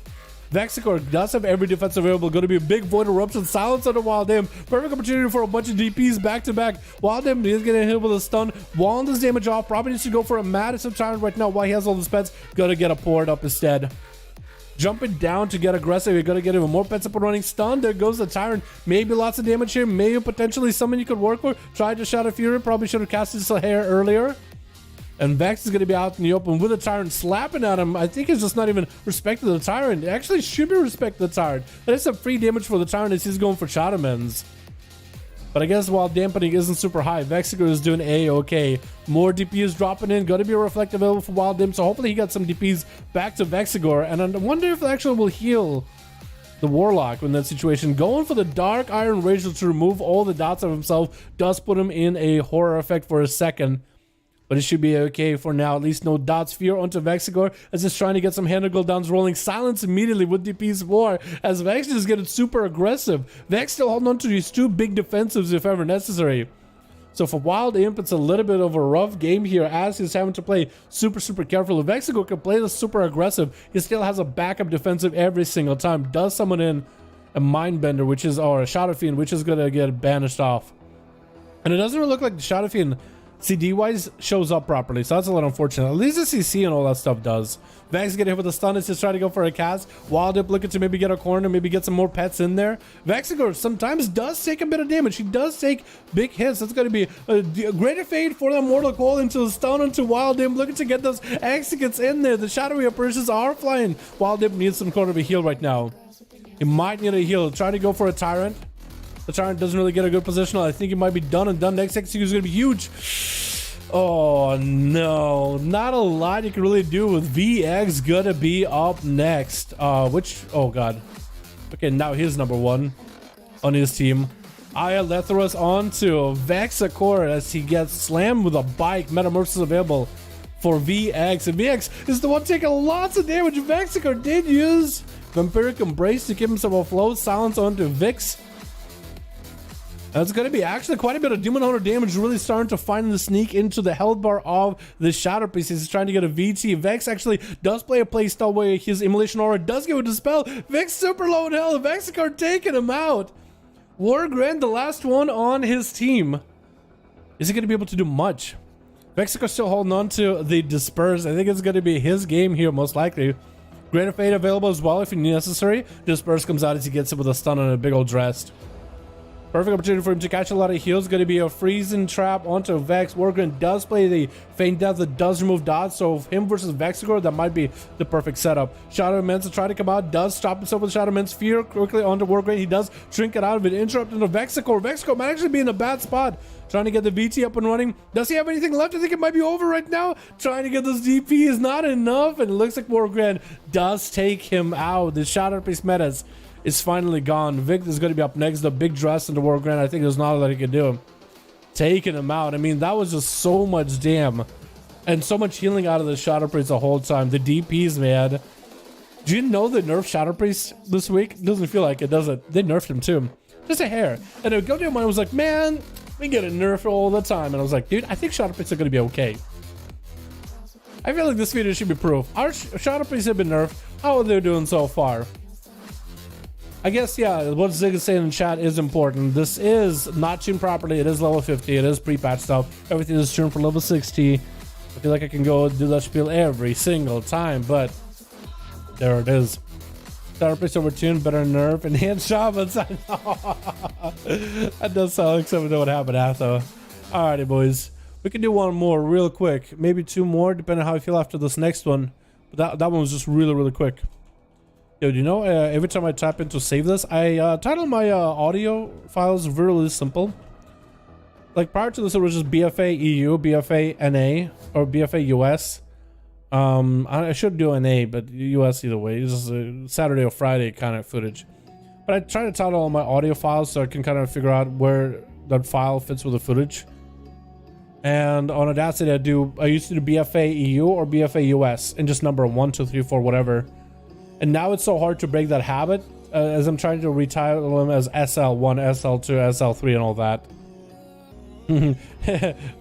Vexicor does have every defense available. Going to be a big Void Eruption. Silence on the Wild Imp. Perfect opportunity for a bunch of DPs back to back. Wild Imp is getting hit with a stun. Walling this damage off. Probably needs to go for a massive Tyrant right now while he has all his pets. Going to get a Port up instead. Jumping down to get aggressive. You're going to get even more pets up and running. Stun. There goes the Tyrant. Maybe lots of damage here. Maybe potentially someone you could work with. Tried to Shadow Fury. Probably should have casted his hair earlier. And Vex is going to be out in the open with a Tyrant slapping at him. I think he's just not even respecting the Tyrant. It actually should be respecting the Tyrant. That is some free damage for the Tyrant as he's going for Shadowlands. But I guess while dampening isn't super high, Vexicor is doing A-okay. More DPs dropping in. Going to be a Reflect available for Wild Imp. So hopefully he got some DPs back to Vexicor. And I wonder if it actually will heal the Warlock in that situation. Going for the Dark Iron Razor to remove all the dots of himself does put him in a horror effect for a second. But it should be okay for now. At least no dots. Fear onto Vexicor as he's trying to get some handle cooldowns rolling. Silence immediately with DP's war as Vex is getting super aggressive. Vex still holding on to these two big defensives if ever necessary. So for Wild Imp, it's a little bit of a rough game here as he's having to play super, super careful. If Vexicor can play this super aggressive, he still has a backup defensive every single time. Does summon in a Mindbender, which is, or a Shadow Fiend, which is going to get banished off. And it doesn't really look like the Shadow Fiend CD-wise shows up properly, so that's a little unfortunate. At least the CC and all that stuff does. Vex getting hit with a stun is just trying to go for a cast. Wild Imp looking to maybe get a corner, maybe get some more pets in there. Vexicor sometimes does take a bit of damage. He does take big hits. That's going to be a greater fate for the Mortal Coil into the stun into Wild Imp, looking to get those executes in there. The shadowy apparitions are flying. Wild Imp needs some sort of a heal right now. He might need a heal. Trying to go for a Tyrant. The Tyrant doesn't really get a good position. I think he might be done and done. Next execute is going to be huge. Oh no, not a lot you can really do with VX. Gonna be up next. Oh god. Okay, now he's number one on his team. Iolethorus onto Vexacore as he gets slammed with a bike. Metamorphosis available for VX, and VX is the one taking lots of damage. Vexacore did use Vampiric Embrace to give himself a flow silence onto Vix. That's going to be actually quite a bit of Demon Hunter damage, really starting to find the sneak into the health bar of the Shadow Priest. He's trying to get a VT. Vex actually does play a play style where his Immolation Aura does give a Dispel. Vex super low in health. Vexacore taking him out. Wargrand, the last one on his team. Is he going to be able to do much? Vexacore still holding on to the Disperse. I think it's going to be his game here, most likely. Greater Fate available as well if necessary. Disperse comes out as he gets it with a stun and a big old dressed. Perfect opportunity for him to catch a lot of heals. Going to be a freezing trap onto Vex. Wargren does play the Feign Death that does remove dodge, so him versus Vexacore, that might be the perfect setup. Shadow Immense to try to come out, does stop himself with Shadow Immense. Fear quickly onto Wargren. He does shrink it out of it. Interrupt into Vexacore. Vexacore might actually be in a bad spot. Trying to get the VT up and running. Does he have anything left? I think it might be over right now. Trying to get this DP is not enough, and it looks like Wargren does take him out. The Shadow Priest metas is finally gone. Vic is going to be up next. The big dress into Wargren. I think there's not a lot he can do. Taking him out. I mean, that was just so much damn. And so much healing out of the Shadow Priest the whole time. The DPs, man. Do you know they nerfed Shadow Priest this week? Doesn't feel like it, does it? They nerfed him too. Just a hair. And a go-to mine was like, man, we get a nerf all the time. And I was like, dude, I think Shadow Priests are going to be okay. I feel like this video should be proof. Our Shadow Priests have been nerfed. How are they doing so far? I guess, yeah, what Zig is saying in chat is important. This is not tuned properly. It is level 50. It is pre-patch stuff. Everything is tuned for level 60. I feel like I can go do that spiel every single time, but there it is. Shadow Priest overtuned, better nerf, enhanced shamans. That does sound like something that would happen after. Alrighty, boys. We can do one more real quick. Maybe two more, depending on how I feel after this next one. But that one was just really, really quick. Yo, do you know, every time I tap into save this, I title my audio files really simple. Like prior to this, it was just BFA EU, BFA NA, or BFA US. I should do NA, but US either way. This is a Saturday or Friday kind of footage. But I try to title all my audio files so I can kind of figure out where that file fits with the footage. And on Audacity, I used to do BFA EU or BFA US, and just number 1, 2, 3, 4, whatever. And now it's so hard to break that habit as I'm trying to retitle them as SL1, SL2, SL3, and all that.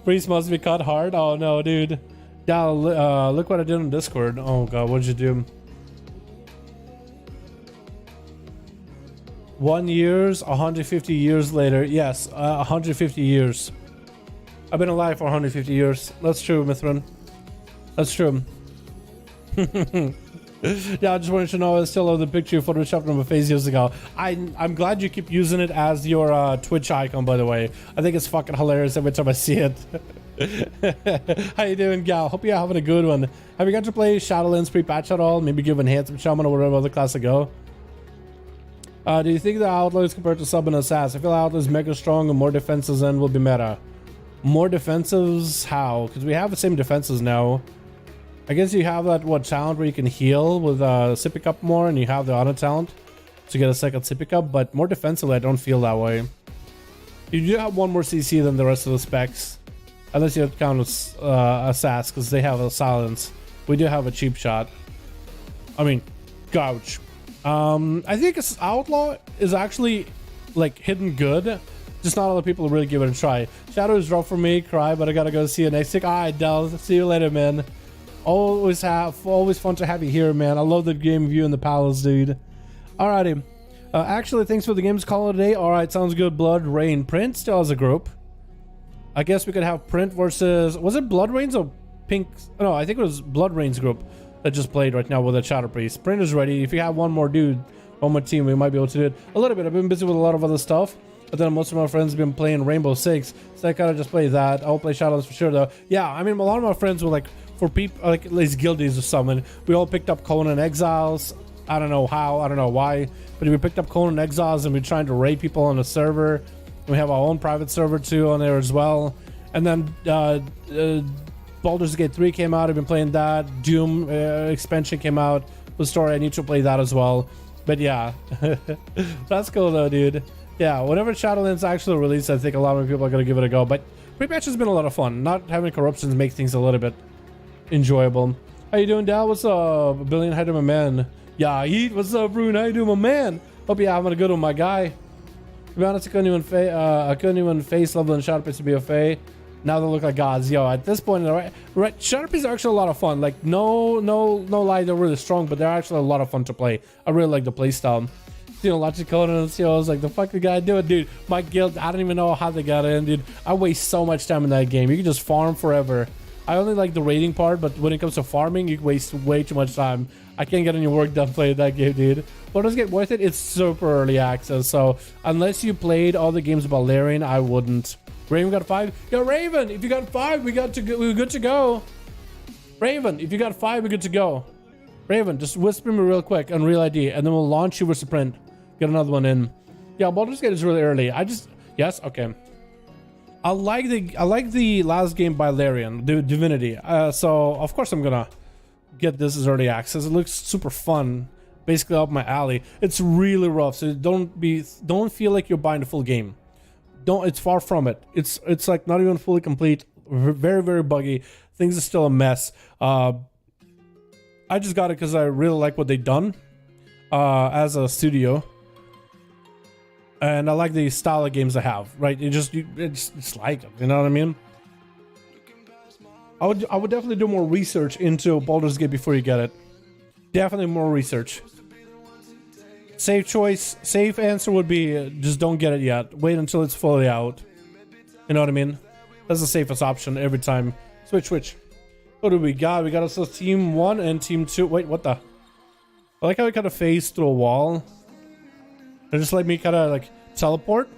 Priest must be cut hard. Oh no, dude. Yeah, look what I did on Discord. Oh god, what did you do? 1 year, 150 years later. Yes, 150 years. I've been alive for 150 years. That's true, Mithrin. That's true. Yeah, I just wanted to know I still have the picture photoshopped on my face years ago. I'm glad you keep using it as your Twitch icon, by the way. I think it's fucking hilarious every time I see it. How you doing, gal? Hope you're having a good one. Have you got to play Shadowlands pre-patch at all? Maybe give Enhancement Shaman or whatever other class to go? Do you think the Outlaws compared to Sub and Assassin? I feel Outlaws mega strong and more defenses and will be meta. More defensives? How? Because we have the same defenses now. I guess you have that talent where you can heal with Sippy Cup more, and you have the auto talent to get a second Sippy Cup, but more defensively I don't feel that way. You do have one more CC than the rest of the specs, unless you count Assassin, because they have a silence. We do have a cheap shot. I mean, gouge. I think Outlaw is actually like hidden good. Just not a lot of people really give it a try. Shadow is rough for me, cry, but I gotta go see you next week. Alright, Del, see you later, man. Always fun to have you here, man. I love the game of you in the palace, dude. Alrighty. Actually, thanks for the games call today. Alright, sounds good. Blood Rain. Print still has a group. I guess we could have Print versus... Was it Blood Rains or Pink? No, I think it was Blood Rains group that just played right now with a Shadow Priest. Print is ready. If you have one more dude on my team, we might be able to do it a little bit. I've been busy with a lot of other stuff. But then most of my friends have been playing Rainbow Six. So I kind of just play that. I'll play Shadowlands for sure, though. Yeah, I mean, a lot of my friends were like... For people like these guildies or something, we all picked up Conan Exiles. I don't know how, I don't know why, but we picked up Conan Exiles and we're trying to raid people on the server. We have our own private server too on there as well. And then Baldur's Gate 3 came out. I've been playing that. Doom expansion came out with story. I need to play that as well. But yeah, that's cool though, dude. Yeah, whenever Shadowlands actually released, I think a lot of people are going to give it a go. But pre-patch has been a lot of fun. Not having corruptions makes things a little bit enjoyable. How you doing, Dal? What's up? Billion, hi to my man. Yeah, Eat. What's up, Rune? How you doing, my man? Hope you're having a good one, my guy. To be honest, I couldn't even face level and Shadow Piece to be a Fae. Now they look like gods. Yo, at this point, right, Shadow Piece are actually a lot of fun. Like, no lie, they're really strong, but they're actually a lot of fun to play. I really like the playstyle. You know, lots of codes. Yo, I was like, the fuck the guy do it, dude. My guild, I don't even know how they got in, dude. I waste so much time in that game. You can just farm forever. I only like the raiding part, but when it comes to farming, you waste way too much time. I can't get any work done playing that game, dude. But does it get worth it? It's super early access, so unless you played all the games about Dalaran, I wouldn't. Raven got 5. Yo, Raven, if you got 5, we're good to go. Raven, if you got 5, we're good to go. Raven, just whisper me real quick on Real ID, and then we'll launch you with Sprint. Get another one in. Yeah, Baldur's Gate is really early. Yes, okay. I like the last game by Dalaran, Divinity. So of course I'm gonna get this as early access. It looks super fun, basically up my alley. It's really rough, so don't feel like you're buying the full game. It's far from it. It's like not even fully complete. Very, very buggy. Things are still a mess. I just got it because I really like what they've done as a studio. And I like the style of games they have, right? It's like them, you know what I mean? I would definitely do more research into Baldur's Gate before you get it. Definitely more research. Safe choice, safe answer would be just don't get it yet. Wait until it's fully out. You know what I mean? That's the safest option every time. Switch. What do we got? We got ourselves Team 1 and Team 2. Wait, what the? I like how we kind of phase through a wall. They just let me kind of like teleport.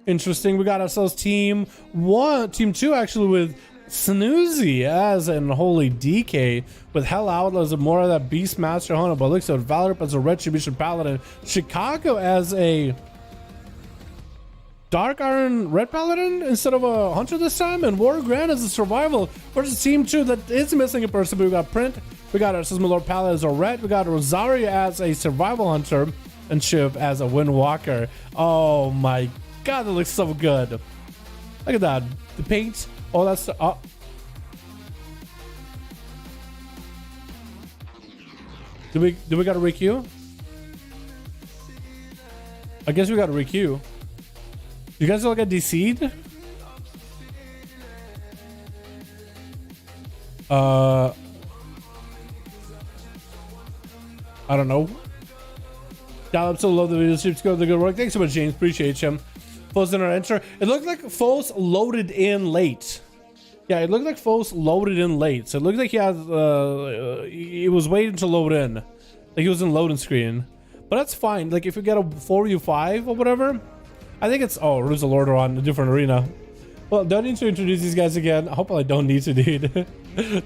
Interesting. We got ourselves Team 1, Team 2 actually with Snoozy as an Holy DK, with Hell Outlaws and more of that Beastmaster Hunter, but looks at Valorant as a Retribution Paladin, Chicago as a Dark Iron Red Paladin instead of a Hunter this time, and War Grand as a Survival versus Team 2 that is missing a person. But we got Print, we got our Lord Paladin as a Red, we got Rosario as a Survival Hunter, and Shiv as a Windwalker. Oh my god, that looks so good. Look at that. The paint. Oh, that's the... Oh. Do we got a requeue? I guess we got a requeue. You guys all get DC'd? I don't know. Down so love the video. Keeps going the good work. Thanks so much, James. Appreciate you. Foes in our enter. It looked like Foes loaded in late. Yeah, it looked like Foes loaded in late. So it looked like he had he was waiting to load in. Like he was in loading screen. But that's fine. Like if you get a 4v5 or whatever, I think it's Ruse the Lord on a different arena. Well, don't need to introduce these guys again. I hope I don't need to, dude.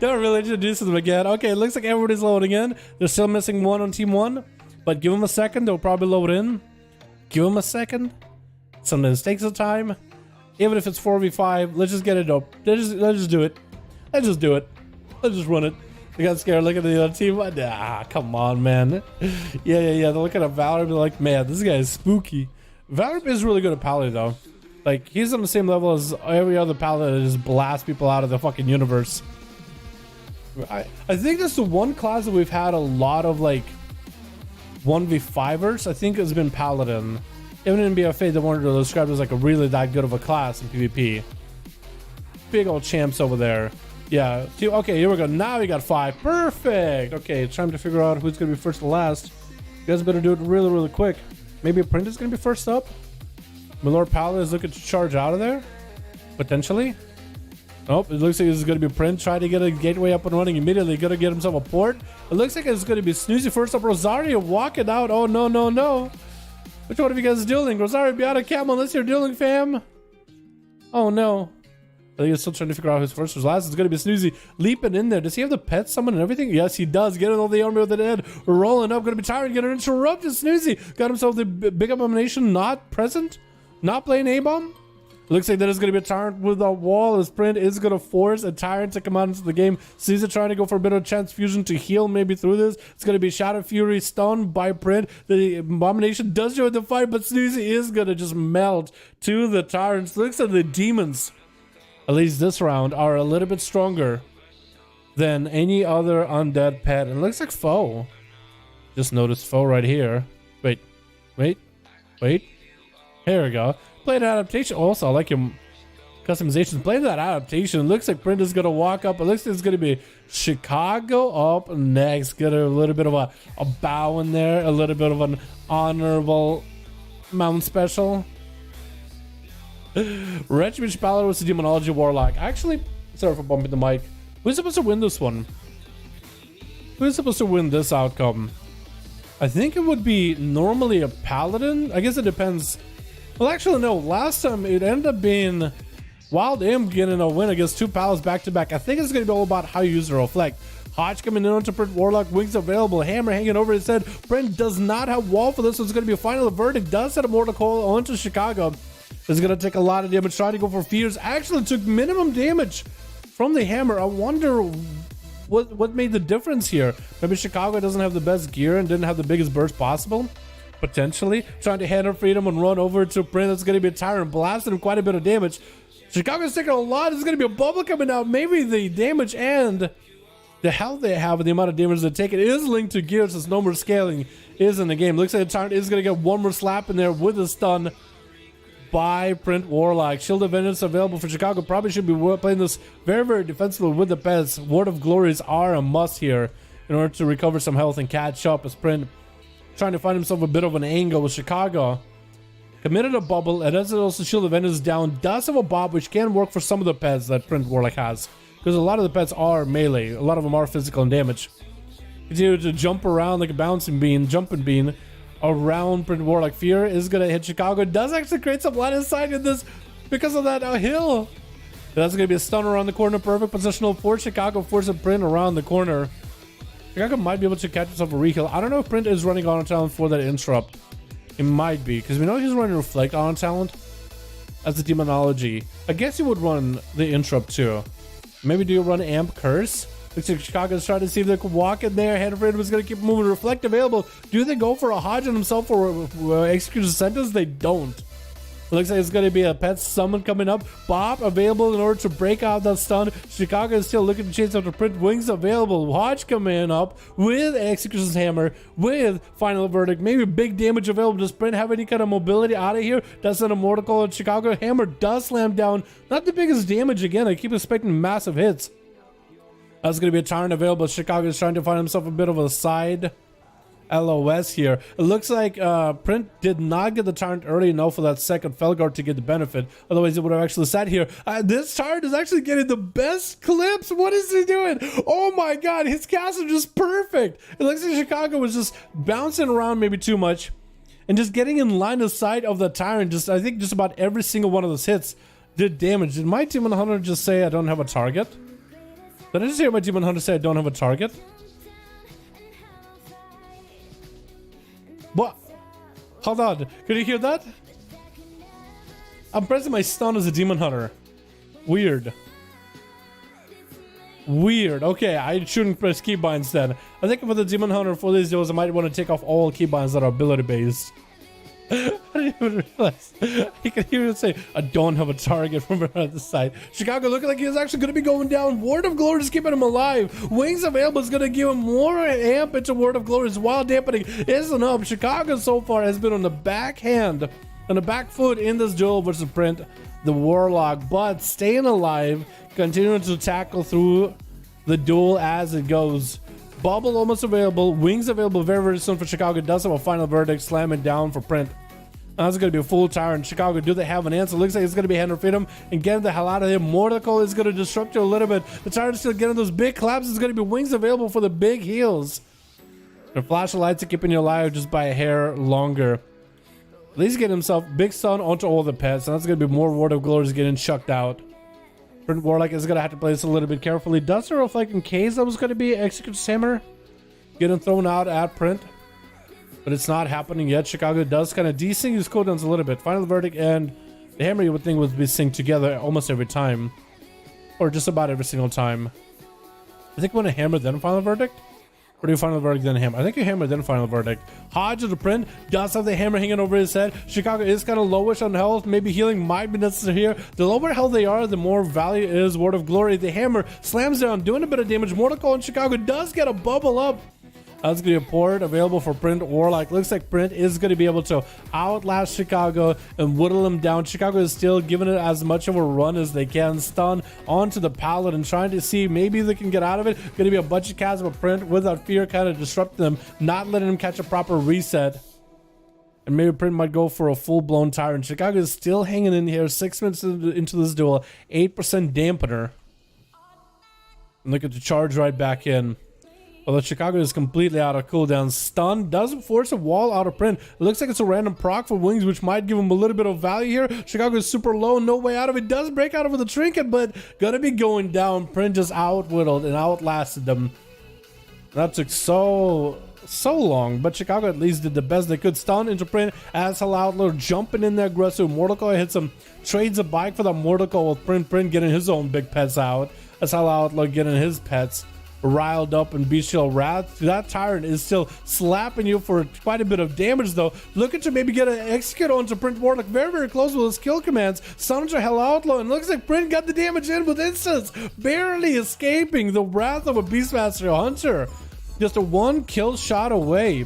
Don't really introduce them again. Okay, it looks like everybody's loading in. They're still missing one on Team 1. But give them a second, they'll probably load in. Give them a second. Sometimes takes some time. Even if it's 4v5, let's just get it up. Let's just do it. Let's just do it. Let's just run it. They got scared looking at the other team. Ah, come on, man. Yeah. They're looking at Valor and be like, man, this guy is spooky. Valor is really good at Paladin, though. Like, he's on the same level as every other Paladin that just blasts people out of the fucking universe. I think that's the one class that we've had a lot of, like, 1v5ers. I think it's been Paladin. Even in BFA, they wanted to describe it as like a really that good of a class in PvP. Big old champs over there. Yeah. Okay, here we go. Now we got 5. Perfect. Okay, it's time to figure out who's going to be first or last. You guys better do it really, really quick. Maybe a Print is going to be first up. My Lord Paladin is looking to charge out of there. Potentially. Nope, it looks like this is going to be Print. Try to get a gateway up and running immediately. Going to get himself a port. It looks like it's going to be Snoozy first up. Rosario walking out. Oh, no. Which one of you guys is dueling? Rosario, be out of camo unless you're dueling, fam. Oh, no. I think he's still trying to figure out who's first or last. It's going to be Snoozy leaping in there. Does he have the pet summon and everything? Yes, he does. Getting all the army of the dead. Rolling up. Going to be tired. Going to interrupt. Snoozy got himself the big abomination not present. Not playing A-bomb. Looks like there's going to be a Tyrant with a wall. As Print is going to force a Tyrant to come out into the game. Caesar trying to go for a bit of transfusion to heal maybe through this. It's going to be Shadow Fury stunned by Print. The Abomination does join the fight, but Snoozy is going to just melt to the Tyrants. Looks like the Demons, at least this round, are a little bit stronger than any other undead pet. And it looks like Foe. Just noticed Foe right here. Wait. Here we go. Play that adaptation. Also, I like your customizations. Play that adaptation. Looks like Print is going to walk up. It looks like it's going to be Chicago up next. Get a little bit of a bow in there. A little bit of an honorable mount special. Regiment Spaller was the Demonology Warlock. Actually, sorry for bumping the mic. Who's supposed to win this one? Who's supposed to win this outcome? I think it would be normally a Paladin. I guess it depends. Well, actually, no. Last time it ended up being Wild Imp getting a win against 2 Paladins back to back. I think it's going to be all about how you use the Reflect. Hodge coming in onto Print Warlock. Wings available. Hammer hanging over his head. Print does not have wall for this, so it's going to be a final verdict. Does set a Mortal Coil onto Chicago. It's going to take a lot of damage. Trying to go for Fears. Actually took minimum damage from the Hammer. I wonder what made the difference here. Maybe Chicago doesn't have the best gear and didn't have the biggest burst possible. Potentially trying to handle freedom and run over to Print. That's going to be a Tyrant, blasting him quite a bit of damage. Chicago's taking a lot. There's going to be a bubble coming out. Maybe the damage and the health they have and the amount of damage they take, it is linked to gear, since no more scaling is in the game. Looks like the Tyrant is going to get one more slap in there with a stun by Print Warlock. Shield of Vengeance available for Chicago. Probably should be playing this very, very defensively with the pets. Word of Glories are a must here in order to recover some health and catch up, as Print trying to find himself a bit of an angle with Chicago. Committed a bubble, and as also Shield of Vengeance down, does have a bob, which can work for some of the pets that Print Warlock has, because a lot of the pets are melee. A lot of them are physical in damage. Continue to jump around like a bouncing bean, jumping bean around Print Warlock. Fear is going to hit Chicago. It does actually create some line of sight in this because of that hill. That's going to be a stun around the corner. Perfect positional for Chicago. Force a Print around the corner. Chicago might be able to catch himself a reheal. I don't know if Print is running on talent for that interrupt. It might be, because we know he's running Reflect on talent as the Demonology. I guess he would run the interrupt too. Maybe do you run Amp Curse? Looks like Chicago's trying to see if they could walk in there. Hand of Freedom is going to keep moving. Reflect available. Do they go for a Hodge on himself or execute a sentence? They don't. It looks like it's going to be a pet summon coming up. Bob available in order to break out that stun. Chicago is still looking to chase after Print. Wings available. Hodge coming up with Execution's Hammer, with Final Verdict. Maybe big damage available. Does Print have any kind of mobility out of here? Does send a Mortal Coil at Chicago. Hammer does slam down. Not the biggest damage again. I keep expecting massive hits. That's going to be a Tyrant available. Chicago is trying to find himself a bit of a side LOS here. It looks like Print did not get the Tyrant early enough for that second Felguard to get the benefit. Otherwise, he would have actually sat here. This Tyrant is actually getting the best clips. What is he doing? Oh my god, his cast is just perfect. It looks like Chicago was just bouncing around maybe too much and just getting in line of sight of the Tyrant. I think just about every single one of those hits did damage. Did my Demon Hunter just say I don't have a target? Did I just hear my Demon Hunter say I don't have a target? What? Hold on. Could you hear that? I'm pressing my stun as a Demon Hunter. Weird. Weird. Okay, I shouldn't press keybinds then. I think for the Demon Hunter for these deals, I might want to take off all keybinds that are ability based. I didn't even realize. He could even say, I don't have a target from around the side. Chicago looking like he's actually going to be going down. Word of Glory is keeping him alive. Wings available is going to give him more amp into Word of Glory. While dampening isn't up. Chicago so far has been on the backhand, on the back foot in this duel versus Print, the Warlock, but staying alive, continuing to tackle through the duel as it goes. Bubble almost available. Wings available very, very soon for Chicago. Does have a Final Verdict. Slam it down for Print. That's going to be a full Tyrant. Chicago, do they have an answer? Looks like it's going to be Hand of Freedom and getting the hell out of here. Mortal Coil is going to disrupt you a little bit. The Tyrant's still getting those big claps. It's going to be Wings available for the big heals. The flash of lights are keeping you alive just by a hair longer. At least get himself big stun onto all the pets. And that's going to be more Word of Glory getting chucked out. Print Warlock is going to have to play this a little bit carefully. Does there reflect in case that was going to be Execution's Hammer getting thrown out at Print? But it's not happening yet. Chicago does kind of desync his cooldowns a little bit. Final Verdict and The hammer you would think would be synced together almost every time. Or just about every single time. I think when a hammer then final verdict? Or do you final verdict then hammer? I think you hammer then final verdict. Hodge of the print does have the hammer hanging over his head. Chicago is kind of lowish on health. Maybe healing might be necessary here. The lower health they are, the more value is Word of Glory. The hammer slams down, doing a bit of damage. Mortal Coil in Chicago does get a bubble up. That's going to be a port available for Print Warlock. Looks like Print is going to be able to outlast Chicago and whittle him down. Chicago is still giving it as much of a run as they can. Stun onto the Paladin, trying to see maybe they can get out of it. Going to be a bunch of casts of Print without fear, kind of disrupting them, not letting him catch a proper reset. And maybe Print might go for a full-blown Tyrant. Chicago is still hanging in here. 6 minutes into this duel. 8% dampener. And look at the charge right back in. Although Chicago is completely out of cooldown. Stun doesn't force a wall out of Print. It looks like it's a random proc for Wings, which might give him a little bit of value here. Chicago is super low, no way out of it. Does break out of the trinket, but gonna be going down. Print just out-whittled and outlasted them. That took so long, but Chicago at least did the best they could. Stun into Print as Hell Outlaw jumping in there aggressive. Mortal Coil hits him, trades a bike for that Mortal Coil with Print getting his own big pets out. That's Hell Outlaw getting his pets riled up and bestial wrath. That Tyrant is still slapping you for quite a bit of damage though. Looking to maybe get an execute onto Print Warlock very close with his kill commands. Summons a Hell Outlaw and looks like Print got the damage in with instance, barely escaping the wrath of a Beastmaster Hunter. Just a 1 kill shot away.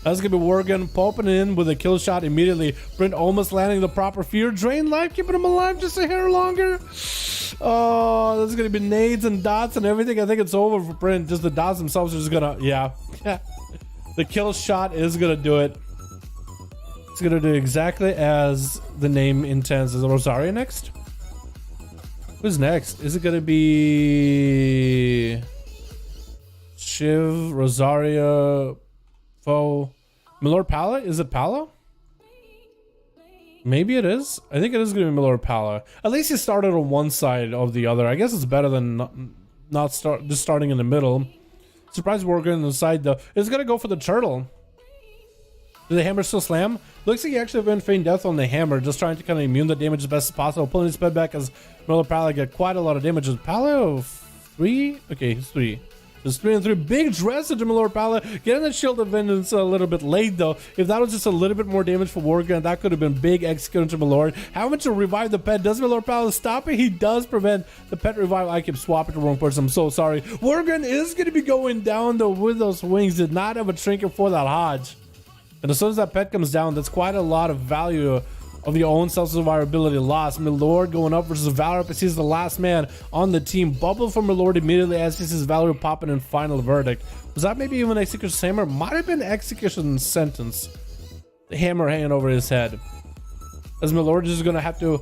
That's gonna be Worgen popping in with a kill shot immediately. Print almost landing the proper fear. Drain life, keeping him alive just a hair longer. Oh, there's gonna be nades and dots and everything. I think it's over for Print. Just the dots themselves are just gonna, yeah. The kill shot is gonna do it. It's gonna do exactly as the name intends. Is Rosario next? Who's next? Is it gonna be Shiv, Rosario, Foe, Milord Pala? Is it Pala? Maybe it is. I think it is going to be Milord Pala. At least he started on one side of the other. I guess it's better than not just starting in the middle. Surprise worker on the side though. It's going to go for the turtle. Did the hammer still slam? Looks like he actually went feign death on the hammer, just trying to kind of immune the damage as best as possible. Pulling his bed back as Milord Pala get quite a lot of damage. Is Pala 3? Okay, he's 3. Just 3 and 3. Big dress into Milord Pala. Getting the Shield of Vengeance a little bit late though. If that was just a little bit more damage for Worgen, that could have been big execute into Milord. Having to revive the pet. Does Milord Pala stop it? He does prevent the pet revive. I keep swapping to the wrong person. I'm so sorry. Worgen is going to be going down though with those wings. Did not have a trinket for that Hodge. And as soon as that pet comes down, that's quite a lot of value of your own self-survivability lost. Milord going up versus Valor. He's the last man on the team. Bubble from Milord immediately as he sees Valor popping in final verdict. Was that maybe even Execution's hammer? Might have been Execution's sentence. The hammer hanging over his head. As Milord is going to have to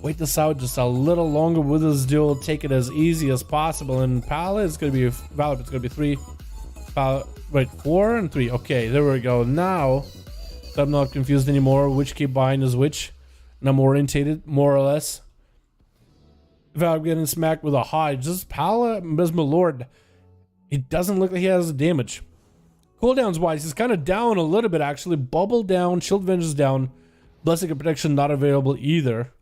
wait this out just a little longer with his duel. Take it as easy as possible. And Pala is going to be Valor. It's going to be 3. Pala, wait, 4 and 3. Okay, there we go. Now I'm not confused anymore. Which keep buying is which. And I'm orientated, more or less. If I'm getting smacked with a Hodge, just Pala as Milord. It doesn't look like he has damage. Cooldowns wise, he's kind of down a little bit actually. Bubble down, Shield Vengeance down. Blessing of Protection not available either.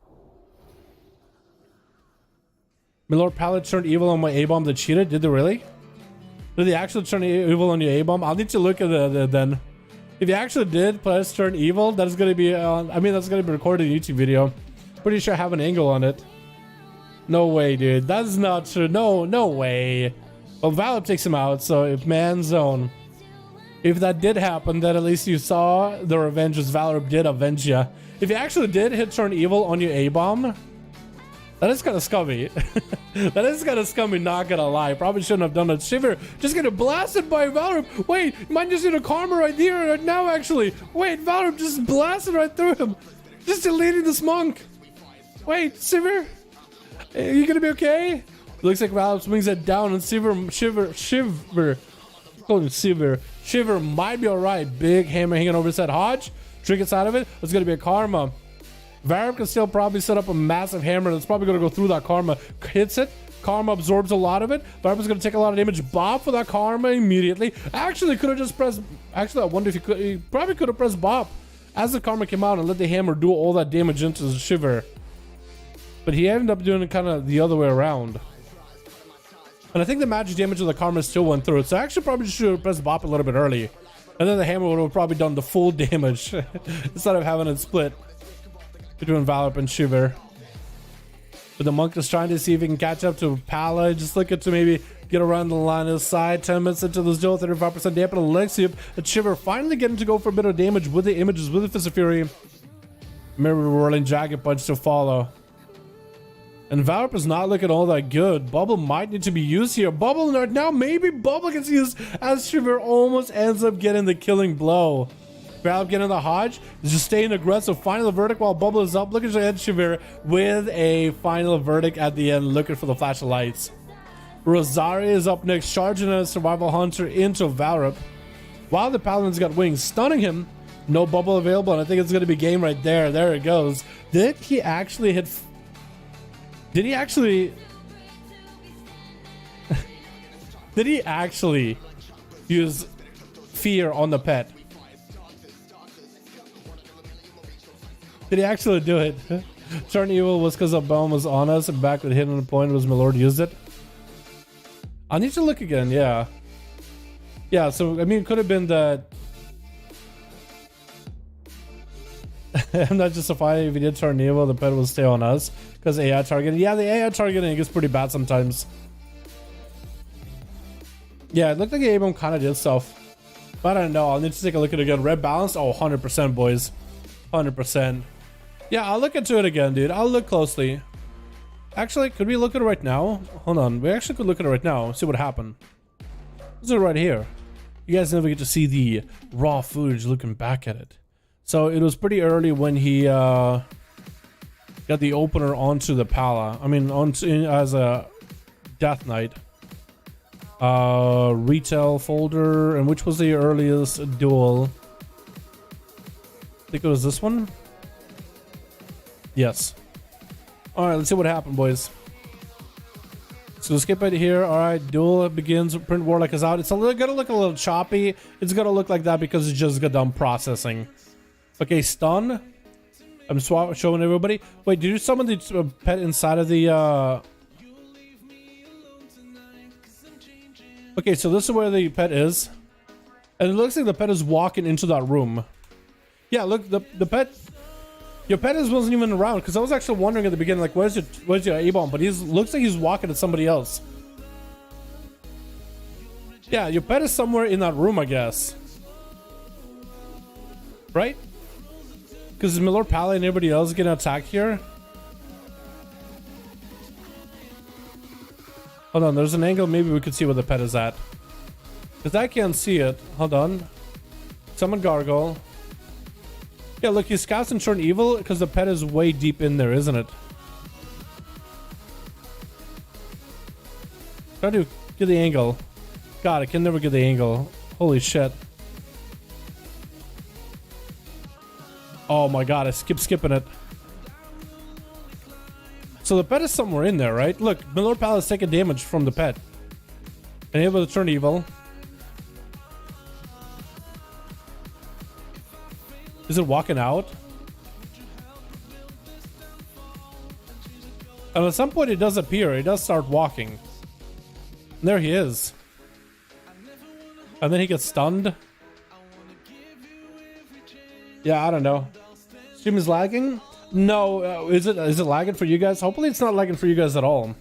Milord Pala turned evil on my A-bomb that cheated. Did they really? Did they actually turn evil on your A-bomb? I'll need to look at it then. If you actually did press turn evil, that is going to be I mean, that's going to be recorded in a YouTube video. Pretty sure I have an angle on it. No way, dude. That's not true. No way. Well, Valor takes him out, so if man's zone. If that did happen, then at least you saw the revenge as Valor did avenge you. If you actually did hit turn evil on your A-bomb, that is kind of scummy. That is kind of scummy, not gonna lie. Probably shouldn't have done it. Shiver just getting blasted by Valor. Wait, you might just need a karma right here, right now, actually. Wait, Valor just blasted right through him. Just deleting this monk. Wait, Shiver? Are you gonna be okay? Looks like Valor swings it down and Shiver might be alright. Big hammer hanging over his head. Hodge, trinkets out of it. It's gonna be a karma. Varab can still probably set up a massive hammer that's probably going to go through that karma. Hits it. Karma absorbs a lot of it. Varab's going to take a lot of damage. Bob for that karma immediately. Actually, could have just pressed... Actually, I wonder if he could... He probably could have pressed Bob as the karma came out and let the hammer do all that damage into the Shiver. But he ended up doing it kind of the other way around. And I think the magic damage of the karma still went through it. So I actually probably should have pressed bop a little bit early. And then the hammer would have probably done the full damage instead of having it split between Valorp and Shiver. But the monk is trying to see if he can catch up to Pala. Just looking to maybe get around the line of side. 10 minutes into this duel, 35% dampen Alexium. And Shiver finally getting to go for a bit of damage with the images, with the Fist of Fury. Mirror Whirling Dragon Punch to follow. And Valorp is not looking all that good. Bubble might need to be used here. Bubble now, maybe Bubble gets used as Shiver almost ends up getting the killing blow. Valorp getting the Hodge, just staying aggressive. Final verdict while Bubble is up, looking to hit Shiver with a final verdict at the end, looking for the flash of lights. Rosaria is up next, charging a Survival Hunter into Valorp. While the Paladin's got wings, stunning him. No Bubble available, and I think it's going to be game right there. There it goes. Did he actually hit... Did he actually... Did he actually use fear on the pet? Did he actually do it? Turn evil was because a bomb was on us and back with hidden point was my lord used it. I need to look again, yeah. Yeah, so I mean it could have been that I'm not justifying if he did turn evil, the pet will stay on us. Because AI targeting. Yeah, the AI targeting is pretty bad sometimes. Yeah, it looked like the A-bomb kind of did stuff. But I don't know. I'll need to take a look at it again. Red balance? Oh, 100%, boys. 100%. Yeah, I'll look into it again, dude. I'll look closely. Actually, could we look at it right now? Hold on. We actually could look at it right now. See what happened. This is right here. You guys never get to see the raw footage looking back at it. So it was pretty early when he... got the opener onto the Pala. I mean, onto as a Death Knight. Retail folder, and which was the earliest duel? I think it was this one. Yes. All right, let's see what happened, boys. So skip right here. All right, duel begins. Print Warlock is out. It's gonna look a little choppy. It's gonna look like that because it just got done processing. Okay, stun. I'm showing everybody. Wait, did you summon the pet inside of the... Okay, so this is where the pet is. And it looks like the pet is walking into that room. Yeah, look, the pet... Your pet wasn't even around, because I was actually wondering at the beginning, like, where's your A-bomb? But looks like he's walking at somebody else. Yeah, your pet is somewhere in that room, I guess. Right? Because Milord Pally and everybody else getting attacked here. Hold on, there's an angle maybe we could see where the pet is at. Because I can't see it. Hold on. Summon Gargoyle. Yeah, look, he scouts and turn evil because the pet is way deep in there, isn't it? Try to get the angle. God, I can never get the angle. Holy shit. Oh my god, I skipping it. So the pet is somewhere in there, right? Look, Milord Palace taking damage from the pet. And able to turn evil. Is it walking out? And at some point it does appear. It does start walking. And there he is. And then he gets stunned. Yeah, I don't know. Stream is lagging? No, is it lagging for you guys? Hopefully it's not lagging for you guys at all.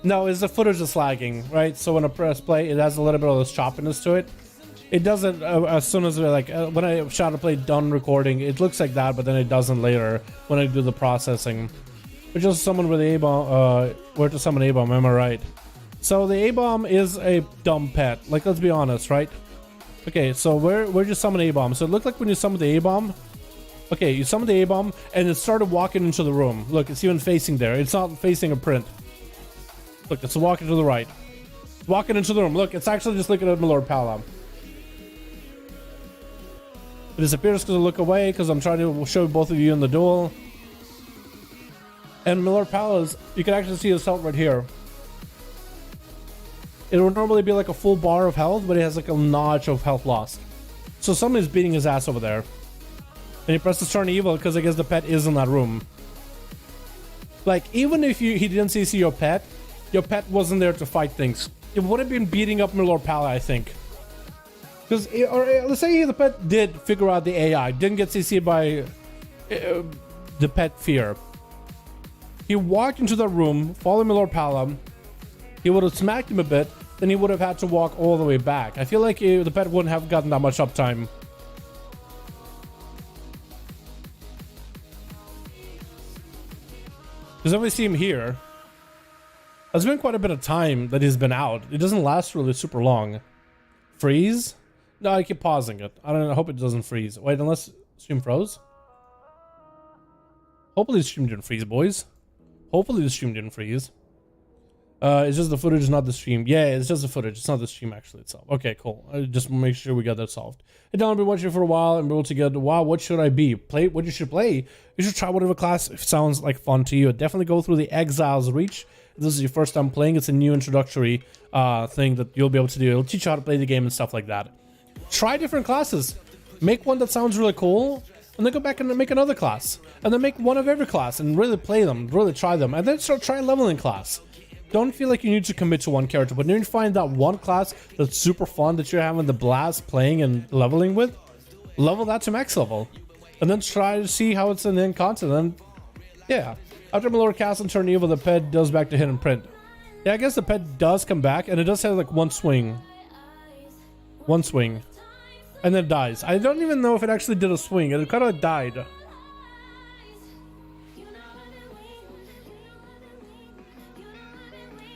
No, is the footage just lagging, right? So when I press play, it has a little bit of this choppiness to it. It doesn't as soon as when I Shadow play done recording, it looks like that, but then it doesn't later when I do the processing. But just someone with a bomb, where to summon a bomb? Am I right? So the a bomb is a dumb pet. Like, let's be honest, right? Okay, so where'd you summon a bomb? So it looked like when you summoned the a bomb. Okay, you summoned the a bomb and it started walking into the room. Look, it's even facing there. It's not facing a print. Look, it's walking to the right. It's walking into the room. Look, it's actually just looking at Milord Pala. It disappears because I look away because I'm trying to show both of you in the duel. And Milord Palace, you can actually see his health right here. It would normally be like a full bar of health, but it has like a notch of health lost. So someone is beating his ass over there. And he presses turn evil because I guess the pet is in that room. Like, even if he didn't CC your pet wasn't there to fight things. It would have been beating up Milord Pala, I think. Because, or let's say the pet did figure out the AI, didn't get CC'd by the pet fear. He walked into the room, followed Milord Pala, he would have smacked him a bit, then he would have had to walk all the way back. I feel like the pet wouldn't have gotten that much uptime. Because then we see him here. There's been quite a bit of time that he's been out. It doesn't last really super long. Freeze? No, I keep pausing it. I don't know. I hope it doesn't freeze. Wait, unless stream froze? Hopefully the stream didn't freeze, boys. Hopefully the stream didn't freeze. It's just the footage, not the stream. Yeah, it's just the footage. It's not the stream actually itself. Okay, cool. Just make sure we got that solved. Hey, Don, I've been watching for a while and be able to get, wow, what should I be? Play what you should play. You should try whatever class sounds like fun to you. Definitely go through the Exiles Reach. If this is your first time playing, it's a new introductory thing that you'll be able to do. It'll teach you how to play the game and stuff like that. Try different classes. Make one that sounds really cool, and then go back and make another class. And then make one of every class and really play them, really try them. And then start trying leveling class. Don't feel like you need to commit to one character, but when you find that one class that's super fun that you're having the blast playing and leveling with, level that to max level. And then try to see how it's in the end content. And yeah. After Milord casts and turn evil, the pet does back to hit and print. Yeah, I guess the pet does come back, and it does have like one swing. One swing. And then dies. I don't even know if it actually did a swing. It kind of died.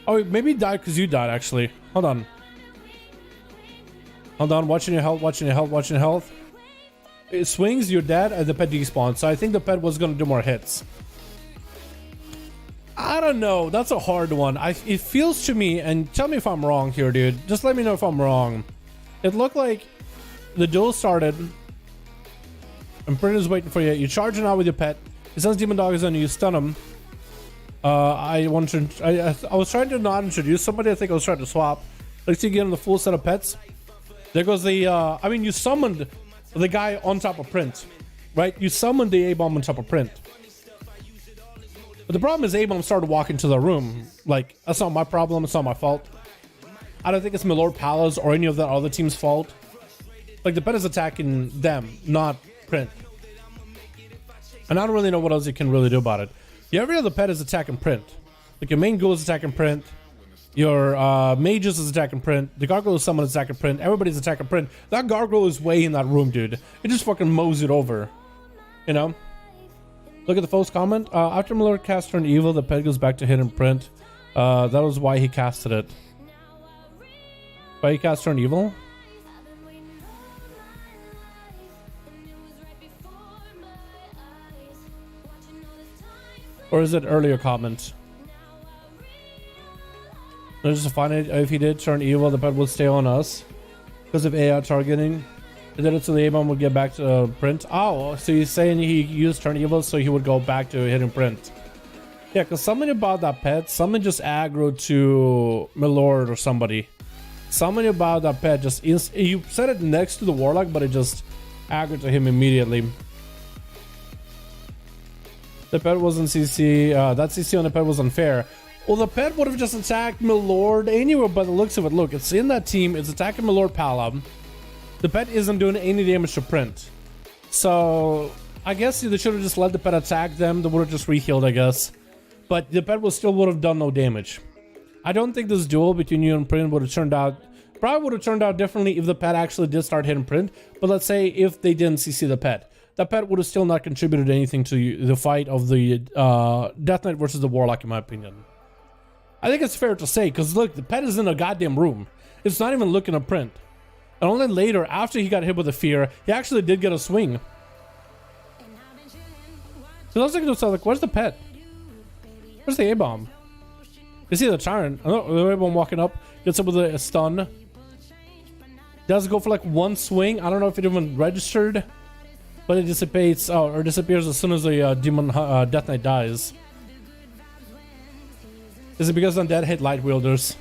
Oh, maybe it died because you died, actually. Hold on. Hold on. Watching your health, watching your health, watching your health. It swings, you're dead, and the pet despawns. So I think the pet was going to do more hits. I don't know. That's a hard one. It feels to me, and tell me if I'm wrong here, dude. Just let me know if I'm wrong. It looked like the duel started, and Print is waiting for you. You're charging out with your pet. He sends Demon Dog on you. You stun him. I was trying to not introduce somebody. I think I was trying to swap. Let's see, get him the full set of pets. There goes the. I mean, you summoned the guy on top of Print, right? You summoned the A-bomb on top of Print. But the problem is A-bomb started walking to the room. Like, that's not my problem. It's not my fault. I don't think it's Milord Pala's or any of the other team's fault. Like, the pet is attacking them, not Print. And I don't really know what else you can really do about it. Yeah, every other pet is attacking Print. Like, your main ghoul is attacking Print. Your mages is attacking Print. The gargoyle summon is attacking Print. Everybody's attacking Print. That gargoyle is way in that room, dude. It just fucking mows it over. You know? Look at the folks comment. After Milord cast Turn Evil, the pet goes back to hidden Print. That was why he casted it. Why he cast Turn Evil? Or is it earlier comment? There's just a finite. If he did turn evil, the pet would stay on us because of AI targeting. And then it's so the A-bomb would get back to Print. Oh, so he's saying he used turn evil so he would go back to hitting Print. Yeah, because something about that pet, something just aggroed to Milord or somebody. Something about that pet just you set it next to the Warlock, but it just aggroed to him immediately. The pet wasn't CC. That CC on the pet was unfair. Well, the pet would have just attacked Milord anywhere by the looks of it. Look, it's in that team. It's attacking Milord Pala. The pet isn't doing any damage to Print. So, I guess they should have just let the pet attack them. They would have just re-healed, I guess. But the pet still would have done no damage. I don't think this duel between you and Print would have turned out... Probably would have turned out differently if the pet actually did start hitting Print. But let's say if they didn't CC the pet. That pet would have still not contributed anything to the fight of the Death Knight versus the Warlock, in my opinion. I think it's fair to say, because look, the pet is in a goddamn room. It's not even looking at Print. And only later, after he got hit with the fear, he actually did get a swing. So I was thinking to myself, like, where's the pet? Where's the A-bomb? You see the Tyrant. Oh, the A-bomb walking up, gets up with a stun. Does go for like one swing. I don't know if it even registered. But it dissipates, or disappears as soon as the demon Death Knight dies. Is it because undead hate light wielders?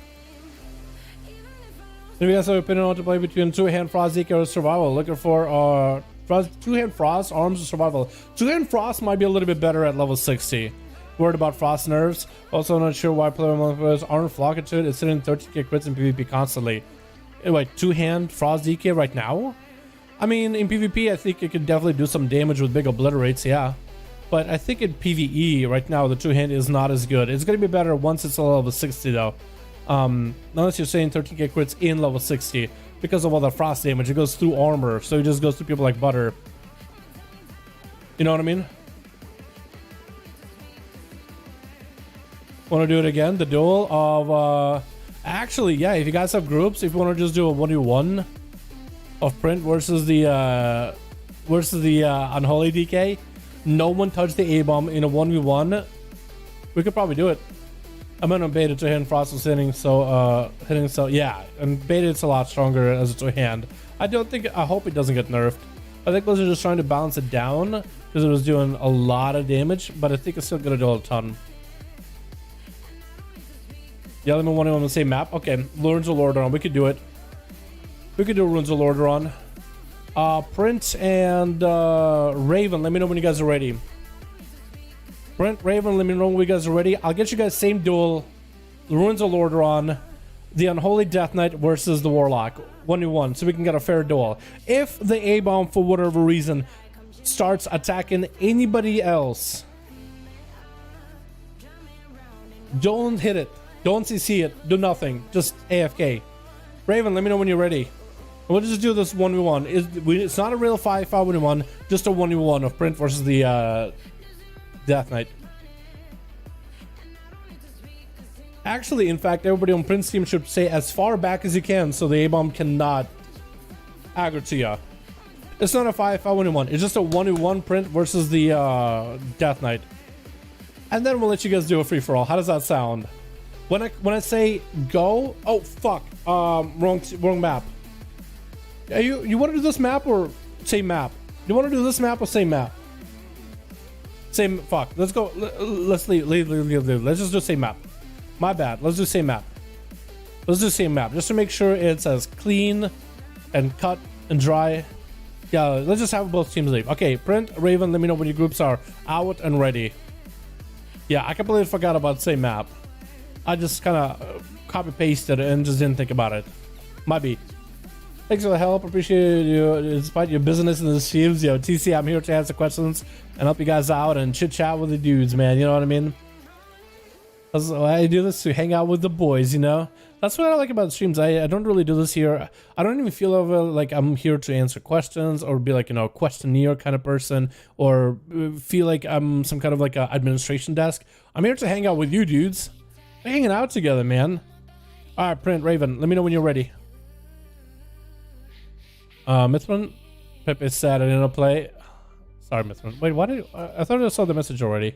If you guys have an opinion on to play between two-hand frost, Zeke, or survival, looking for two-hand frost, arms, or survival. Two-hand frost might be a little bit better at level 60. Worried about Frost nerfs. Also not sure why players aren't flocking to it. It's sitting 13k crits in PvP constantly. Wait, 2-hand Frost DK right now? I mean, in PvP, I think it could definitely do some damage with big obliterates, yeah. But I think in PvE right now, the 2-hand is not as good. It's going to be better once it's a level 60 though. Unless you're saying 13k crits in level 60. Because of all the Frost damage, it goes through armor. So it just goes through people like butter. You know what I mean? Want to do it again? The duel of actually, yeah, if you guys have groups, if you want to just do a 1v1 of Print versus the unholy DK, no one touched the A-bomb in a 1v1, we could probably do it. I'm gonna bait it to hand. Frost was hitting, so yeah, and bait it's a lot stronger as a two-hand. I hope it doesn't get nerfed. I think those are just trying to balance it down because it was doing a lot of damage, but I think it's still gonna do a ton. Yeah, let me one on the same map. Okay, Runes of Lordaeron. We could do it. We could do Runes of Lordaeron. Print and Raven, let me know when you guys are ready. Print, Raven, let me know when you guys are ready. I'll get you guys same duel. The Runes of Lordaeron, the Unholy Death Knight versus the Warlock. 1v1, so we can get a fair duel. If the A-bomb, for whatever reason, starts attacking anybody else, don't hit it. Don't CC it. Do nothing. Just AFK. Raven, let me know when you're ready. We'll just do this 1v1. It's not a real 5v5 1v1, just a 1v1 of Print versus the Death Knight. Actually, in fact, everybody on Print's team should stay as far back as you can so the A-bomb cannot aggro to you. It's not a 5v5 1v1. It's just a 1v1 Print versus the Death Knight. And then we'll let you guys do a free-for-all. How does that sound? When I say go, oh fuck, wrong map. You want to do this map or same map? You want to do this map or same map? Same, fuck. Let's go. Let's leave. Let's just do same map. My bad. Let's do same map. Let's do same map just to make sure it's as clean and cut and dry. Yeah, let's just have both teams leave. Okay, Print, Raven, let me know when your groups are out and ready. Yeah, I completely forgot about same map. I just kind of copy pasted and just didn't think about it. Might be. Thanks for the help. Appreciate you despite your business in the streams. Yo, TC, I'm here to answer questions and help you guys out and chit chat with the dudes, man. You know what I mean? That's why I do this, to hang out with the boys, you know? That's what I like about streams. I don't really do this here. I don't even feel like I'm here to answer questions or be like, you know, questionnaire kind of person or feel like I'm some kind of like a administration desk. I'm here to hang out with you dudes. We're hanging out together, man. All right, Print, Raven, let me know when you're ready. Mithran, Pepe said I didn't play. Sorry, Mithran. Wait, why did I thought I saw the message already?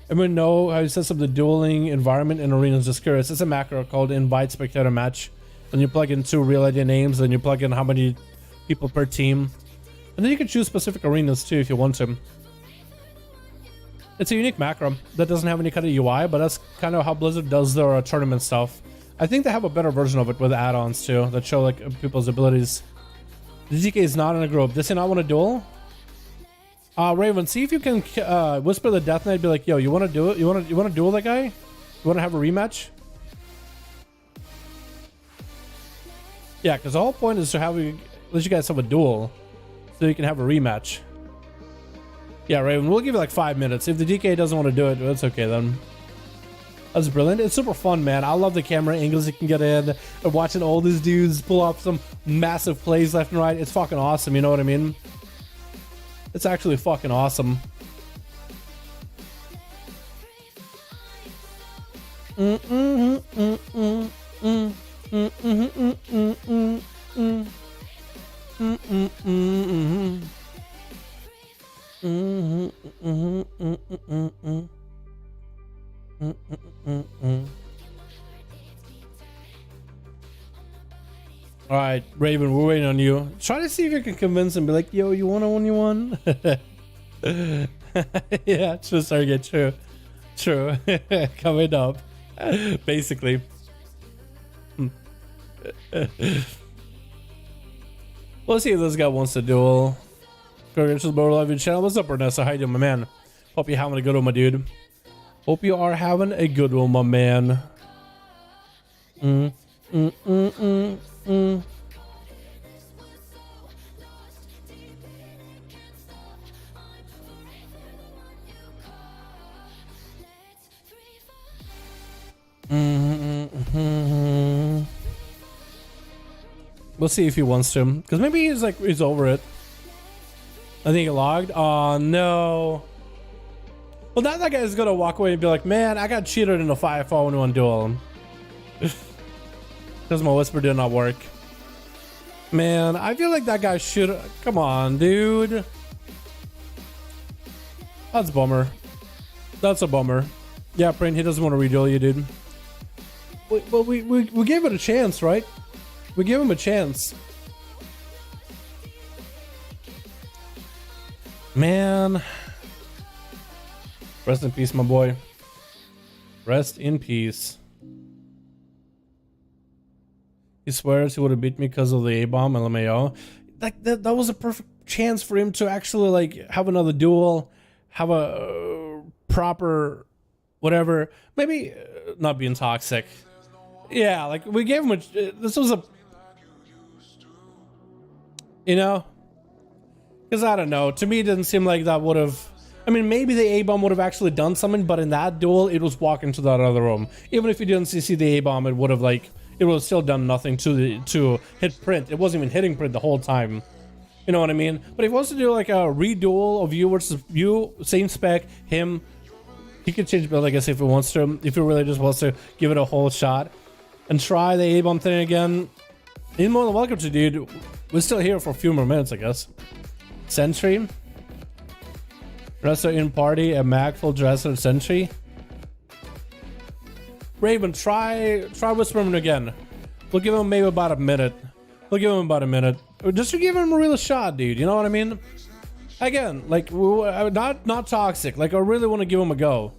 Everyone know how you set up the dueling environment in arenas? Just curious. It's a macro called invite spectator match. Then you plug in 2 real ID names, then you plug in how many people per team, and then you can choose specific arenas too if you want to. It's a unique macro that doesn't have any kind of UI, but that's kind of how Blizzard does their tournament stuff. I think they have a better version of it with add-ons too that show like people's abilities. The DK is not in a group. Does he not want to duel? Raven, see if you can whisper the Death Knight, be like, yo, you want to do it? You want to duel that guy? You want to have a rematch? Yeah, because the whole point is to let you guys have a duel so you can have a rematch. Yeah, Raven, we'll give you like 5 minutes. If the DK doesn't want to do it, that's okay then. That's brilliant. It's super fun, man. I love the camera angles you can get in and watching all these dudes pull off some massive plays left and right. It's fucking awesome, you know what I mean? It's actually fucking awesome. All right, Raven, we're waiting on you. Try to see if you can convince him. Be like, yo, you want a 1v1? Yeah, true, Sergey, true. True. Coming up. Basically. Let's see if this guy wants to duel. Congratulations, bro. Love your channel. What's up, Ernesto? How you doing, my man? Hope you're having a good one, my dude. Hope you are having a good one, my man. We'll see if he wants to, because maybe he's over it. I think he logged. Oh no. Well, now that guy's gonna walk away and be like, man, I got cheated in a 5V5 1v1 duel because my whisper did not work. Man, I feel like that guy should. Come on, dude. That's a bummer. That's a bummer. Yeah, Print, he doesn't want to reduel you, dude. But we gave it a chance, right? We gave him a chance. Man. Rest in peace, my boy. Rest in peace. He swears he would have beat me because of the A-bomb LMAO. Like that was a perfect chance for him to actually like have another duel, have a proper whatever. Maybe not being toxic. Yeah, like we gave him a. This was a. You know, because I don't know. To me, it didn't seem like that would have. I mean, maybe the A-bomb would have actually done something, but in that duel, it was walking to that other room. Even if you didn't see the A-bomb, it would have like it would have still done nothing to hit Print. It wasn't even hitting Print the whole time. You know what I mean? But if he wants to do like a reduel of you versus you, same spec, him, he could change build, I guess, if he wants to. If he really just wants to give it a whole shot and try the A-bomb thing again, he's more than welcome to, dude. We're still here for a few more minutes, I guess. Sentry. Dresser in party, a Mac full dresser Sentry. Raven, try whispering again. We'll give him maybe about a minute. We'll give him about a minute. Just to give him a real shot, dude. You know what I mean? Again, like, not toxic. Like, I really want to give him a go.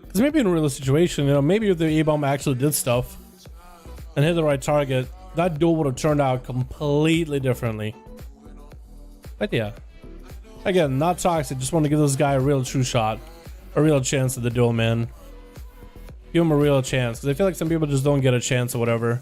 Because maybe in a real situation, you know, maybe if the A-bomb actually did stuff and hit the right target, that duel would have turned out completely differently. But yeah, again, not toxic. Just want to give this guy a real true shot, a real chance at the duel, man. Give him a real chance, because I feel like some people just don't get a chance or whatever.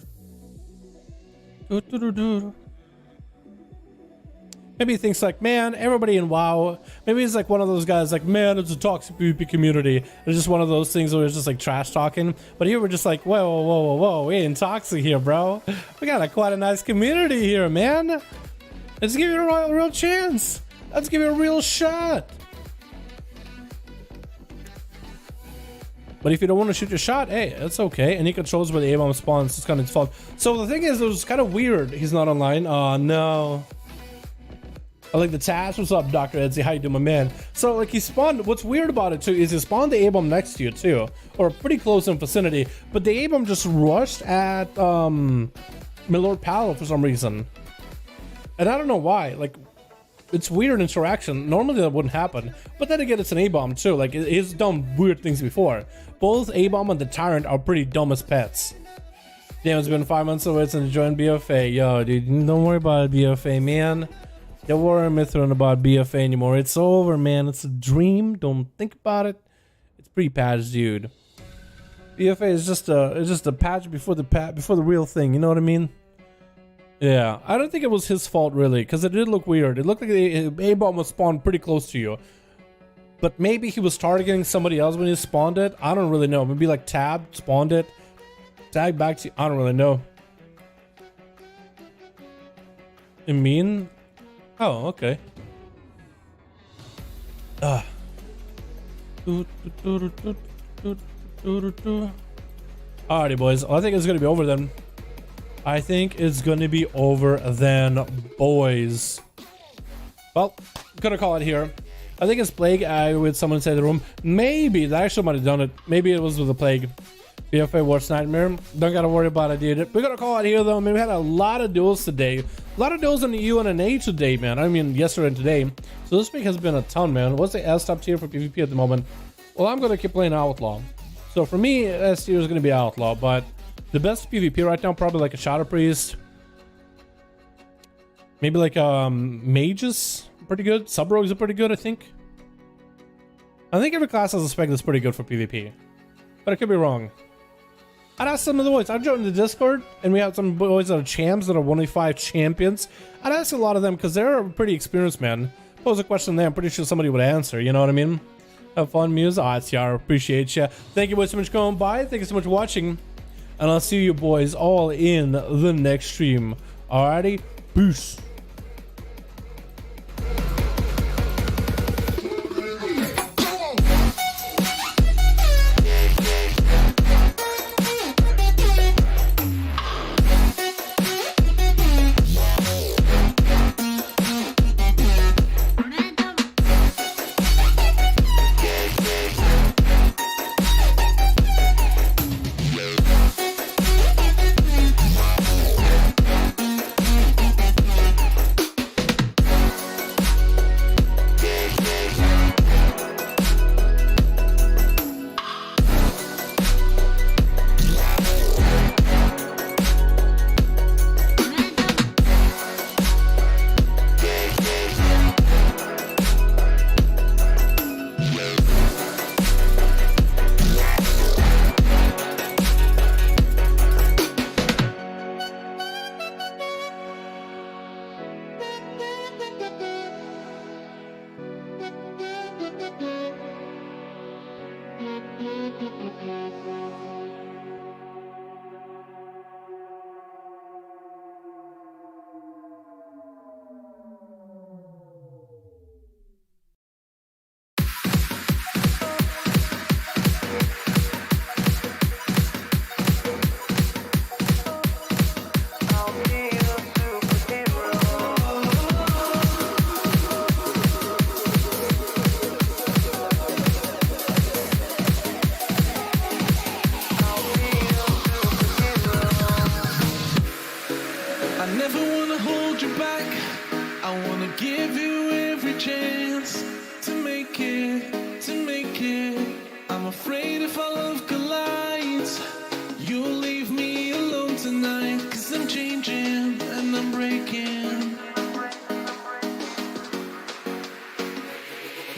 Maybe he thinks like, man, everybody in WoW. Maybe he's like one of those guys like, man, it's a toxic PvP community. It's just one of those things where it's just like trash talking. But here we're just like, whoa, we ain't toxic here, bro. We got quite a nice community here, man. Let's give you a real chance. Let's give you a real shot. But if you don't want to shoot your shot, hey, that's okay. And he controls where the A-bomb spawns. It's kind of his fault. So the thing is, it was kind of weird. He's not online. Oh, no. I like the task. What's up, Dr. Edsy? How you doing, my man? So, like, he spawned. What's weird about it, too, is he spawned the A-bomb next to you, too. Or pretty close in vicinity. But the A-bomb just rushed at Milord Palo for some reason. And I don't know why. Like, it's weird interaction. Normally that wouldn't happen. But then again, it's an A-bomb, too. Like, he's done weird things before. Both A-bomb and the Tyrant are pretty dumb as pets. Damn, it's been 5 months away since I joined BFA. Yo, dude, don't worry about it, BFA, man. Don't worry, Mithrin, about BFA anymore. It's over, man. It's a dream. Don't think about it. It's pre-patch, dude. BFA is just a patch before the real thing. You know what I mean? Yeah, I don't think it was his fault really, because it did look weird. It looked like the A-bomb was spawned pretty close to you, but maybe he was targeting somebody else when he spawned it. I don't really know. Maybe like Tab spawned it, tag back to you. I don't really know. You mean? Oh, okay. Alrighty, boys. Well, I think it's gonna be over then. I think it's gonna be over then, boys. Well, gonna call it here. I think it's Plague. With someone inside the room. Maybe that actually might have done it. Maybe it was with the Plague. BFA Worst Nightmare. Don't gotta worry about it, dude. We're gonna call it here though. I mean, we had a lot of duels today. A lot of duels in the EU and NA today, man. I mean, yesterday and today. So this week has been a ton, man. What's the S top tier for PvP at the moment? Well, I'm gonna keep playing Outlaw. So for me, S tier is gonna be Outlaw, but the best PvP right now, probably like a Shadow Priest, Maybe like mages, pretty good. Sub rogues are pretty good, I think. I think every class has a spec that's pretty good for PvP, but I could be wrong. I'd ask some of the boys. I've joined the Discord, and we have some boys that are champs that are 1v5 champions. I'd ask a lot of them because they're pretty experienced, man. Pose a question there, I'm pretty sure somebody would answer. You know what I mean? Have fun, Muse. Ah, it's Yar. Appreciate you. Thank you boys so much for going by. Thank you so much for watching, and I'll see you boys all in the next stream. Alrighty, peace.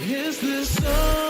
Is this all?